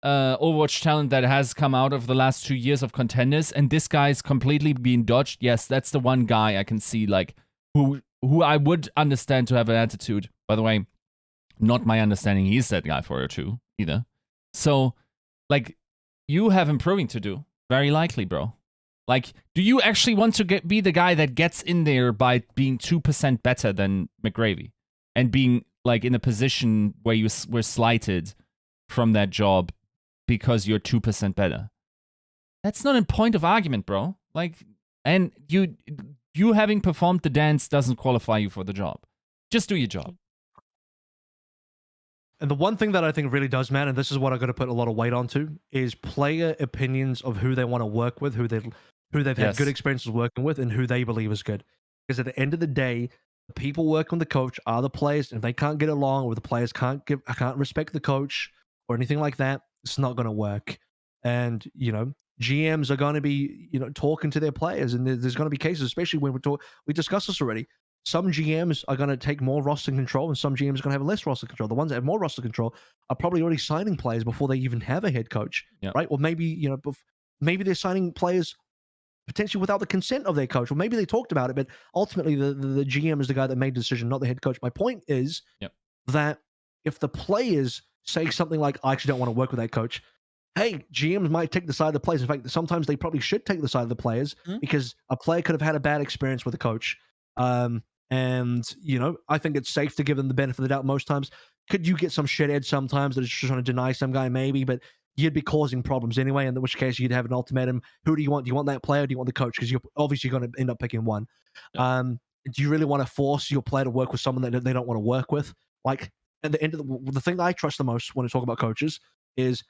Overwatch talent that has come out of the last 2 years of Contenders, and this guy is completely being dodged. Yes, that's the one guy I can see, like, who I would understand to have an attitude. By the way, not my understanding he's that guy for O2 either. So, like, you have improving to do, very likely, bro. Like, do you actually want to be the guy that gets in there by being 2% better than McGravy and being, like, in a position where you were slighted from that job because you're 2% better? That's not a point of argument, bro. Like, and you having performed the dance doesn't qualify you for the job. Just do your job. And the one thing that I think really does matter, and this is what I'm going to put a lot of weight onto, is player opinions of who they want to work with, who who they've had good experiences working with and who they believe is good. Because at the end of the day, the people working with the coach are the players. If they can't get along, or the players can't respect the coach or anything like that, it's not going to work. And GMs are going to be talking to their players, and there's going to be cases, especially when we discussed this already. Some GMs are going to take more roster control, and some GMs are going to have less roster control. The ones that have more roster control are probably already signing players before they even have a head coach, right? Or maybe maybe they're signing players potentially without the consent of their coach, or maybe they talked about it, but ultimately the GM is the guy that made the decision, not the head coach. My point is that if the players say something like, "I actually don't want to work with that coach," hey, GMs might take the side of the players. In fact, sometimes they probably should take the side of the players because a player could have had a bad experience with a coach. And I think it's safe to give them the benefit of the doubt most times. Could you get some shithead sometimes that is just trying to deny some guy? Maybe, but you'd be causing problems anyway, in which case you'd have an ultimatum. Who do you want? Do you want that player or do you want the coach? Because you're obviously going to end up picking one. Do you really want to force your player to work with someone that they don't want to work with? Like, at the end of the thing that I trust the most when I talk about coaches is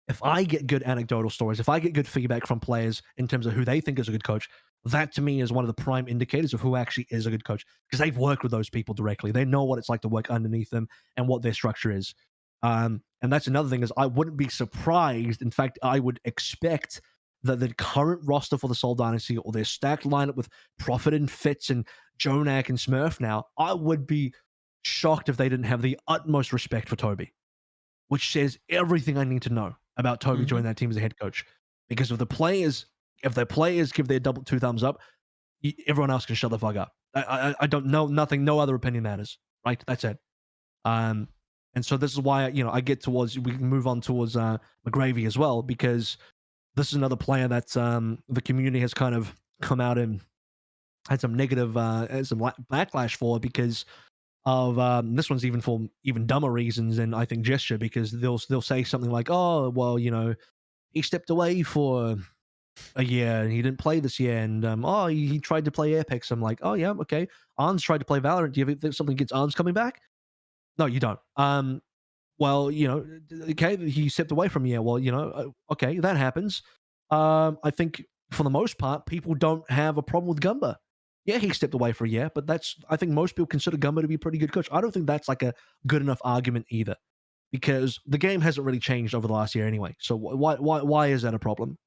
if I get good anecdotal stories, if I get good feedback from players in terms of who they think is a good coach, that to me is one of the prime indicators of who actually is a good coach, because they've worked with those people directly. They know what it's like to work underneath them and what their structure is. And that's another thing is I wouldn't be surprised. In fact, I would expect that the current roster for the Seoul Dynasty, or their stacked lineup with Prophet and Fitz and Jonak and Smurf now, I would be shocked if they didn't have the utmost respect for Tobi, which says everything I need to know about Tobi joining that team as a head coach. Because if their players give their double two thumbs up, everyone else can shut the fuck up. I don't know nothing. No other opinion matters. Right? That's it. And so this is why I get towards, we can move on towards McGravy as well, because this is another player that the community has kind of come out and had some negative some backlash for, because of this one's even for even dumber reasons than I think gesture, because they'll say something like, "Oh, well, he stepped away for a year and he didn't play this year, and he tried to play Apex." I'm like, "Oh yeah, okay. Arns tried to play Valorant. Do you think something against Arns coming back?" No, you don't. Well, okay, he stepped away from a year. Well, okay, that happens. I think for the most part, people don't have a problem with Gumba. Yeah, he stepped away for a year, but I think most people consider Gumba to be a pretty good coach. I don't think that's like a good enough argument either, because the game hasn't really changed over the last year anyway. So why is that a problem?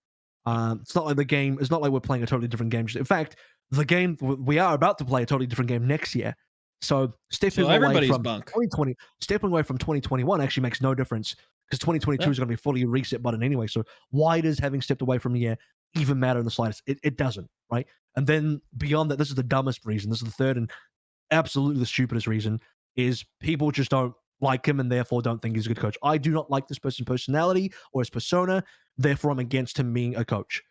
It's not like we're playing a totally different game. In fact, the game we are about to play a totally different game next year. So stepping away from 2020, stepping away from 2021 actually makes no difference, because 2022 is going to be fully reset button anyway. So why does having stepped away from a year even matter in the slightest? It doesn't, right? And then beyond that, this is the dumbest reason. This is the third and absolutely the stupidest reason, is people just don't like him and therefore don't think he's a good coach. I do not like this person's personality or his persona, therefore I'm against him being a coach.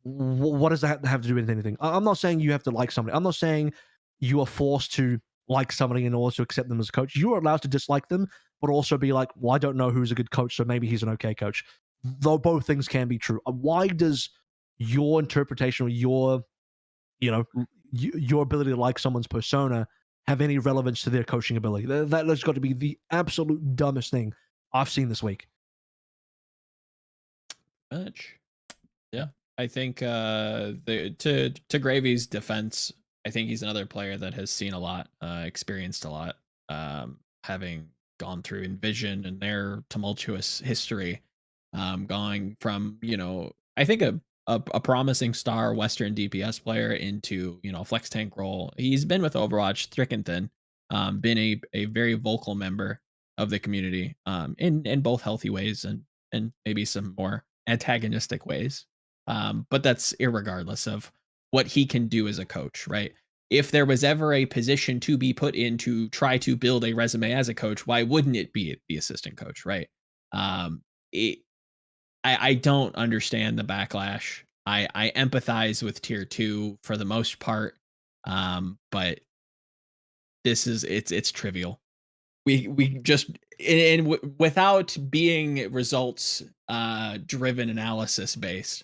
What does that have to do with anything? I'm not saying you have to like somebody. I'm not saying you are forced to like somebody in order to accept them as a coach. You are allowed to dislike them, but also be like, well, I don't know who's a good coach, so maybe he's an okay coach. Though both things can be true. Why does your interpretation or your ability to like someone's persona have any relevance to their coaching ability? That has got to be the absolute dumbest thing I've seen this week. Much. Yeah. I think to Gravy's defense, I think he's another player that has seen a lot, experienced a lot, having gone through Envision and their tumultuous history, going from, I think a promising star Western DPS player into, flex tank role. He's been with Overwatch thick and thin, been a very vocal member of the community, in both healthy ways and maybe some more antagonistic ways. But that's irregardless of what he can do as a coach, right? If there was ever a position to be put in to try to build a resume as a coach, why wouldn't it be the assistant coach, right? I don't understand the backlash. I empathize with tier 2 for the most part, but it's trivial. We just without being results driven analysis based.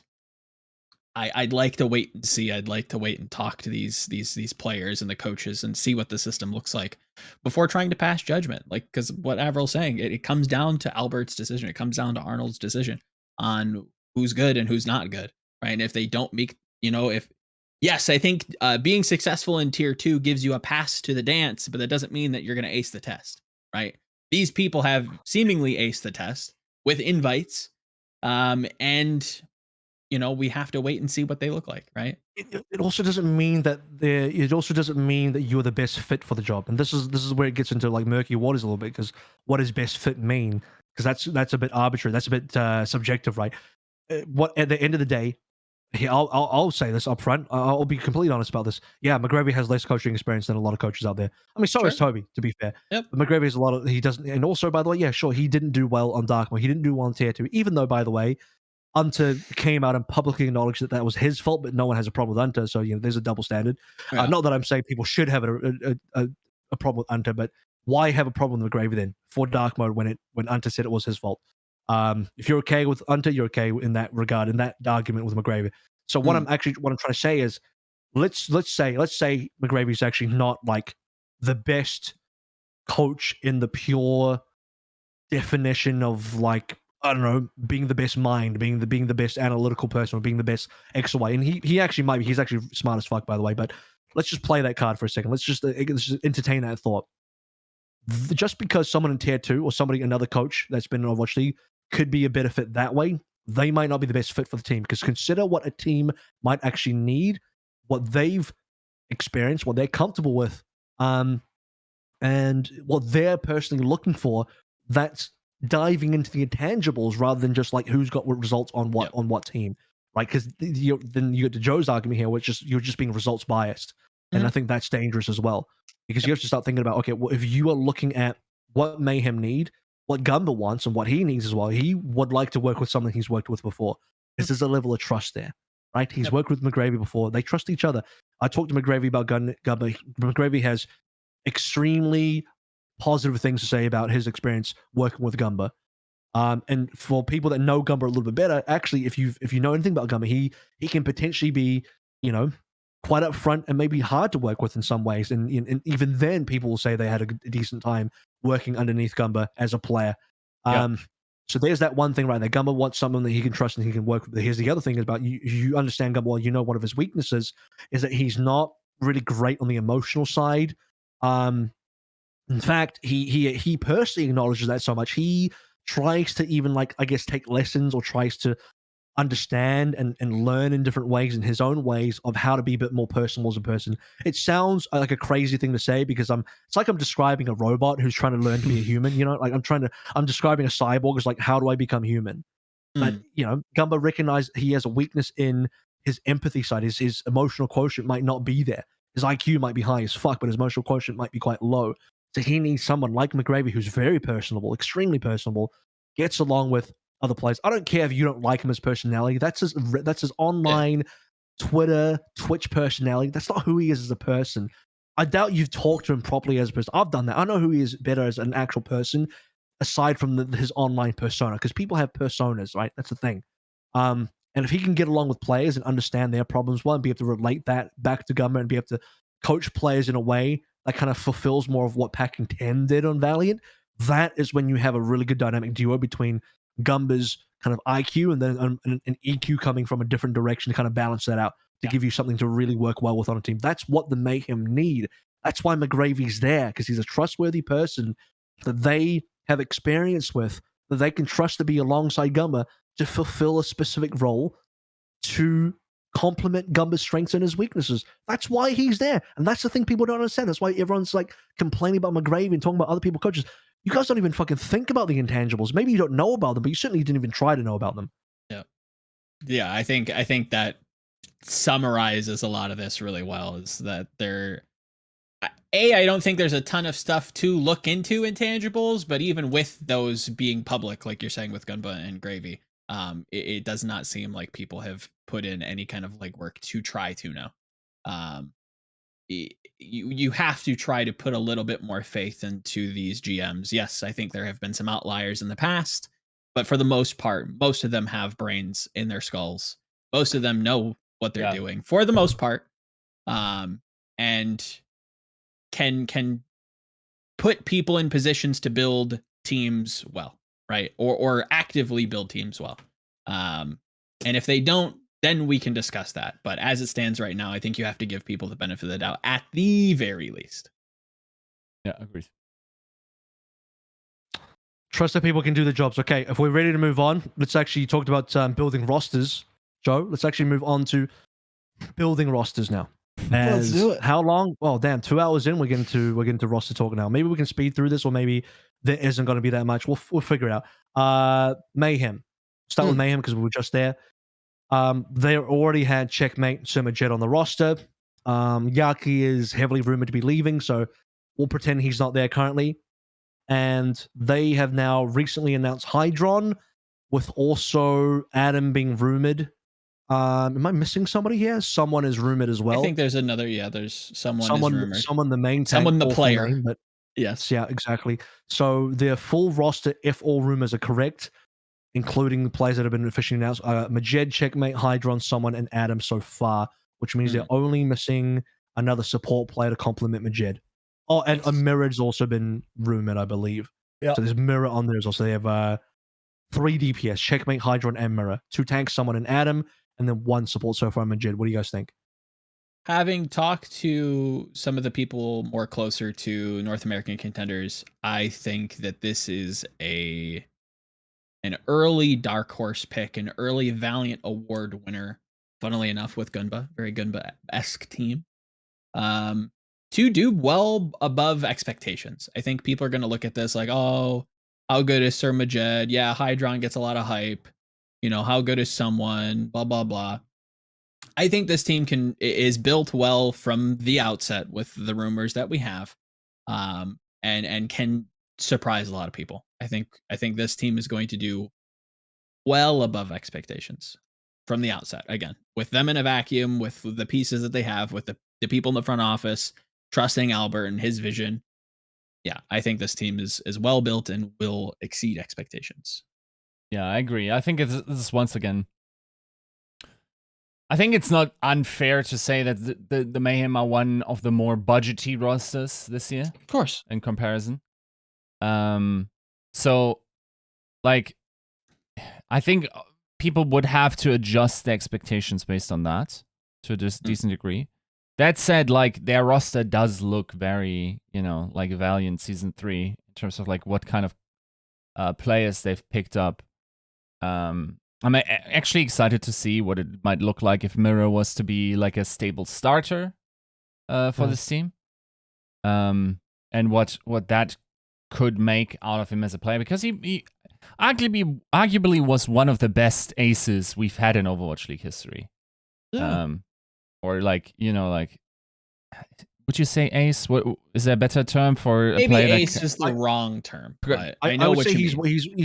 I'd like to wait and see. I'd like to wait and talk to these players and the coaches and see what the system looks like before trying to pass judgment. Like, because what AVRL's saying, it comes down to Albert's decision. It comes down to Arnold's decision on who's good and who's not good. right? And if they don't make, yes, I think being successful in tier 2 gives you a pass to the dance, but that doesn't mean that you're going to ace the test, right? These people have seemingly aced the test with invites, and we have to wait and see what they look like, right? It also doesn't mean that you're the best fit for the job, and this is where it gets into like murky waters a little bit, because what does best fit mean? Because that's a bit arbitrary, that's a bit subjective, right? What at the end of the day, I'll say this up front. I'll be completely honest about this. Yeah, McGravy has less coaching experience than a lot of coaches out there. I mean, so Sure. is Tobi, to be fair. Yep. But McGravy has he doesn't, and also, by the way, yeah, sure, he didn't do well on Dark Mode. He didn't do well on Tier 2, even though, by the way, Unter came out and publicly acknowledged that was his fault, but no one has a problem with Unter, so there's a double standard. Yeah. Not that I'm saying people should have a problem with Unter, but why have a problem with McGravy then for Dark Mode when Unter said it was his fault? If you're okay with Unter, you're okay in that regard, in that argument with McGravy. So what I'm trying to say is, let's say McGravy's actually not like the best coach in the pure definition of like, I don't know, being the best mind, being the best analytical person, or being the best X or Y. And he actually might be. He's actually smart as fuck, by the way. But let's just play that card for a second. Let's just entertain that thought. Just because someone in tier 2 or another coach that's been in Overwatch League could be a better fit that way, they might not be the best fit for the team. Because consider what a team might actually need, what they've experienced, what they're comfortable with, and what they're personally looking for. That's diving into the intangibles rather than just like who's got what results on what team, right? Because then you get to Joe's argument here, which is you're just being results biased, and I think that's dangerous as well, because you have to start thinking about, okay, well, if you are looking at what Mayhem need, what Gumba wants, and what he needs as well, he would like to work with someone he's worked with before, because there's a level of trust there, right? He's worked with McGravy before; they trust each other. I talked to McGravy about Gumba. McGravy has extremely positive things to say about his experience working with Gumba. And for people that know Gumba a little bit better, actually, if you know anything about Gumba, he can potentially be, quite upfront and maybe hard to work with in some ways. And even then, people will say they had a decent time working underneath Gumba as a player. So there's that one thing right there. Gumba wants someone that he can trust and he can work with. Here's the other thing about you understand Gumba well. One of his weaknesses is that he's not really great on the emotional side. In fact, he personally acknowledges that so much. He tries to even take lessons, or tries to understand and learn in different ways, in his own ways, of how to be a bit more personal as a person. It sounds like a crazy thing to say, because it's like I'm describing a robot who's trying to learn to be a human, like I'm describing a cyborg as like, how do I become human? But Gumba recognized he has a weakness in his empathy side. His emotional quotient might not be there. His IQ might be high as fuck, but his emotional quotient might be quite low. So he needs someone like McGravy, who's very personable, extremely personable, gets along with other players. I don't care if you don't like him as personality. That's his online Twitter, Twitch personality. That's not who he is as a person. I doubt you've talked to him properly as a person. I've done that. I know who he is better as an actual person, aside from his online persona, because people have personas, right? That's the thing. And if he can get along with players and understand their problems well, and be able to relate that back to Gumba, and be able to coach players in a way that kind of fulfills more of what Packing 10 did on Valiant, that is when you have a really good dynamic duo between Gumba's kind of IQ and then an EQ coming from a different direction to kind of balance that out, to give you something to really work well with on a team. That's what the Mayhem need. That's why McGravy's there, because he's a trustworthy person that they have experience with, that they can trust to be alongside Gumba to fulfill a specific role, to complement Gumba's strengths and his weaknesses. That's why he's there. And that's the thing people don't understand. That's why everyone's like complaining about McGravy and talking about other people coaches. You guys don't even fucking think about the intangibles. Maybe you don't know about them, but you certainly didn't even try to know about them. Yeah, I think that summarizes a lot of this really well, is that I don't think there's a ton of stuff to look into intangibles, but even with those being public, like you're saying with Gumba and Gravy, it does not seem like people have put in any kind of legwork to try to know. You have to try to put a little bit more faith into these GMs. Yes, I think there have been some outliers in the past, but for the most part, most of them have brains in their skulls. Most of them know what they're doing for the most part, and can put people in positions to build teams well, right? Or actively build teams well. And if they don't then we can discuss that. But as it stands right now, I think you have to give people the benefit of the doubt at the very least. Yeah, agreed. Trust that people can do the jobs. Okay, if we're ready to move on, let's actually talk about building rosters. Joe, let's actually move on to building rosters now. Let's do it. How long? Well, damn, 2 hours in, we're getting to roster talk now. Maybe we can speed through this, or maybe there isn't going to be that much. We'll figure it out. Mayhem. Start with Mayhem because we were just there. They already had Checkmate Jet on the roster. Yaki is heavily rumored to be leaving, so we'll pretend he's not there currently. And they have now recently announced Hydron, with also Adam being rumored. Am I missing somebody here? Someone is rumored as well. I think there's another. Yeah, there's someone is rumored. Someone the main tank, someone the player. Main, but yes, yeah, exactly. So their full roster, if all rumors are correct, including the players that have been officially announced, Majed, Checkmate, Hydron, someone, and Adam so far, which means they're only missing another support player to complement Majed. Oh, and a Mirrod's also been rumored, I believe. Yeah. So there's Mirror on there as well. So they have 3 DPS, Checkmate, Hydron, and Mirror. 2 tanks, someone, and Adam, and then 1 support so far, Majed. What do you guys think? Having talked to some of the people more closer to North American contenders, I think that this is an early dark horse pick, an early Valiant Award winner, funnily enough, with Gunba, very Gunba-esque team, to do well above expectations. I think people are going to look at this like, oh, how good is Sir Majed? Yeah, Hydron gets a lot of hype. You know, how good is someone? Blah, blah, blah. I think this team is built well from the outset with the rumors that we have, and can surprise a lot of people. I think this team is going to do well above expectations from the outset. Again, with them in a vacuum, with the pieces that they have, with the people in the front office, trusting Albert and his vision. Yeah, I think this team is well built and will exceed expectations. Yeah, I agree. I think this is once again. I think it's not unfair to say that the Mayhem are one of the more budgety rosters this year. Of course. In comparison. So, like, I think people would have to adjust the expectations based on that to a decent degree. That said, like, their roster does look very, like Valiant Season 3 in terms of, like, what kind of players they've picked up. I'm actually excited to see what it might look like if Mirror was to be, like, a stable starter for this team. And what that could make out of him as a player, because he arguably was one of the best aces we've had in Overwatch League history. Yeah. Or like, would you say ace? What is there a better term for a player? Maybe ace is the wrong term. But I know would say he's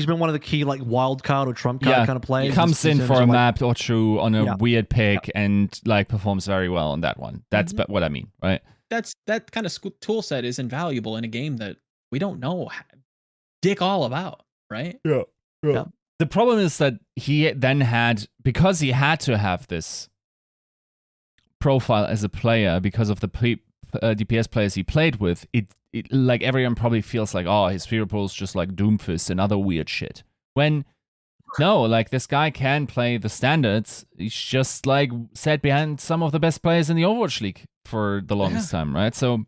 been one of the key, like, wild card or trump card kind of players. He comes in for a map or two on a weird pick and, like, performs very well on that one. That's what I mean, right? That kind of tool set is invaluable in a game that we don't know dick all about, right? Yeah. The problem is that he then had, because he had to have this profile as a player because of the DPS players he played with, it like everyone probably feels like, oh, his hero pool is just like Doomfist and other weird shit. When no, like, this guy can play the standards. He's just, like, sat behind some of the best players in the Overwatch League for the longest time, right? So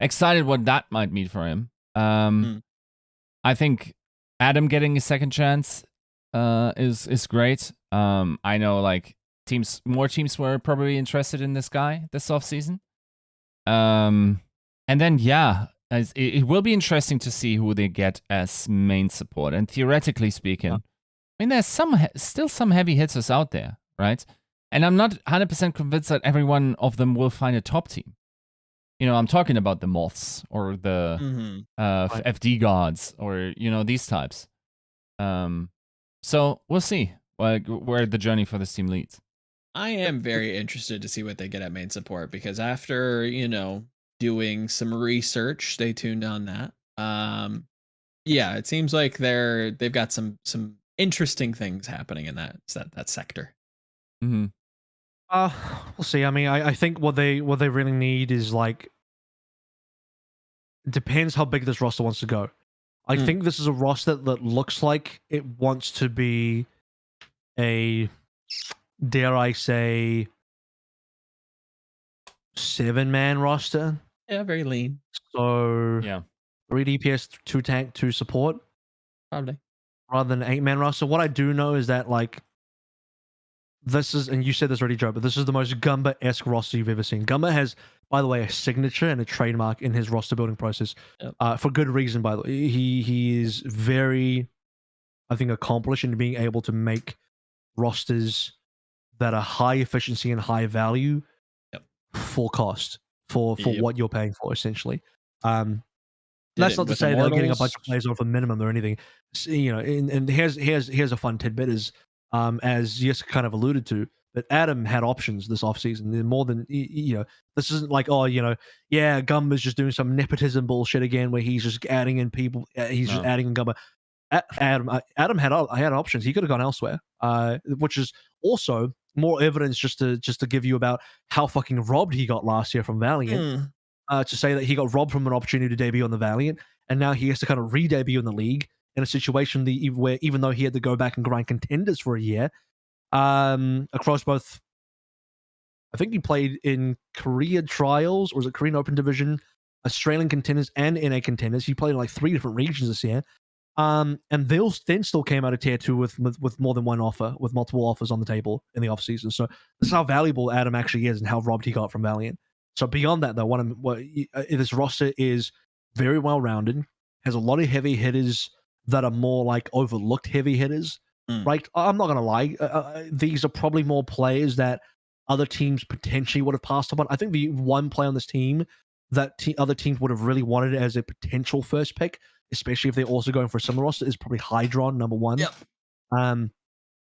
excited what that might mean for him. I think Adam getting a second chance is great. I know, like, more teams were probably interested in this guy this offseason. And then, it will be interesting to see who they get as main support. And theoretically speaking, I mean, there's still some heavy hitters out there, right? And I'm not 100% convinced that every one of them will find a top team. I'm talking about the Moths or the FD Gods or, these types. So we'll see where the journey for this team leads. I am very interested to see what they get at main support, because after, doing some research, stay tuned on that. It seems like they've got some interesting things happening in that sector. We'll see. I mean, I think what they really need is, like, it depends how big this roster wants to go. I think this is a roster that looks like it wants to be a dare I say, 7-man roster. Yeah, very lean. So Yeah. 3 DPS, 2 tank, 2 support, Probably. rather than 8-man roster. What I do know is that like this is, and you said this already, Joe, but this is the most Gumba-esque roster you've ever seen. Gumba has, by the way, a signature and a trademark in his roster building process, for good reason. By the way, he is very, I think, accomplished in being able to make rosters that are high efficiency and high value for cost for what you're paying for, essentially. That's not to say they're getting a bunch of players off a minimum or anything. You know, and here's a fun tidbit is, as Yiska kind of alluded to, that Adam had options this offseason. More than, you know, this isn't like, oh, you know, yeah, Gumba's just doing some nepotism bullshit again where he's just adding in people. He's just adding in Gumba. Adam had options. He could have gone elsewhere, which is also more evidence just to give you about how fucking robbed he got last year from Valiant. To say that he got robbed from an opportunity to debut on the Valiant, and now he has to kind of re-debut in the league in a situation where even though he had to go back and grind contenders for a year, across both, I think he played in Korea Trials, or was it Korean Open Division, Australian contenders, and NA contenders. He played in like 3 different regions this year. And they'll then still came out of tier 2 with more than one offer, with multiple offers on the table in the offseason. So this is how valuable Adam actually is and how robbed he got from Valiant. So beyond that, though, this roster is very well rounded, has a lot of heavy hitters that are more like overlooked heavy hitters. Right? I'm not gonna lie, these are probably more players that other teams potentially would have passed up on. I think the one player on this team that other teams would have really wanted as a potential first pick, especially if they're also going for a similar roster, is probably Hydron, number 1. Yep.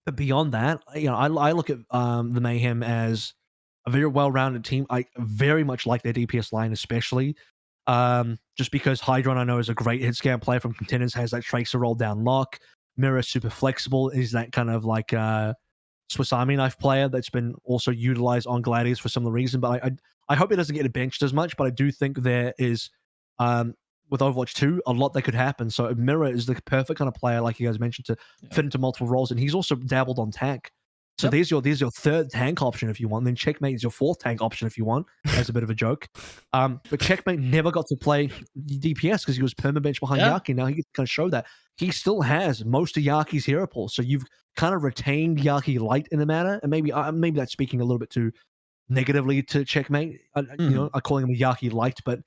But beyond that, you know, I look at the Mayhem as a very well-rounded team. I very much like their DPS line, especially just because Hydron, I know, is a great hit scan player from contenders, has that Tracer roll down lock. Mirror super flexible, is that kind of like Swiss Army knife player that's been also utilized on Gladiators for similar reason. But I hope it doesn't get benched as much, but I do think there is, with Overwatch 2, a lot that could happen. So Mirror is the perfect kind of player, like you guys mentioned, to fit into multiple roles, and he's also dabbled on tank. So there's your 3rd tank option if you want. Then Checkmate is your 4th tank option if you want, as a bit of a joke. But Checkmate never got to play DPS because he was permabench behind Yaki. Now he can kind of show that. He still has most of Yaki's hero pool. So you've kind of retained Yaki light in a manner. And maybe that's speaking a little bit too negatively to Checkmate. You know, I'm calling him Yaki light, but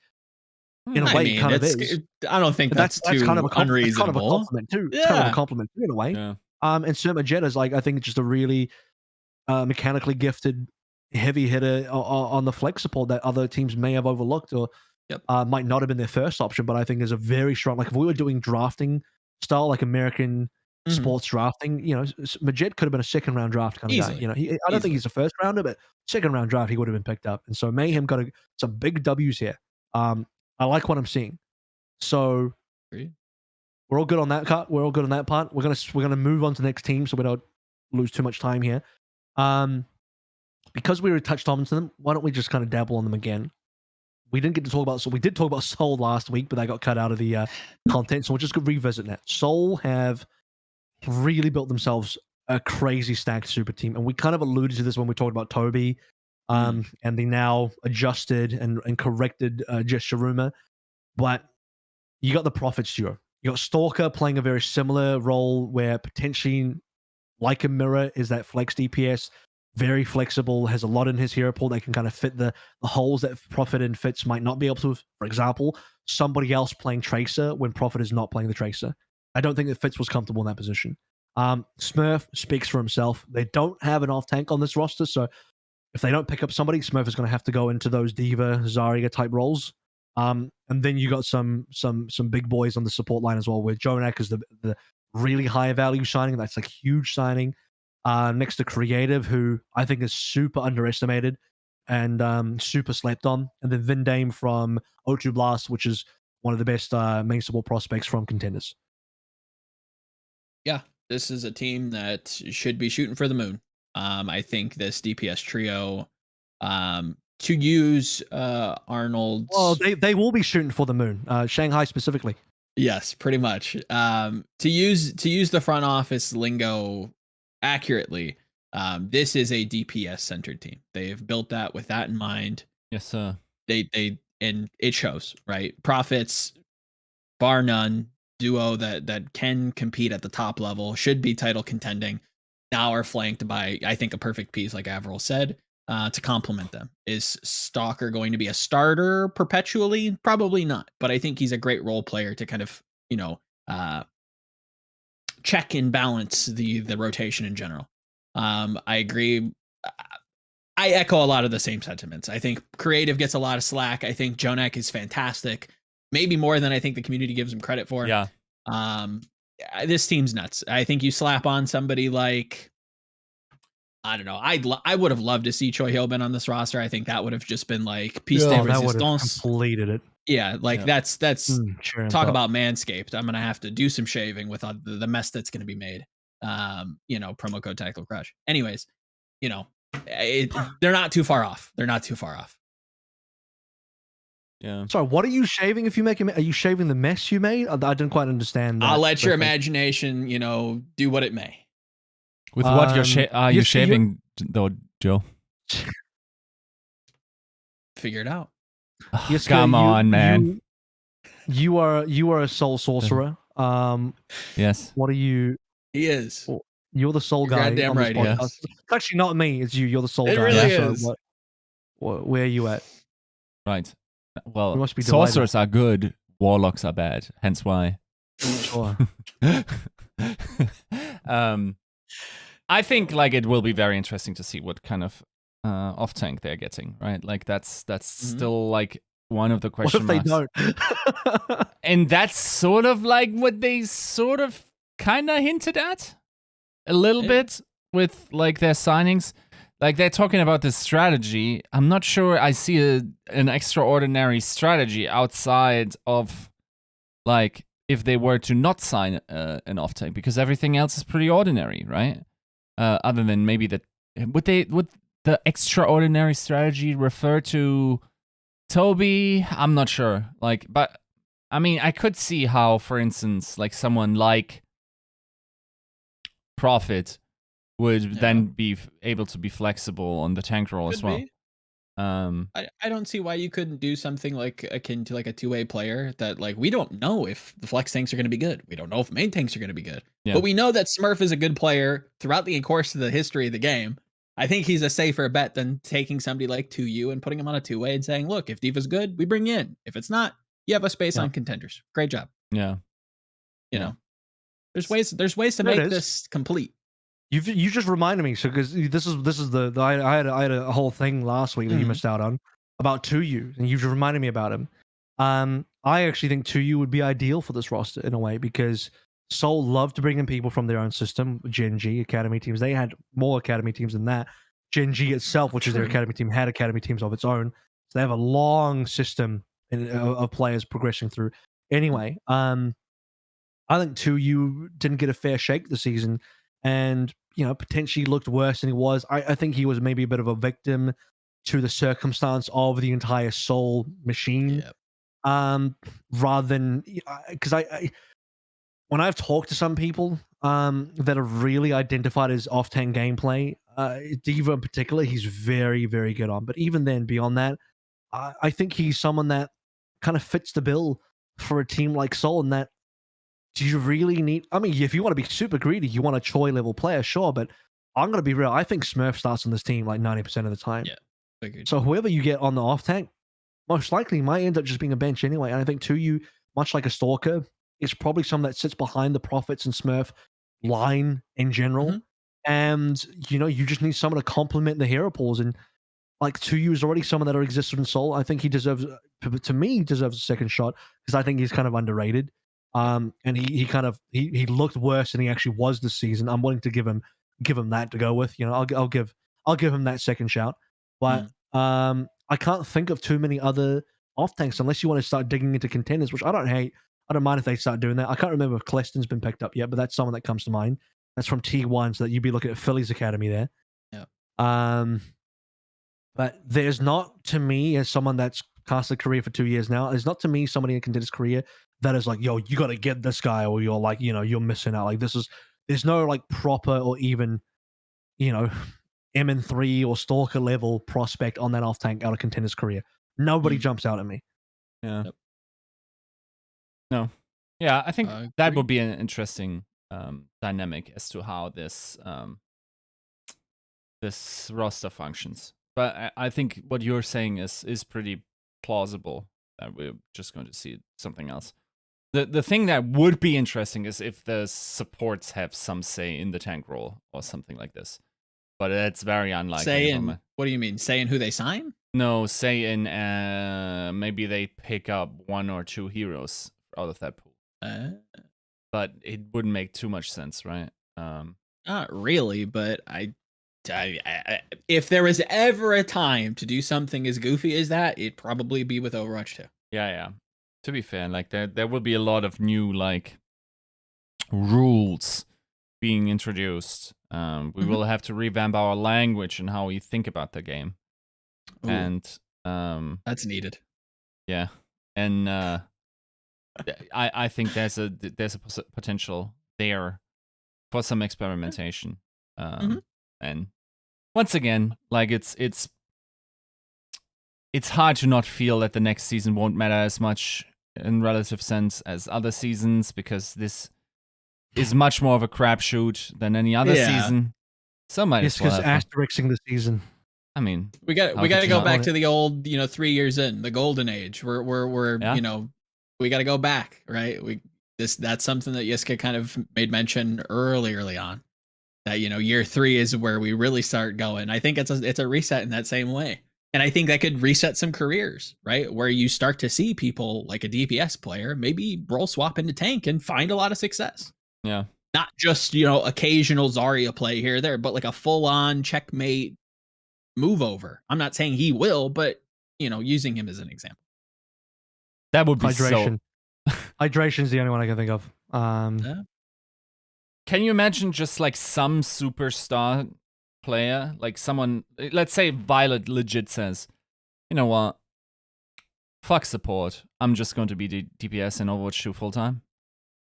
in a way, it kind of is. I don't think that's too kind of unreasonable. It's kind of a compliment too. It's kind of a compliment too, in a way. Yeah. And Surma Jet is like, I think it's just a really mechanically gifted heavy hitter on the flex support that other teams may have overlooked or might not have been their first option, but I think is a very strong, like if we were doing drafting style, like American sports drafting, you know, Majet could have been a 2nd round draft kind of guy. You know, I don't think he's a 1st rounder, but 2nd round draft, he would have been picked up. And so Mayhem got some big W's here. I like what I'm seeing. So we're all good on that cut. We're all good on that part. We're gonna move on to the next team so we don't lose too much time here. Because we already touched on them, why don't we just kind of dabble on them again? We didn't get to talk about, so we did talk about Seoul last week, but they got cut out of the content, so we'll just revisit that. Seoul have really built themselves a crazy stacked super team, and we kind of alluded to this when we talked about Tobi, and the now adjusted and corrected Jesharuma, but you got the Prophets duo. You got Stalker playing a very similar role where potentially, like a Mirror, is that flex DPS, very flexible, has a lot in his hero pool that can kind of fit the holes that Prophet and Fitz might not be able to. For example, somebody else playing Tracer when Prophet is not playing the Tracer. I don't think that Fitz was comfortable in that position. Smurf speaks for himself. They don't have an off tank on this roster, so if they don't pick up somebody, Smurf is going to have to go into those Diva, Zarya type roles. And then you got some big boys on the support line as well, where Jonak is the really high value signing. That's like huge signing. Next to Creative, who I think is super underestimated and super slept on. And then Vindame from O2 Blast, which is one of the best main support prospects from contenders. Yeah, this is a team that should be shooting for the moon. I think this DPS trio, to use Arnold's... Well, they will be shooting for the moon, Shanghai specifically. Yes, pretty much. To use the front office lingo accurately, This is a DPS centered team. They've built that with that in mind. Yes, sir. And it shows, right? Profits, bar none, duo that can compete at the top level, should be title contending, now are flanked by, I think, a perfect piece, like AVRL said, to complement them. Is Stalker going to be a starter perpetually? Probably not, but I think he's a great role player to kind of, check and balance the rotation in general. I agree. I echo a lot of the same sentiments. I think creative gets a lot of slack. I think Jonak is fantastic, maybe more than I think the community gives him credit for. Yeah. This team's nuts. I think you slap on somebody like, I don't know. I would have loved to see Choi Hyobin on this roster. I think that would have just been like piece de resistance. Completed it. Yeah, like that's talk up. about Manscaped. I'm gonna have to do some shaving with the mess that's gonna be made. Promo code Tactical Crush. Anyways, they're not too far off. They're not too far off. Yeah. Sorry, what are you shaving if you make it? Are you shaving the mess you made? I didn't quite understand that. I'll let your imagination, do what it may. With what are you shaving, though, Joe? Figure it out. Yes, come on, man. You are a soul sorcerer. Yes. What are you? He is. You're the soul guy. Goddamn on this right. podcast. Yes. It's actually not me. It's you. You're the soul it guy. Really is. So where are you at? Right. Well, you must be sorcerers are good. Warlocks are bad. Hence why. Sure. I think it will be very interesting to see what kind of off tank they're getting. Right. That's still one of the question marks. What if they don't? And that's sort of what they sort of kind of hinted at a little bit with their signings. They're talking about this strategy. I'm not sure I see an extraordinary strategy outside of if they were to not sign an off tank, because everything else is pretty ordinary, right? Other than maybe would the extraordinary strategy refer to Tobi? I'm not sure. But I mean, I could see how, for instance, someone like Prophet would then be able to be flexible on the tank role as well. I don't see why you couldn't do something akin to a two-way player that we don't know if the flex tanks are going to be good. We don't know if main tanks are going to be good. Yeah. But we know that Smurf is a good player throughout the course of the history of the game. I think he's a safer bet than taking somebody like 2U and putting him on a two-way and saying, look, if Diva's good, we bring you in. If it's not, you have a space on contenders. Great job. Yeah. You know, there's ways to make this complete. You just reminded me, so because this is the I had a whole thing last week that you missed out on about 2U, and you just reminded me about him. I actually think 2U would be ideal for this roster in a way, because Seoul loved to bring in people from their own system, Gen G academy teams. They had more academy teams than that. Gen G itself, which is their academy team, had academy teams of its own. So they have a long system of players progressing through. Anyway, I think 2U didn't get a fair shake this season, and potentially looked worse than he was. I think he was maybe a bit of a victim to the circumstance of the entire Seoul machine, rather than because I when I've talked to some people that have really identified his off-tank gameplay, Diva in particular, he's very, very good on. But even then, beyond that, I think he's someone that kind of fits the bill for a team like Seoul, and that do you really need... I mean, if you want to be super greedy, you want a Choi level player, sure, but I'm going to be real. I think Smurf starts on this team 90% of the time. Yeah, figured. So whoever you get on the off-tank, most likely might end up just being a bench anyway. And I think 2U, much like a Stalker, is probably someone that sits behind the Prophets and Smurf line in general. And, you just need someone to complement the hero pools. And 2U is already someone that existed in Seoul. I think he deserves a second shot, because I think he's kind of underrated. And he looked worse than he actually was this season. I'm willing to give him that to go with. I'll give him that second shout. But I can't think of too many other off tanks unless you want to start digging into contenders, which I don't hate. I don't mind if they start doing that. I can't remember if Cleston's been picked up yet, but that's someone that comes to mind. That's from T1, so that you'd be looking at Philly's academy there. Yeah. But there's not, to me, as someone that's cast a career for 2 years now, there's not to me somebody in a contender's career that is yo, you got to get this guy, or you're you're missing out. There's no proper or even MN3 or Stalker level prospect on that off tank out of Contender's career. Nobody jumps out at me. Yeah. Yep. No. Yeah, I think that would be an interesting dynamic as to how this this roster functions. But I think what you're saying is pretty plausible, that we're just going to see something else. The thing that would be interesting is if the supports have some say in the tank role or something like this. But it's very unlikely. What do you mean? Saying who they sign? No, say in maybe they pick up 1 or 2 heroes out of that pool. But it wouldn't make too much sense, right? Not really, but I if there was ever a time to do something as goofy as that, it'd probably be with Overwatch 2. Yeah. To be fair, like there will be a lot of new like rules being introduced. We will have to revamp our language and how we think about the game. Ooh, and that's needed. Yeah. And I think there's a potential there for some experimentation. And once again, like it's hard to not feel that the next season won't matter as much in relative sense as other seasons, because this is much more of a crapshoot than any other season. So might as well. It's because asterixing the season. I mean, we got to go back to the old, 3 years in the golden age. We're we got to go back, right? That's something that Yiska kind of made mention early on. That year 3 is where we really start going. I think it's a reset in that same way. And I think that could reset some careers, right? Where you start to see people like a DPS player maybe role swap into tank and find a lot of success. Yeah. Not just, occasional Zarya play here or there, but like a full-on checkmate move over. I'm not saying he will, but, using him as an example. That would be Hydration. Hydration's the only one I can think of. Can you imagine just like some superstar player, like someone, let's say Violet legit says, you know what, fuck support, I'm just going to be DPS in Overwatch 2 full time?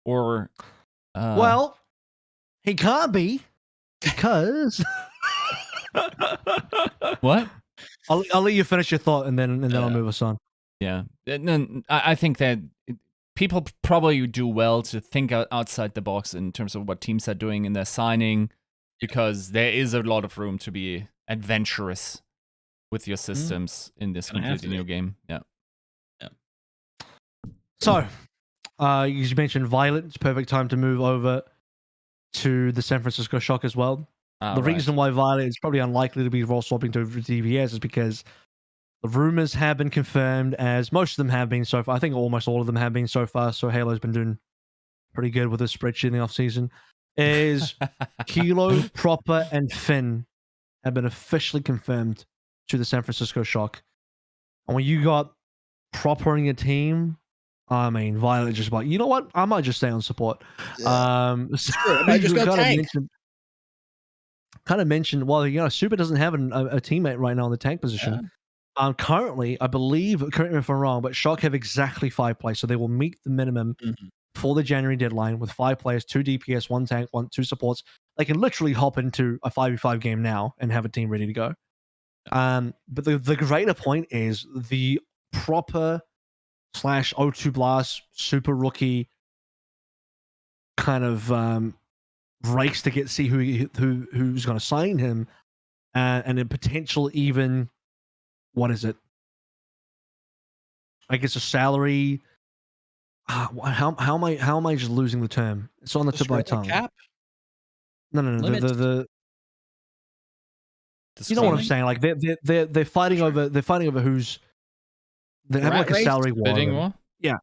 Or well, he can't be, because what? I'll let you finish your thought, and then I'll move us on. Yeah, I think that people probably do well to think outside the box in terms of what teams are doing in their signing, because there is a lot of room to be adventurous with your systems in this completely new game. Yeah. So, you mentioned Violet. It's perfect time to move over to the San Francisco Shock as well. The reason why Violet is probably unlikely to be role swapping to DPS is because the rumors have been confirmed, as most of them have been so far. I think almost all of them have been so far. So Halo's been doing pretty good with this spreadsheet in the offseason. Is Kilo, Proper, and Finn have been officially confirmed to the San Francisco Shock. And when you got Proper in your team, I mean, Violet just like, you know what? I might just stay on support. So I might just go tank. Kind of mentioned, well, Super doesn't have a teammate right now in the tank position. Yeah. Currently, I believe, correct me if I'm wrong, but Shock have exactly 5 players, so they will meet the minimum for the January deadline with 5 players, 2 DPS, 1 tank, 2 supports. They can literally hop into a 5v5 game now and have a team ready to go. But the greater point is the Proper / O2 Blast super rookie kind of race to see who's going to sign him, and a potential even, what is it? I guess a salary. How am I just losing the term? It's on the tip of my tongue. Cap? No. The you know what I'm saying? Like they're fighting over who's. They have like a salary war. Bidding war? Yeah.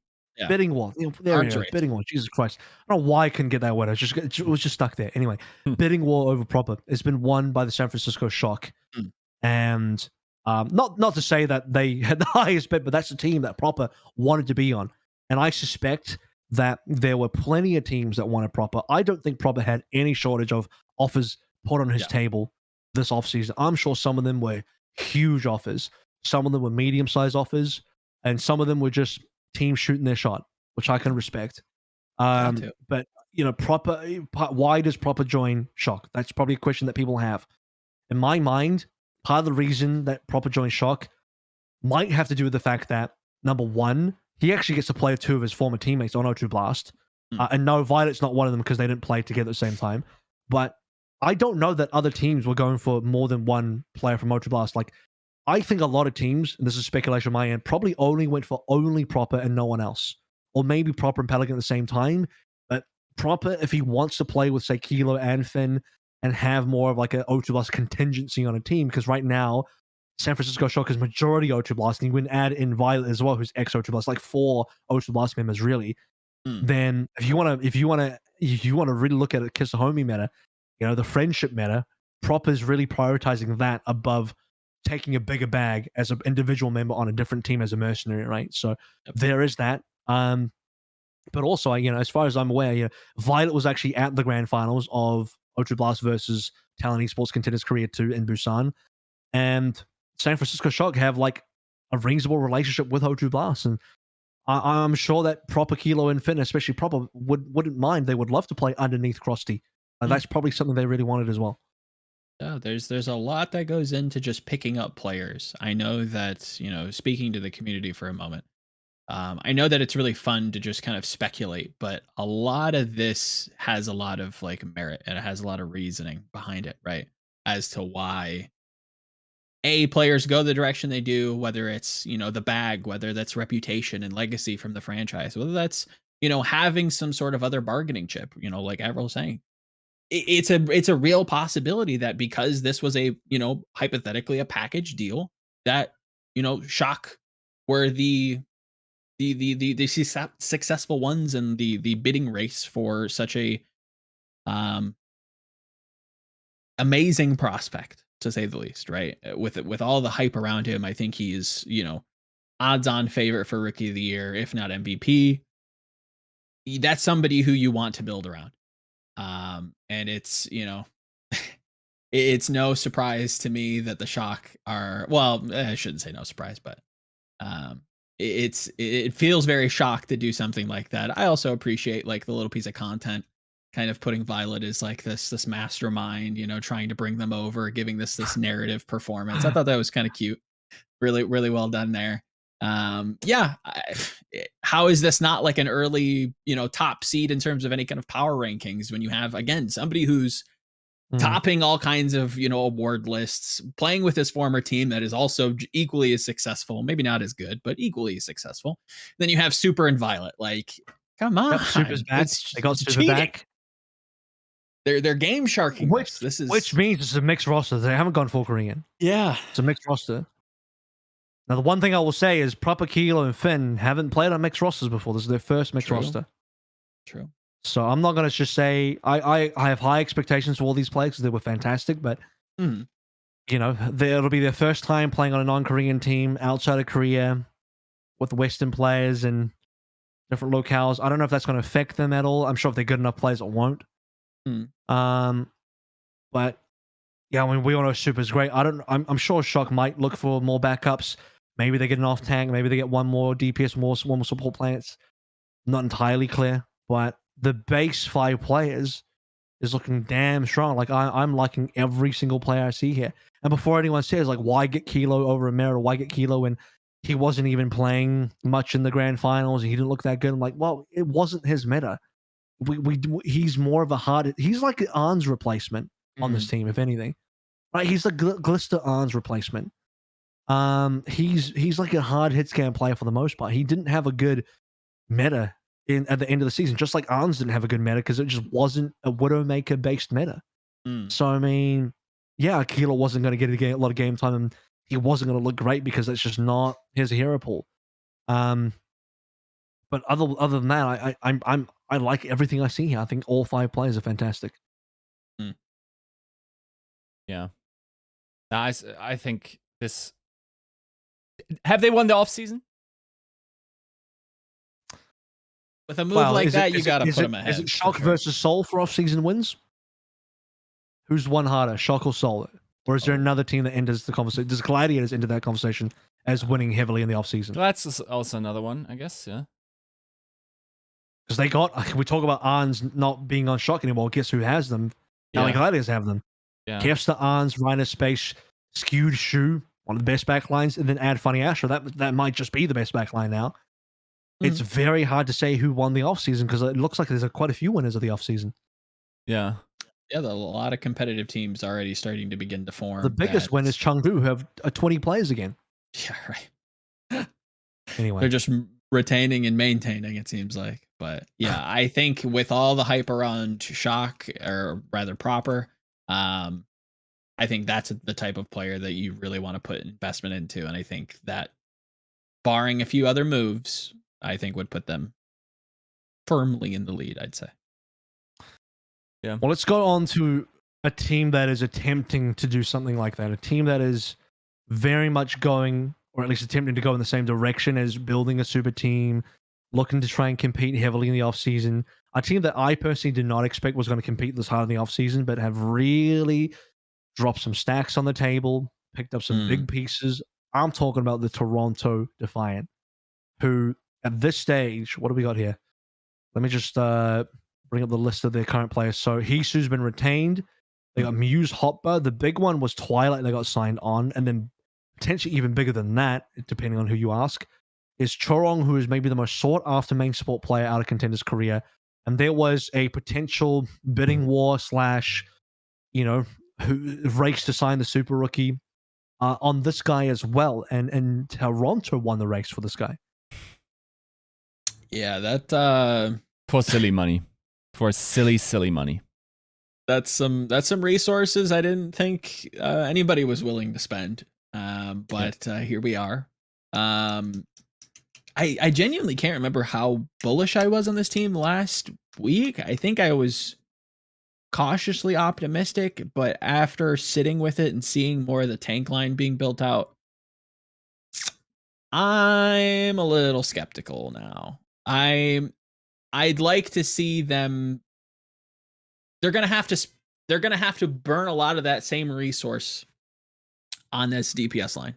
Bidding war. There we go. Bidding war. Jesus Christ. I don't know why I couldn't get that word. It was just stuck there. Anyway, bidding war over Proper. It's been won by the San Francisco Shock. And not to say that they had the highest bid, but that's the team that Proper wanted to be on. And I suspect that there were plenty of teams that wanted Proper. I don't think Proper had any shortage of offers put on his table this offseason. I'm sure some of them were huge offers. Some of them were medium-sized offers. And some of them were just teams shooting their shot, which I can respect. But why does Proper join Shock? That's probably a question that people have. In my mind, part of the reason that Proper joined Shock might have to do with the fact that, number one, he actually gets to play with two of his former teammates on O2 Blast. And no, Violet's not one of them because they didn't play together at the same time. But I don't know that other teams were going for more than one player from O2 Blast. Like, I think a lot of teams, and this is speculation on my end, probably only went for only Proper and no one else. Or maybe Proper and Pelican at the same time. But Proper, if he wants to play with, say, Kilo and Finn and have more of like an O2 Blast contingency on a team, because right now, San Francisco Shock is majority O2 Blast, and you wouldn't add in Violet as well, who's ex O2 Blast, like 4 O2 Blast members really. Then if you want to really look at a Kiss a Homie meta, the friendship meta, Proper's really prioritizing that above taking a bigger bag as an individual member on a different team as a mercenary, right? So there is that. But also, as far as I'm aware, Violet was actually at the grand finals of O2 Blast versus Talent Esports Contenders Korea 2 in Busan, and San Francisco Shock have like a reasonable relationship with O2 Blast, and I'm sure that Proper, Kilo, and Finn, especially Proper, wouldn't mind. They would love to play underneath Krusty. That's probably something they really wanted as well. Yeah, there's a lot that goes into just picking up players. I know that, speaking to the community for a moment, I know that it's really fun to just kind of speculate, but a lot of this has a lot of like merit and it has a lot of reasoning behind it, right? As to why players go the direction they do, whether it's, the bag, whether that's reputation and legacy from the franchise, whether that's, having some sort of other bargaining chip, like AVRL was saying. It's a real possibility that because this was a, hypothetically a package deal, that, Shock were the successful ones in the bidding race for such a amazing prospect, to say the least, right? With all the hype around him, I think he's, odds-on favorite for Rookie of the Year, if not MVP. That's somebody who you want to build around. And it's, it's no surprise to me that the Shock are, well, I shouldn't say no surprise, but it feels very Shock to do something like that. I also appreciate like the little piece of content, kind of putting Violet as like this mastermind, trying to bring them over, giving this narrative performance. I thought that was kind of cute. Really, really well done there. How is this not like an early, top seed in terms of any kind of power rankings when you have, again, somebody who's topping all kinds of, award lists, playing with his former team that is also equally as successful, maybe not as good, but equally as successful. Then you have Super and Violet. Like, come on. Yep, Super's back. They got Super back. They're game sharking. Which means it's a mixed roster. They haven't gone full Korean. Yeah. It's a mixed roster. Now, the one thing I will say is Proper, Kilo, and Finn haven't played on mixed rosters before. This is their first mixed roster. True. So I'm not going to just say I have high expectations for all these players because they were fantastic, but it'll be their first time playing on a non-Korean team outside of Korea with Western players and different locales. I don't know if that's going to affect them at all. I'm sure if they're good enough players, it won't. But yeah, I mean, we all know Super's great. I'm sure Shock might look for more backups. Maybe they get an off tank. Maybe they get one more DPS, one more support plants. Not entirely clear, but the base 5 players is looking damn strong. Like I'm liking every single player I see here. And before anyone says like, why get Kilo over a Mera? Why get Kilo when he wasn't even playing much in the grand finals and he didn't look that good? I'm like, well, it wasn't his meta. He's more of a hard. He's like an Arn's replacement on this team, if anything. Right? He's the Glister Arn's replacement. He's like a hard hit scan player for the most part. He didn't have a good meta at the end of the season, just like Arns didn't have a good meta because it just wasn't a Widowmaker based meta. So I mean, yeah, Kilo wasn't going to get a lot of game time, and he wasn't going to look great because it's just not his hero pool. But other than that, I like everything I see here. I think all 5 players are fantastic. Yeah, I think this. Have they won the offseason? With a move like that, you got to put them ahead. Is it Shock versus Seoul for off-season wins? Who's won harder, Shock or Seoul? Or is there another team that enters the conversation? Does Gladiators enter that conversation as winning heavily in the off-season? That's also another one, I guess, yeah. Because they got, we talk about Arns not being on shock anymore. Guess who has them? LA Gladiators have them. Yeah. Kevster, Arns, Reiner Space, Skewed Shoe, one of the best backlines, and then add Funny Asher. That might just be the best backline now. It's very hard to say who won the offseason because it looks like there's quite a few winners of the offseason. Yeah. Yeah, a lot of competitive teams already starting to begin to form. The biggest win is Chengdu, who have 20 players again. Yeah, right. Anyway. They're just retaining and maintaining, it seems like. But yeah, I think with all the hype around Shock, or rather Proper, I think that's the type of player that you really want to put investment into. And I think that, barring a few other moves, I think would put them firmly in the lead, I'd say. Yeah. Well, let's go on to a team that is attempting to do something like that. A team that is very much going, or at least attempting to go in the same direction as building a super team, looking to try and compete heavily in the offseason. A team that I personally did not expect was going to compete this hard in the offseason, but have really dropped some stacks on the table, picked up some big pieces. I'm talking about the Toronto Defiant, who at this stage, what do we got here? Let me just bring up the list of their current players. So Hisu's been retained. They got Muse, Hotbar. The big one was Twilight. They got signed on, and then potentially even bigger than that, depending on who you ask, is Chorong, who is maybe the most sought after main support player out of Contender's career. And there was a potential bidding war / race to sign the super rookie on this guy as well. And Toronto won the race for this guy. Yeah, that for silly money. For silly money. That's some resources I didn't think anybody was willing to spend. But here we are. I genuinely can't remember how bullish I was on this team last week. I think I was cautiously optimistic, but after sitting with it and seeing more of the tank line being built out, I'm a little skeptical now. I'd like to see them. They're gonna have to burn a lot of that same resource on this DPS line.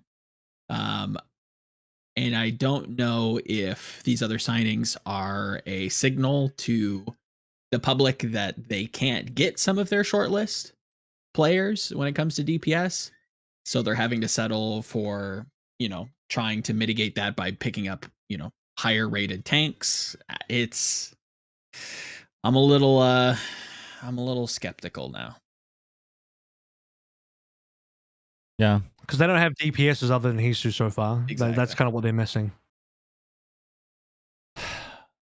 And I don't know if these other signings are a signal to the public that they can't get some of their shortlist players when it comes to DPS. So they're having to settle for, trying to mitigate that by picking up, higher rated tanks. I'm a little skeptical now. Yeah. Because they don't have DPSs other than Hisu so far. Exactly. That's kind of what they're missing.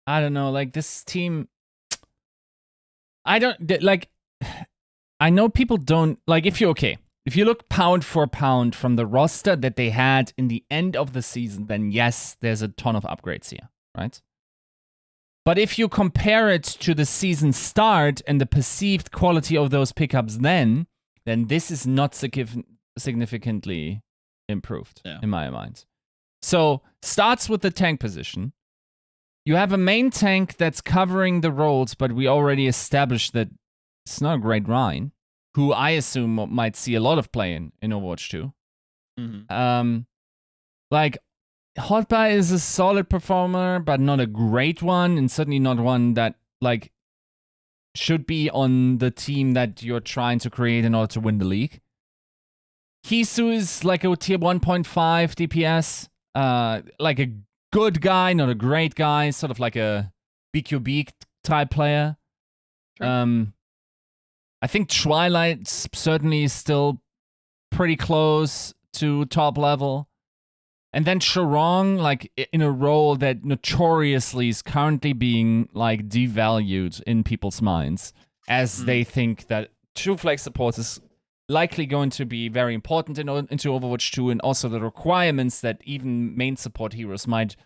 I don't know. Like, this team, I know people don't, like, if you look pound for pound from the roster that they had in the end of the season, then yes, there's a ton of upgrades here, right? But if you compare it to the season start and the perceived quality of those pickups then this is not significantly improved, in my mind. So, starts with the tank position. You have a main tank that's covering the roles, but we already established that it's not a great Rhine, who I assume might see a lot of play in Overwatch 2. Like, Hotbar is a solid performer, but not a great one, and certainly not one that, like, should be on the team that you're trying to create in order to win the league. Hisu is like a tier 1.5 DPS, like a good guy, not a great guy, sort of like a BQB type player. Sure. I think Twilight certainly is still pretty close to top level. And then Chorong, like, in a role that notoriously is currently being, like, devalued in people's minds, as they think that true flex support is likely going to be very important into Overwatch 2, and also the requirements that even main support heroes might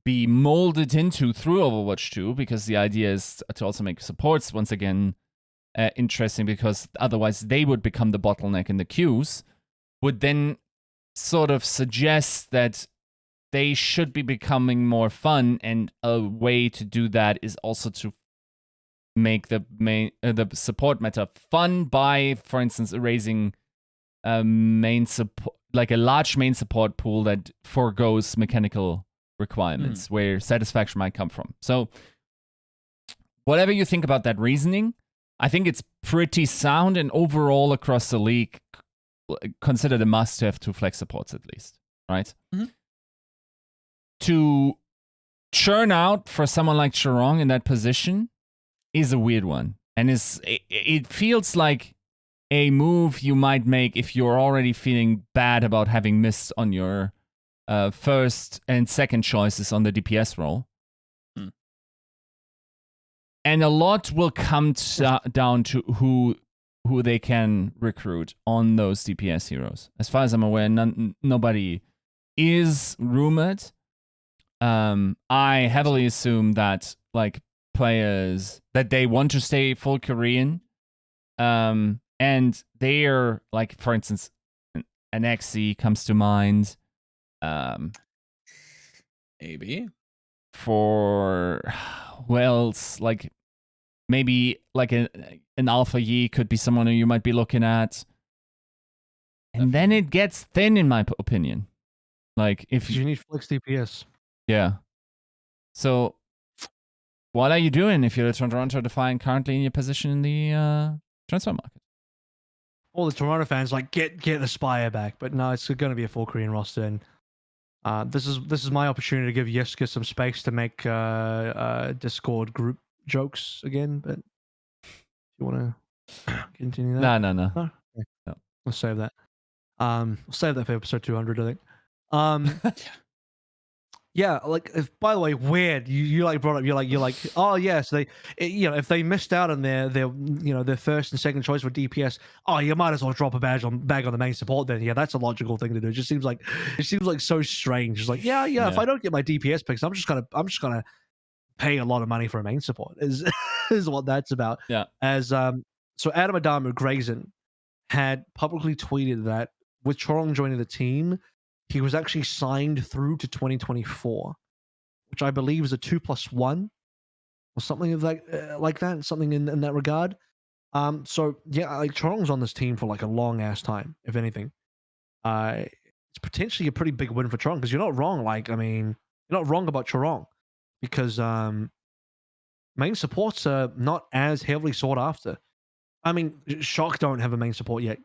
be molded into through Overwatch 2, because the idea is to also make supports, once again, interesting, because otherwise they would become the bottleneck in the queues, would then sort of suggest that they should be becoming more fun, and a way to do that is also to make the support meta fun by, for instance, erasing main support, like a large main support pool that forgoes mechanical requirements where satisfaction might come from. So whatever you think about that reasoning, I think it's pretty sound, and overall across the league, considered a must to have 2 flex supports at least, right? Mm-hmm. To churn out for someone like Charong in that position is a weird one, and it feels like a move you might make if you're already feeling bad about having missed on your first and second choices on the DPS role. And a lot will come down to who they can recruit on those DPS heroes. As far as I'm aware, nobody is rumored. I heavily assume that like players that they want to stay full Korean, and they're like, for instance, an XC comes to mind. Maybe for who else? Like maybe like an Alpha Yi could be someone who you might be looking at. And then it gets thin, in my opinion. Like if you need flex DPS. Yeah. So what are you doing if you're a Toronto Defiant currently in your position in the transfer market? All the Toronto fans like get Aspire back, but no, it's going to be a full Korean roster. And this is my opportunity to give Yiska some space to make Discord group jokes again. But if you want to continue that, No. Okay. No. We'll save that. We'll save that for episode 200, I think. Yeah, like by the way, weird. You like brought up. You're like, oh yes, if they missed out on their first and second choice for DPS, oh, you might as well drop a bag on the main support then. Yeah, that's a logical thing to do. It seems like so strange. It's like, yeah. If I don't get my DPS picks, I'm just gonna pay a lot of money for a main support. Is what that's about. Yeah. As so Adam Adamu Grayson had publicly tweeted that with Chorong joining the team, he was actually signed through to 2024, which I believe is a 2+1 or something of that, like that, something in that regard. So yeah, like Chorong's on this team for like a long ass time, if anything. It's potentially a pretty big win for Chorong because you're not wrong. Like, I mean, you're not wrong about Chorong because main supports are not as heavily sought after. I mean, Shock don't have a main support yet.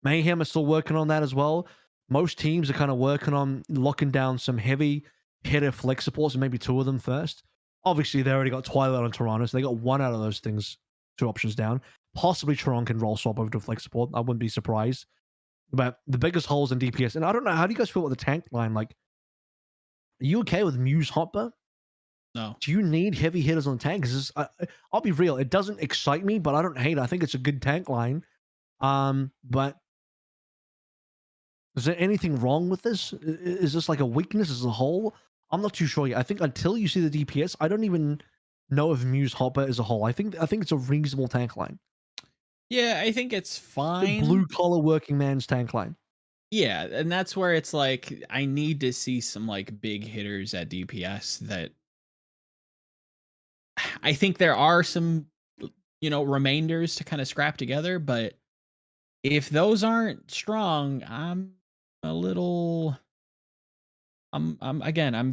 Mayhem are still working on that as well. Most teams are kind of working on locking down some heavy hitter flex supports, and maybe 2 of them first. Obviously, they already got Twilight on Toronto, so they got 1 out of those things, 2 options down. Possibly Toronto can roll swap over to flex support. I wouldn't be surprised. But the biggest holes in DPS, and I don't know, how do you guys feel about the tank line? Like, are you okay with Muse Hopper? no. Do you need heavy hitters on the tank? Because I'll be real, it doesn't excite me, but I don't hate it. I think it's a good tank line. But is there anything wrong with this? Is this like a weakness as a whole? I'm not too sure yet. I think until you see the DPS, I don't even know if Muse Hopper is a whole. I think it's a reasonable tank line. Yeah, I think it's fine. Blue collar working man's tank line. Yeah, and that's where it's like I need to see some like big hitters at DPS that I think there are some remainders to kind of scrap together, but if those aren't strong, I'm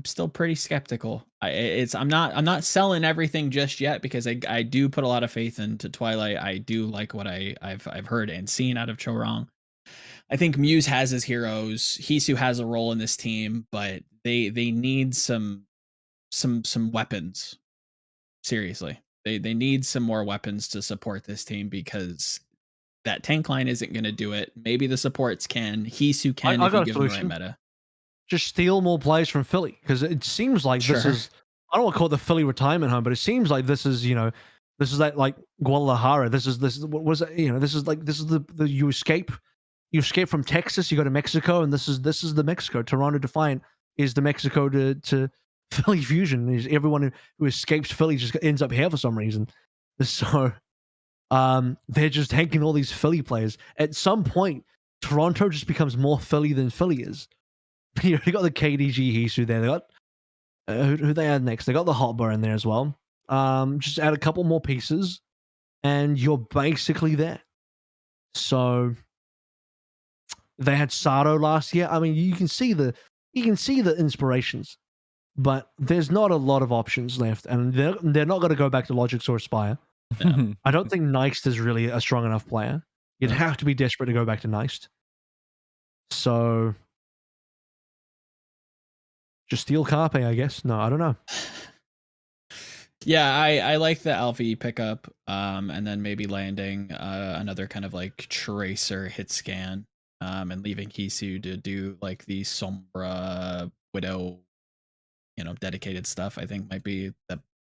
still pretty skeptical. I'm not selling everything just yet because I do put a lot of faith into Twilight. I do like what I've heard and seen out of Chorong. I think Muse has his heroes. Hisu has a role in this team, but they need some weapons. Seriously. They need some more weapons to support this team because that tank line isn't going to do it. Maybe the supports can. Hisu can if you give them the right meta. Just steal more players from Philly because it seems like this is, I don't want to call it the Philly retirement home, but it seems like this is that like Guadalajara. This is what was it? This is the you escape from Texas, you go to Mexico, and this is the Mexico. Toronto Defiant is the Mexico to Philly Fusion. Everyone who escapes Philly just ends up here for some reason. So they're just taking all these Philly players. At some point, Toronto just becomes more Philly than Philly is. They got the KDG Hisu there. They got who they had next. They got the Hotbar in there as well. Just add a couple more pieces, and you're basically there. So they had Sato last year. I mean, you can see the inspirations but there's not a lot of options left, and they're not going to go back to Logix or Aspire. Yeah. I don't think Neist is really a strong enough player. You'd Yeah. have to be desperate to go back to Neist. So just steal Carpe, I guess. No, I don't know. Yeah, I like the Alfie pickup, and then maybe landing another kind of like tracer hit scan, and leaving Kisu to do like the Sombra Widow, dedicated stuff. I think might be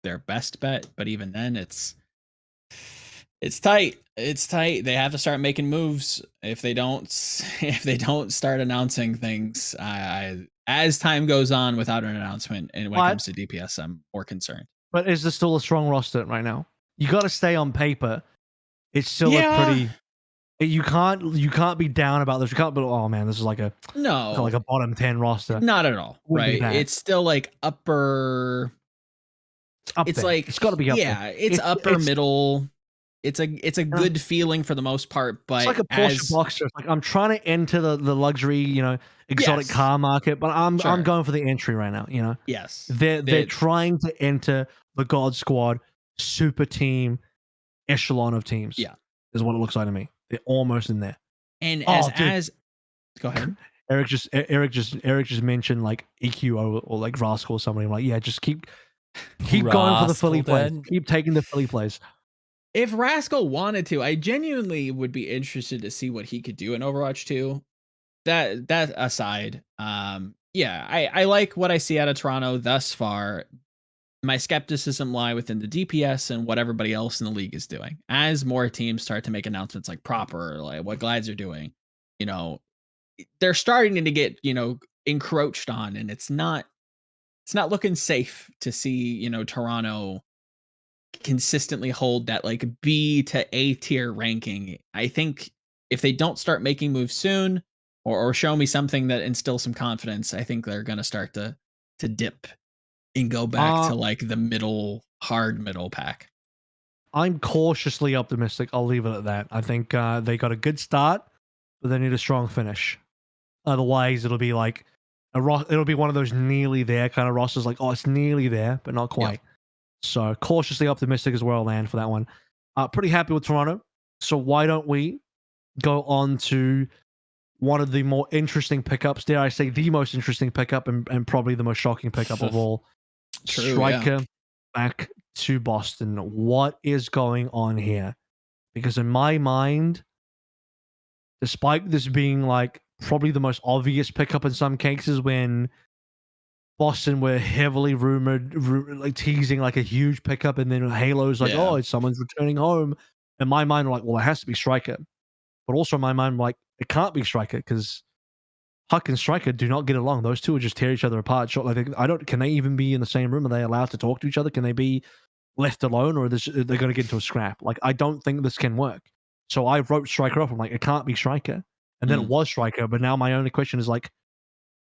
their best bet, but even then, it's tight. It's tight. They have to start making moves. If they don't, if they don't start announcing things, as time goes on without an announcement, and when it comes to DPS, I'm more concerned. But is there still a strong roster right now? You got to stay on paper. It's still Yeah. a pretty. You can't be down about this. You can't be, oh man, this is like a bottom 10 roster. Not at all. Wouldn't Right? It's still like upper. It's there. like it's got to be up there. Yeah, it's upper middle. It's a good feeling for the most part, but it's like a Porsche Boxster. It's like I'm trying to enter the luxury, exotic car market, but I'm going for the entry right now. Yes, they're trying to enter the God Squad super team echelon of teams. Yeah, is what it looks like to me. They're almost in there. And as go ahead. Eric just mentioned like EQ or like Rascal or somebody. I'm like, yeah, just keep going for the Philly plays. Keep taking the Philly plays. If Rascal wanted to, I genuinely would be interested to see what he could do in Overwatch 2. That aside, yeah, I like what I see out of Toronto thus far. My skepticism lie within the DPS and what everybody else in the league is doing. As more teams start to make announcements like Proper, like what Glads are doing, they're starting to get, encroached on, and it's not looking safe to see, Toronto consistently hold that like B to A tier ranking. I think if they don't start making moves soon or show me something that instills some confidence, I think they're going to start to dip and go back to like the hard middle pack. I'm cautiously optimistic. I'll leave it at that. I think they got a good start, but they need a strong finish. Otherwise, it'll be like it'll be one of those nearly there kind of rosters. Like, oh, it's nearly there, but not quite. Yep. So cautiously optimistic is where I'll land for that one. Pretty happy with Toronto. So why don't we go on to one of the more interesting pickups? Dare I say the most interesting pickup and probably the most shocking pickup of all. True, Striker back to Boston. What is going on here? Because in my mind, despite this being like probably the most obvious pickup in some cases, when Boston were heavily rumored, like teasing like a huge pickup, and then Halo's like, oh, someone's returning home. In my mind, I'm like, well, it has to be Striker. But also in my mind, I'm like, it can't be Striker because Huck and Striker do not get along. Those two would just tear each other apart. Like, can they even be in the same room? Are they allowed to talk to each other? Can they be left alone, or are they going to get into a scrap? Like, I don't think this can work. So I wrote Striker off. I'm like, it can't be Striker. And then it was Striker. But now my only question is like,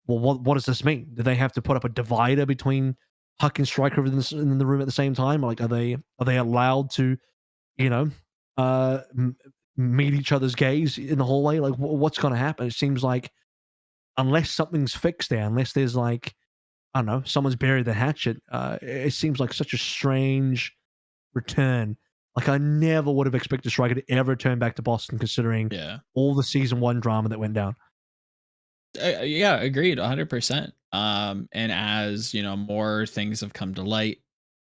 well, what does this mean? Do they have to put up a divider between Huck and Striker in the room at the same time? Like, are they allowed to, meet each other's gaze in the hallway? Like, what's going to happen? It seems like unless something's fixed there, unless there's like, I don't know, someone's buried the hatchet, it seems like such a strange return. Like, I never would have expected Striker to ever return back to Boston, considering all the season 1 drama that went down. Yeah, agreed, 100%. And as more things have come to light,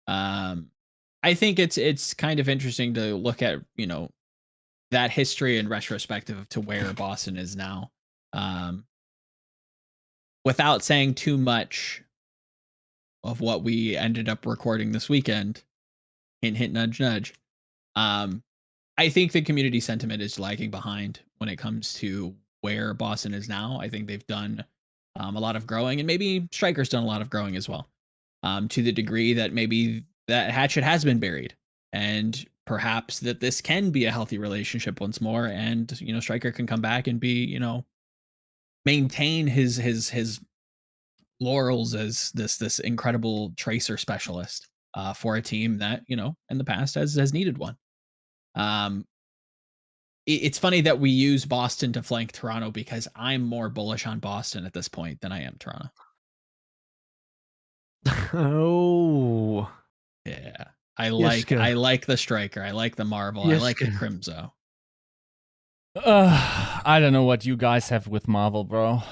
I think it's kind of interesting to look at that history in retrospective to where Boston is now. Without saying too much of what we ended up recording this weekend, hint, hint, nudge, nudge. I think the community sentiment is lagging behind when it comes to where Boston is now. I think they've done a lot of growing, and maybe Striker's done a lot of growing as well, to the degree that maybe that hatchet has been buried, and perhaps that this can be a healthy relationship once more, and Striker can come back and be maintain his laurels as this incredible tracer specialist for a team that in the past has needed one. It's funny that we use Boston to flank Toronto because I'm more bullish on Boston at this point than I am Toronto. Oh. Yeah. I like the striker. I like the Marvel. I like the Yiska. Crimzo. I don't know what you guys have with Marvel, bro.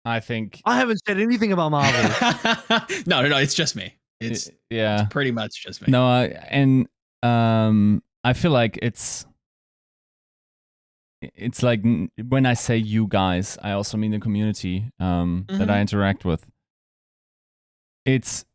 I think I haven't said anything about Marvel. No. It's just me. It's pretty much just me. No, I feel like it's like when I say you guys, I also mean the community that I interact with. It's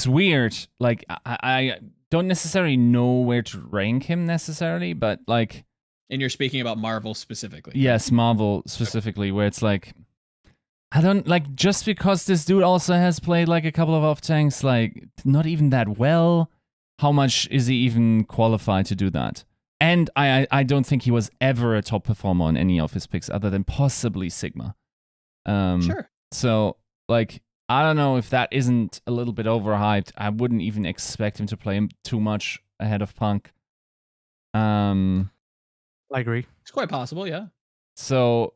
weird. Like I don't necessarily know where to rank him necessarily, but like. And you're speaking about Marvel specifically. Yes, Marvel specifically, where it's like, I don't like, just because this dude also has played like a couple of off tanks, like not even that well. How much is he even qualified to do that? And I don't think he was ever a top performer on any of his picks other than possibly Sigma. Sure. So like, I don't know if that isn't a little bit overhyped. I wouldn't even expect him to play him too much ahead of Punk. I agree. It's quite possible, yeah. So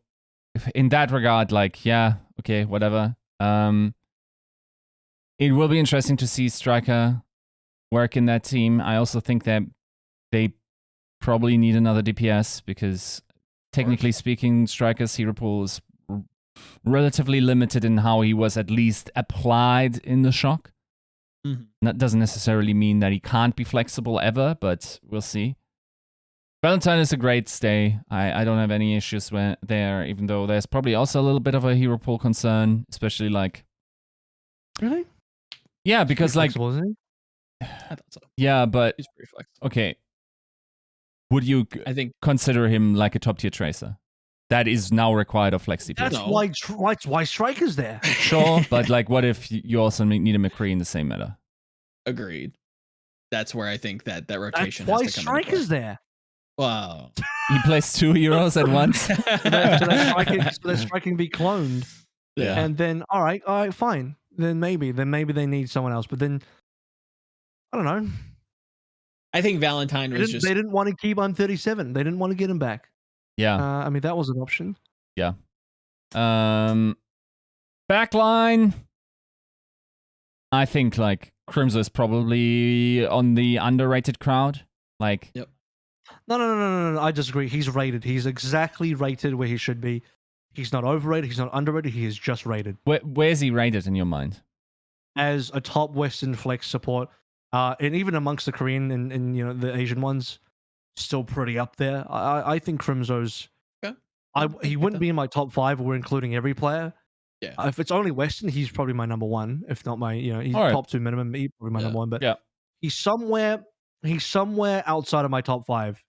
in that regard, like, yeah, okay, whatever. It will be interesting to see Striker work in that team. I also think that they probably need another DPS because technically speaking, Striker's hero pool is relatively limited in how he was at least applied in the shock. That doesn't necessarily mean that he can't be flexible ever, but we'll see. Valentine is a great stay. I don't have any issues there, even though there's probably also a little bit of a hero pool concern, especially like... Really? Yeah, because like... Flexible, isn't he? I thought so. Yeah, but... He's pretty flexible. Okay. Would you consider him like a top tier tracer? That is now required of Flex DPS. That's why Striker's there. Sure, but like what if you also need a McCree in the same meta? Agreed. That's where I think that rotation That's why has to come Striker's there. Wow. He plays 2 heroes at once? so that Striker can be cloned. Yeah. And then, all right, fine. Then maybe they need someone else. But then, I don't know. I think Valentine was They didn't want to keep on 37. They didn't want to get him back. Yeah. I mean, that was an option. Yeah. Backline. I think like Crimzo is probably on the underrated crowd. Like. Yep. No. I disagree. He's rated. He's exactly rated where he should be. He's not overrated. He's not underrated. He is just rated. Where's he rated in your mind? As a top Western flex support, and even amongst the Korean and you know the Asian ones, still pretty up there. I think Crimzo's. Okay. He wouldn't be in my top 5. We're including every player. Yeah. If it's only Western, he's probably my number 1. If not my, he's top 2 minimum. He's probably my number 1. But he's somewhere outside of my top 5.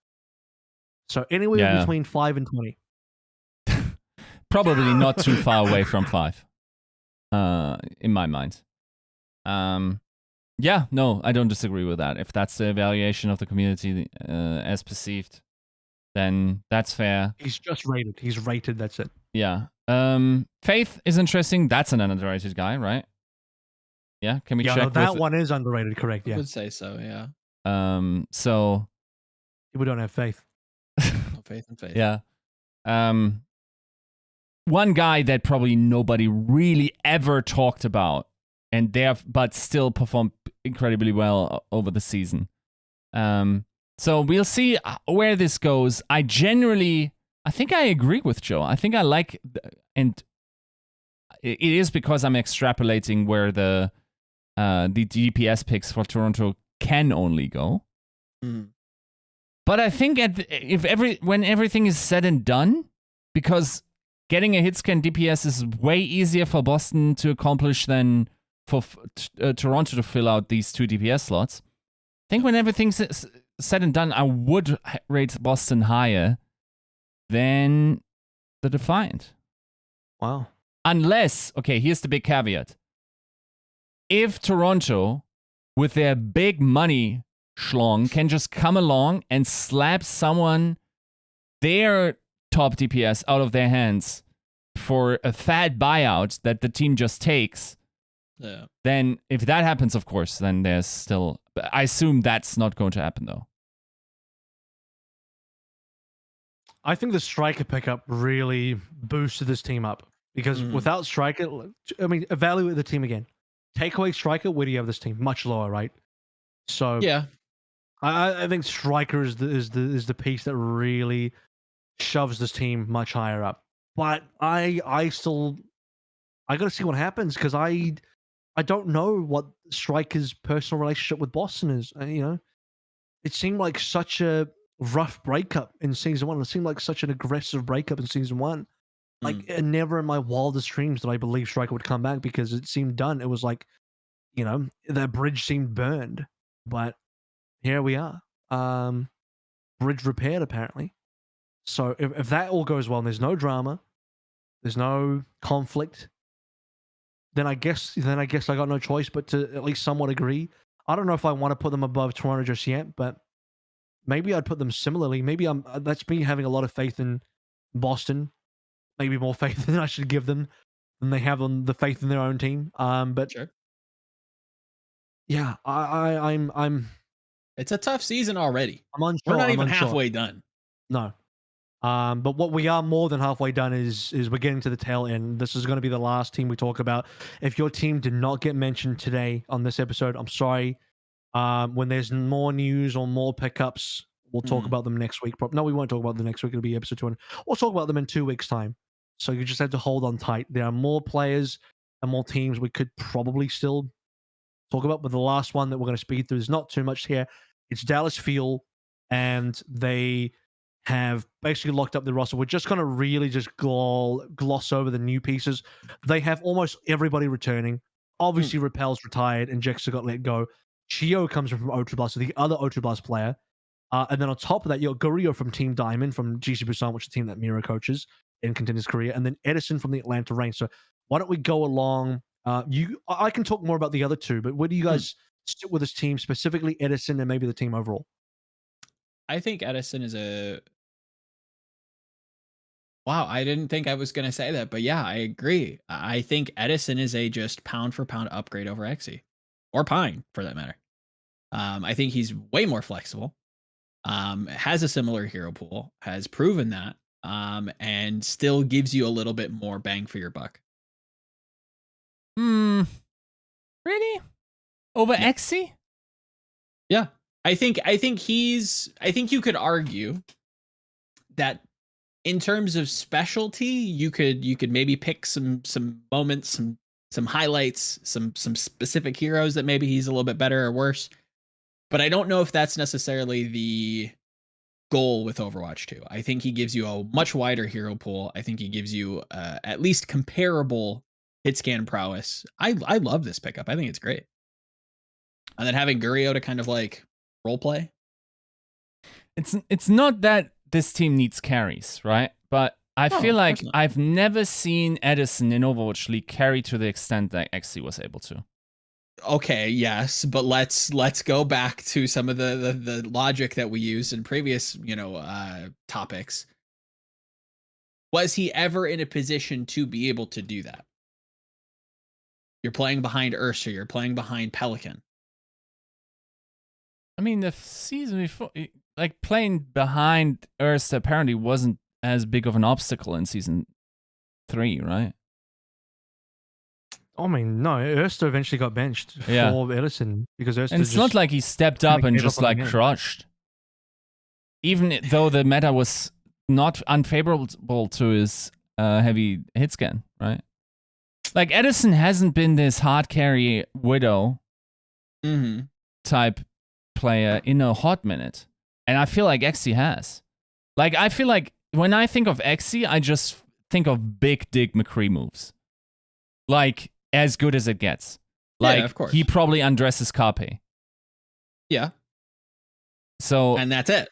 So anywhere between 5 and 20. Probably not too far away from 5. In my mind. Yeah, no, I don't disagree with that. If that's the evaluation of the community as perceived, then that's fair. He's just rated. He's rated, that's it. Yeah. Faith is interesting. That's an underrated guy, right? Yeah, can we check? No, that one is underrated, correct, yeah. I would say so, yeah. So... We don't have Faith. No faith and faith. Yeah. One guy that probably nobody really ever talked about, but still performed incredibly well over the season. So we'll see where this goes. I think I agree with Joe. I think I like, and it is because I'm extrapolating where the DPS picks for Toronto can only go. Mm. But I think when everything is said and done, because getting a hitscan DPS is way easier for Boston to accomplish than for Toronto to fill out these 2 DPS slots. I think when everything's said and done, I would rate Boston higher than the Defiant. Wow. Unless, okay, here's the big caveat. If Toronto, with their big money schlong, can just come along and slap their top DPS out of their hands for a fat buyout that the team just takes, then if that happens, of course, then there's still... I assume that's not going to happen, though. I think the Striker pickup really boosted this team up Because without striker, I mean, evaluate the team again. Take away striker, where do you have this team? Much lower, right? So Yeah. I think striker is the piece that really shoves this team much higher up. But I gotta see what happens because I don't know what striker's personal relationship with Boston is. You know, it seemed like such a rough breakup in season 1. It seemed like such an aggressive breakup in season 1. Like never in my wildest dreams did I believe Striker would come back because it seemed done. It was like, you know, that bridge seemed burned. But here we are. Bridge repaired apparently. So if that all goes well and there's no drama, there's no conflict, then I guess I got no choice but to at least somewhat agree. I don't know if I want to put them above Toronto just yet, but maybe I'd put them similarly. Maybe that's me having a lot of faith in Boston. Maybe more faith than I should give them than they have on the faith in their own team. But Sure. Yeah, I'm. It's a tough season already. I'm unsure. We're not I'm even unsure. halfway done. No. But what we are more than halfway done is we're getting to the tail end. This is going to be the last team we talk about. If your team did not get mentioned today on this episode, I'm sorry. When there's more news or more pickups, we'll talk about them next week. No, we won't talk about them next week. It'll be episode 200. We'll talk about them in 2 weeks' time. So you just have to hold on tight. There are more players and more teams we could probably still talk about, but the last one that we're going to speed through is not too much here. It's Dallas Fuel, and they have basically locked up the roster. We're just going to really just gloss over the new pieces. They have almost everybody returning. Obviously, Repel's retired and Jexter got let go. Chio comes from O2 Blast, so the other O2 Blast player. And then on top of that, you got Gorio from Team Diamond, from GC Busan, which is the team that Mira coaches and continues his career. And then Edison from the Atlanta Reign. So why don't we go along? I can talk more about the other two, but where do you guys sit with this team, specifically Edison and maybe the team overall? I think Edison is a... Wow, I didn't think I was going to say that, but yeah, I agree. I think Edison is a just pound for pound upgrade over Xe, or Pine for that matter. I think he's way more flexible, has a similar hero pool, has proven that, and still gives you a little bit more bang for your buck. Really? Over Xe? Yeah. I think you could argue that in terms of specialty, you could maybe pick some moments, some highlights, some specific heroes that maybe he's a little bit better or worse. But I don't know if that's necessarily the goal with Overwatch 2. I think he gives you a much wider hero pool. I think he gives you at least comparable hit scan prowess. I love this pickup. I think it's great. And then having Gorio to kind of like role play. It's not that this team needs carries, right? But I feel like I've never seen Edison in Overwatch League carry to the extent that Xe was able to. Okay, yes, but let's go back to some of the logic that we used in previous, topics. Was he ever in a position to be able to do that? You're playing behind Ursa, you're playing behind Pelican. I mean, the season before, like playing behind Ursa apparently wasn't as big of an obstacle in season 3, right? I mean, no, Ursa eventually got benched for Edison because Ursa. And it's not like he stepped up and just like crushed. Even though the meta was not unfavorable to his heavy hit scan, right? Like Edison hasn't been this hard carry Widow type player in a hot minute. And I feel like Xe has. Like, I feel like when I think of Xe, I just think of big dick McCree moves. Like, as good as it gets. Like, of course. He probably undresses Carpe. Yeah. So, and that's it.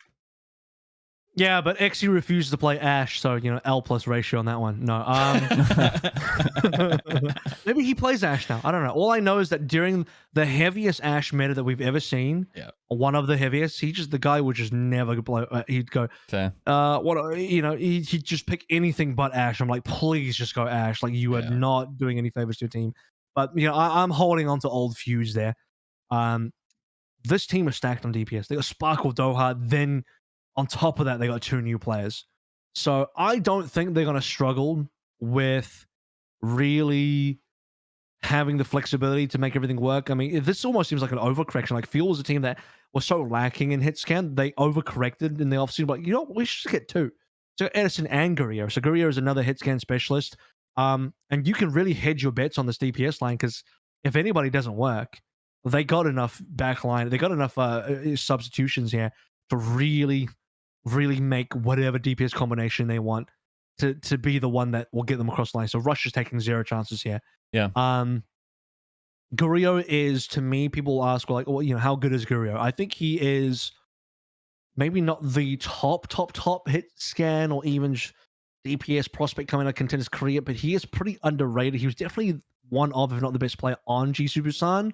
Yeah, but Xe refuses to play Ashe, so L plus ratio on that one. No, maybe he plays Ashe now. I don't know. All I know is that during the heaviest Ashe meta that we've ever seen, one of the heaviest, the guy would just never play. He'd go, he'd just pick anything but Ashe. I'm like, please just go Ashe. Like you are not doing any favors to your team. But I'm holding on to old feuds there. This team is stacked on DPS. They got Sparkle Doha, then. On top of that, they got 2 new players. So I don't think they're going to struggle with really having the flexibility to make everything work. I mean, this almost seems like an overcorrection. Like Fuel was a team that was so lacking in hit scan, they overcorrected in the offseason. But you know, we should get two. So Edison and Guerrero. So Guerrero is another hit scan specialist. And you can really hedge your bets on this DPS line because if anybody doesn't work, they got enough backline, they got enough substitutions here to really, really make whatever DPS combination they want to be the one that will get them across the line. So Rush is taking 0 chances here. Yeah. Guerrero is, to me, people ask, well, like, well, you know, how good is Guerrero? I think he is maybe not the top hit scan or even DPS prospect coming out of Contenders career, but he is pretty underrated. He was definitely one of, if not the best player on G Super San.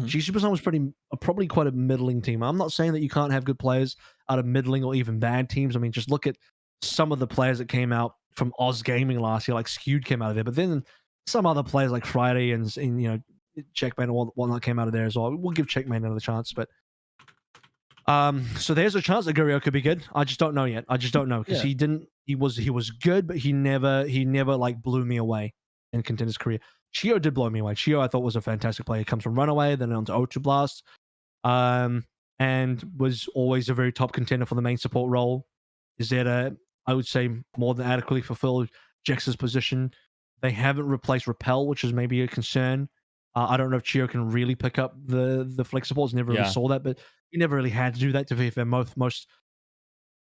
G Super San was probably quite a middling team. I'm not saying that you can't have good players out of middling or even bad teams. I mean, just look at some of the players that came out from Oz Gaming last year, like Skewed came out of there, but then some other players like Friday and you know, Checkmate and whatnot came out of there as well. We'll give Checkmate another chance, but so there's a chance that Guerrero could be good. I just don't know yet. I just don't know because he was good, but he never like blew me away in Contender's career. Chio did blow me away. Chio I thought was a fantastic player. He comes from Runaway, then on to O2 Blast, and was always a very top contender for the main support role. Is there I would say more than adequately fulfilled Jex's position. They haven't replaced Repel, which is maybe a concern. I don't know if Chio can really pick up the flex supports. Never really saw that, but he never really had to do that. To be fair, most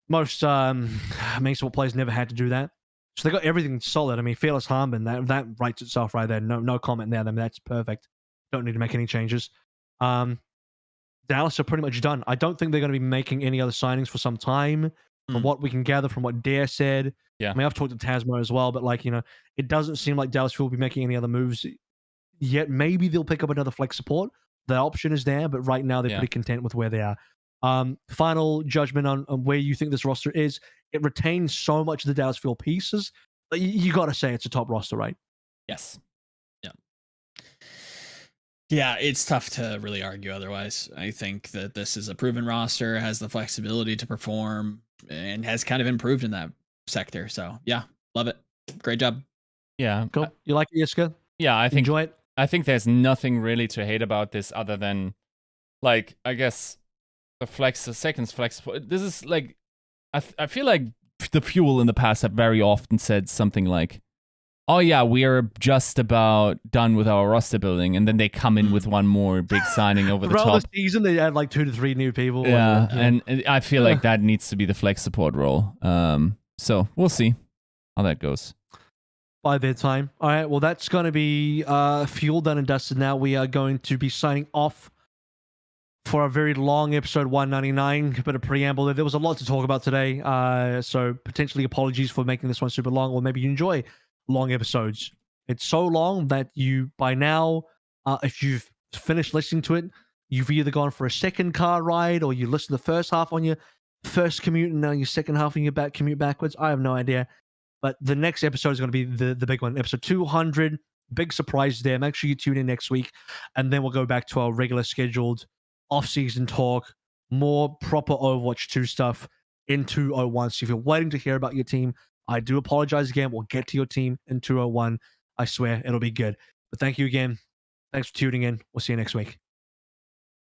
main support players never had to do that. So they got everything solid. I mean, Fearless Harmon, that writes itself right there. No comment there. I mean, that's perfect. Don't need to make any changes. Dallas are pretty much done. I don't think they're going to be making any other signings for some time. From what we can gather from what Dare said. Yeah. I mean, I've talked to Tasmo as well, but like, you know, it doesn't seem like Dallas will be making any other moves yet. Maybe they'll pick up another flex support. The option is there, but right now they're pretty content with where they are. Final judgment on where you think this roster is. It retains so much of the Dallas Fuel pieces. You got to say it's a top roster, right? Yes. Yeah, it's tough to really argue otherwise. I think that this is a proven roster, has the flexibility to perform, and has kind of improved in that sector. So yeah, love it. Great job. Yeah. Cool. You like it, Yiska? Yeah, I think enjoy it. I think there's nothing really to hate about this other than, like, I guess the seconds flex. This is like, I feel like the Fuel in the past have very often said something like, oh yeah, we are just about done with our roster building, and then they come in with one more big signing over the top. The season, they add like 2 to 3 new people. Yeah, and I feel like that needs to be the flex support role. So we'll see how that goes. By their time. All right, well, that's going to be Fuel done and dusted now. We are going to be signing off for a very long episode 199. A bit of preamble. There was a lot to talk about today, so potentially apologies for making this one super long, or maybe you enjoy long episodes. It's so long that you, by now, if you've finished listening to it, you've either gone for a second car ride, or you listen to the first half on your first commute, and now your second half on your commute backwards. I have no idea. But the next episode is going to be the big one, episode 200. Big surprise there. Make sure you tune in next week, and then we'll go back to our regular scheduled off-season talk, more proper Overwatch 2 stuff in 201. So if you're waiting to hear about your team, I do apologize again. We'll get to your team in 201. I swear it'll be good. But thank you again. Thanks for tuning in. We'll see you next week.